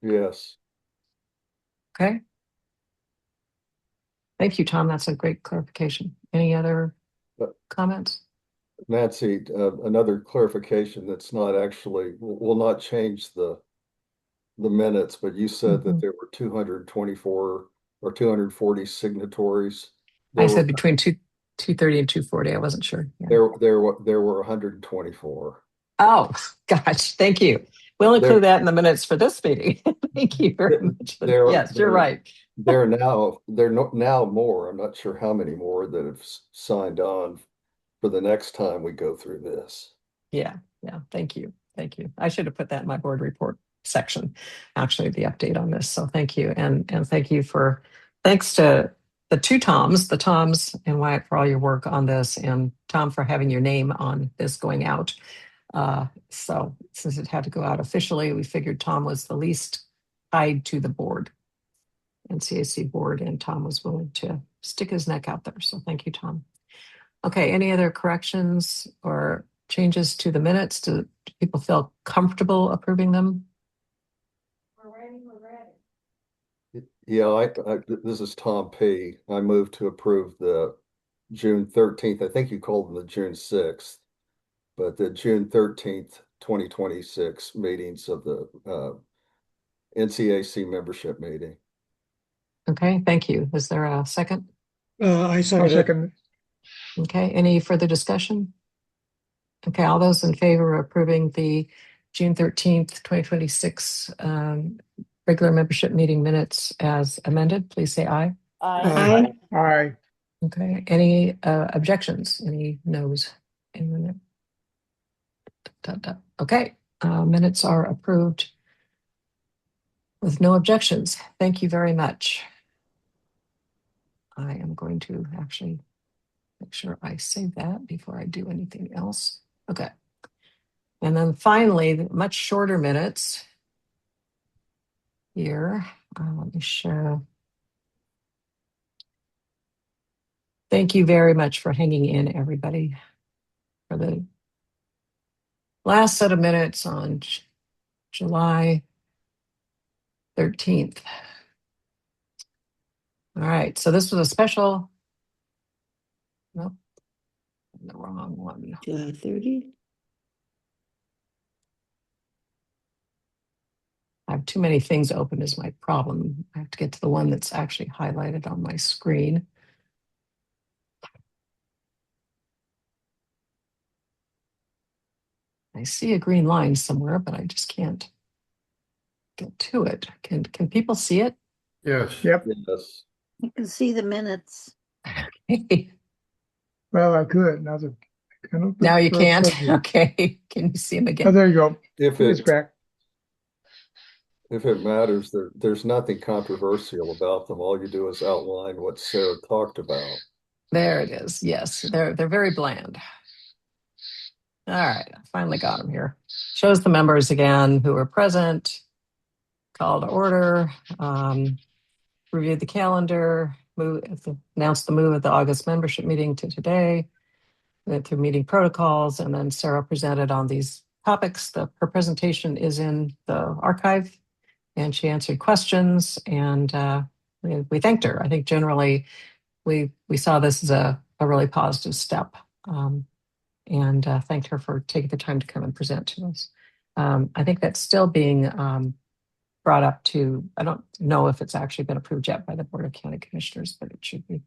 Yes. Okay. Thank you, Tom. That's a great clarification. Any other comments? Nancy, another clarification that's not actually, will not change the minutes, but you said that there were 224 or 240 signatories. I said between 230 and 240. I wasn't sure. Yeah. There were 124. Oh, gosh. Thank you. We'll include that in the minutes for this meeting. Thank you very much. Yes, you're right. They're now more. I'm not sure how many more that have signed on for the next time we go through this. Yeah. Thank you. I should have put that in my board report section, actually, the update on this. So thank you. And thanks to the two Toms, the Toms and Wyatt, for all your work on this, and Tom for having your name on this going out. So since it had to go out officially, we figured Tom was the least tied to the board, NCAC board, and Tom was willing to stick his neck out there. So thank you, Tom. Okay, any other corrections or changes to the minutes? Do people feel comfortable approving them? We're ready. Yeah, this is Tom P. I move to approve the June 13th. I think you called them the June 6th, but the June 13th, 2026 meetings of the NCAC membership meeting. Okay, thank you. Is there a second? I I'll second. Okay, any further discussion? Okay, all those in favor of approving the June 13th, 2026 regular membership meeting minutes as amended, please say aye. Aye. Aye. Okay, any objections? Any no's? Anyone? Okay, minutes are approved with no objections. Thank you very much. I am going to actually make sure I save that before I do anything else. Okay. And then finally, the much shorter minutes here. Let me share. Thank you very much for hanging in, everybody, for the last set of minutes on July 13th. All right, so this was a special, nope, the wrong one. July 30. I have too many things open is my problem. I have to get to the one that's actually highlighted on my screen. I see a green line somewhere, but I just can't get to it. Can people see it? Yes. Yep. Yes. You can see the minutes. Well, I could. Now the Now you can't. Okay. Can you see them Oh, again? there you go. If It's it back. if it matters, there's nothing controversial about them. All you do is outline what Sarah talked about. There it is. Yes, they're very bland. All right, I finally got them here. Shows the members again who were present, call to order, reviewed the calendar, announced the move of the August membership meeting to today, went through meeting protocols, and then Sarah presented on these topics. Her presentation is in the archive, and she answered questions, and we thanked her. I think generally we saw this as a really positive step, and thanked her for taking the time to come and present to us. I think that's still being brought up to, I don't know if it's actually been approved yet by the Board of County Commissioners, but it should be.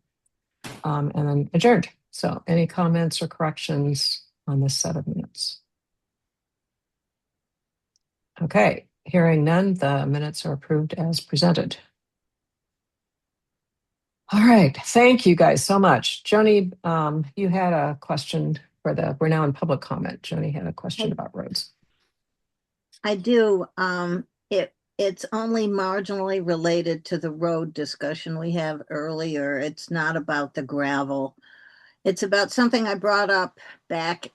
And then adjourned. So any comments or corrections on this set of minutes? Okay, hearing none, the minutes are approved as presented. All right, thank you guys so much. Joni, you had a question we're now in public comment. Joni had a question about roads. I do. It's only marginally related to the road discussion we have earlier. It's not about the gravel. It's about something I brought up back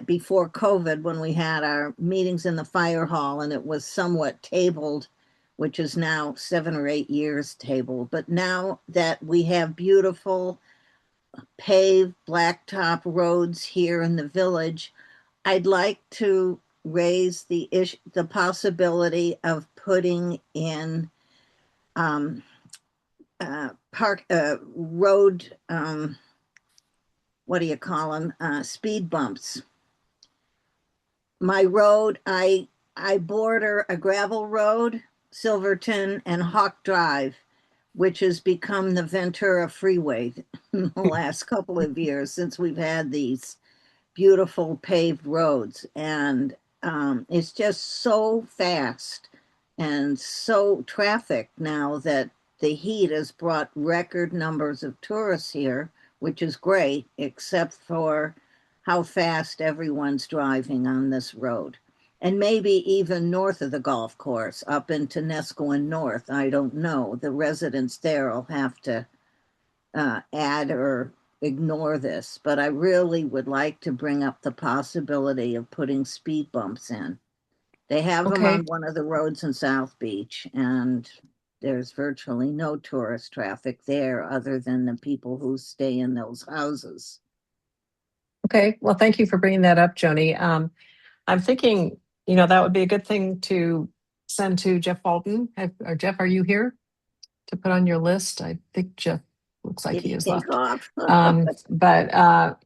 before COVID when we had our meetings in the fire hall, and it was somewhat tabled, which is now 7 or 8 years tabled. But now that we have beautiful paved blacktop roads here in the village, I'd like to raise the possibility of putting in road, what do you call them? Speed bumps. My road, I border a gravel road, Silverton and Hawk Drive, which has become the Ventura Freeway in the last couple of years since we've had these beautiful paved roads. And it's just so fast and so trafficked now that the heat has brought record numbers of tourists here, which is great, except for how fast everyone's driving on this road. And maybe even north of the golf course, up into Nescoin North. I don't know. The residents there will have to add or ignore this. But I really would like to bring up the possibility of putting speed bumps in. They have them on one of the roads in South Beach, and there's virtually no tourist traffic there other than the people who stay in those houses. Okay, well, thank you for bringing that up, Joni. I'm thinking, that would be a good thing to send to Jeff Walton. Jeff, are you here to put on your list? I think Jeff looks like he is left. But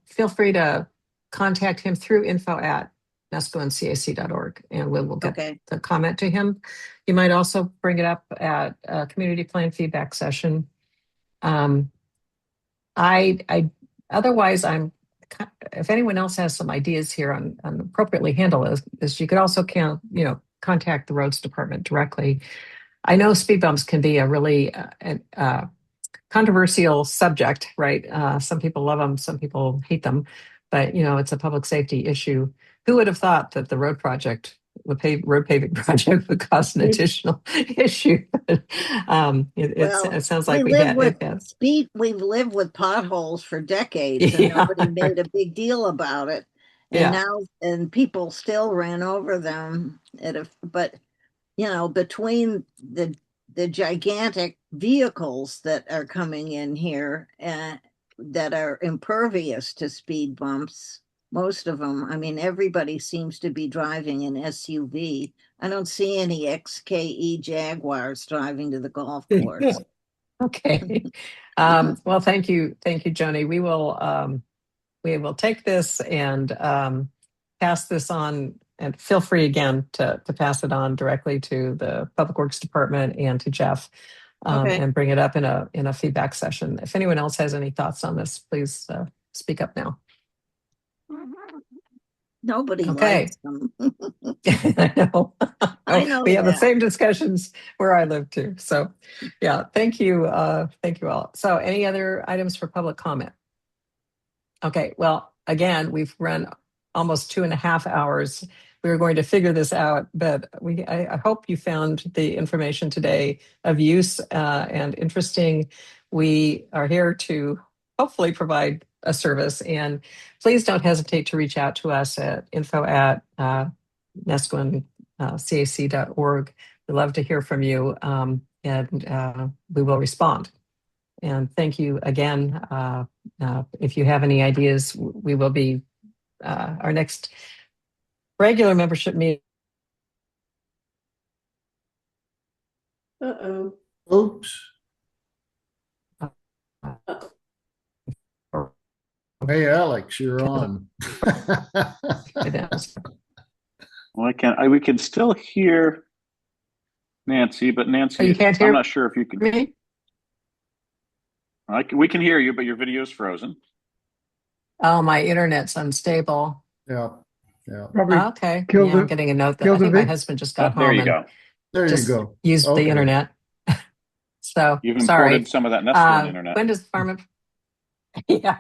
feel free to contact him through info@ nescoandcac.org, and we will get Okay. the comment to him. You might also bring it up at a community plan feedback session. Otherwise, if anyone else has some ideas here on appropriately handle this, you could also contact the roads department directly. I know speed bumps can be a really controversial subject, right? Some people love them, some people hate them, but it's a public safety issue. Who would have thought that the road paving project would cause an additional issue? It sounds like we've lived with potholes for decades, and nobody made a big deal about it. And now people still ran over them but between the gigantic vehicles that are coming in here and that are impervious to speed bumps, most of them, I mean, everybody seems to be driving an SUV. I don't see any XKE Jaguars driving to the golf course. Okay. Well, thank you, Joni. We will take this and pass this on, and feel free again to pass it on directly to the Public Works Department and to Jeff, and bring it up in a feedback session. If anyone else has any thoughts on this, please speak up now. Nobody likes them. I know. I know we have the that. same discussions where I live too. So yeah, thank you all. So any other items for public comment? Okay, well, again, we've run almost 2.5 hours. We were going to figure this out, but I hope you found the information today of use and interesting. We are here to hopefully provide a service, and please don't hesitate to reach out to us at info@nescoandcac.org. We'd love to hear from you, and we will respond. And thank you again. If you have any ideas, we will be our next regular membership meeting. Oops. Hey, Alex, you're on. Well, we can still hear Nancy, but Nancy, you can't hear I'm not sure if you can. Me? We can hear you, but your video is frozen. Oh, my internet's unstable. Yeah. Okay. I'm getting a note that I think my husband just got home. There you go. There you go. Used the internet. So you've sorry. imported some of that Nescoand internet. When does farm? Yeah.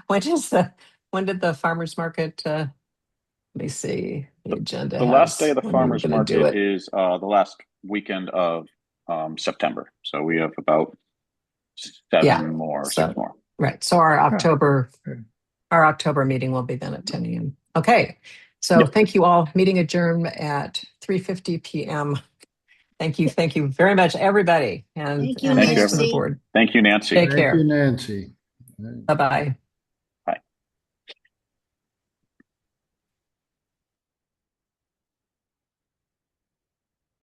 When did the farmers market? Let me see the agenda. The last day of the farmers market is the last weekend of September. So we have about 6 more. Right. So our October meeting will be then at 10 a.m. Okay. So thank you all. Meeting adjourned at 3:50 p.m. Thank you very much, everybody. And thank you, Nancy. Thanks to the board. Thank you, Nancy. Take care. Thank you, Nancy. Bye-bye.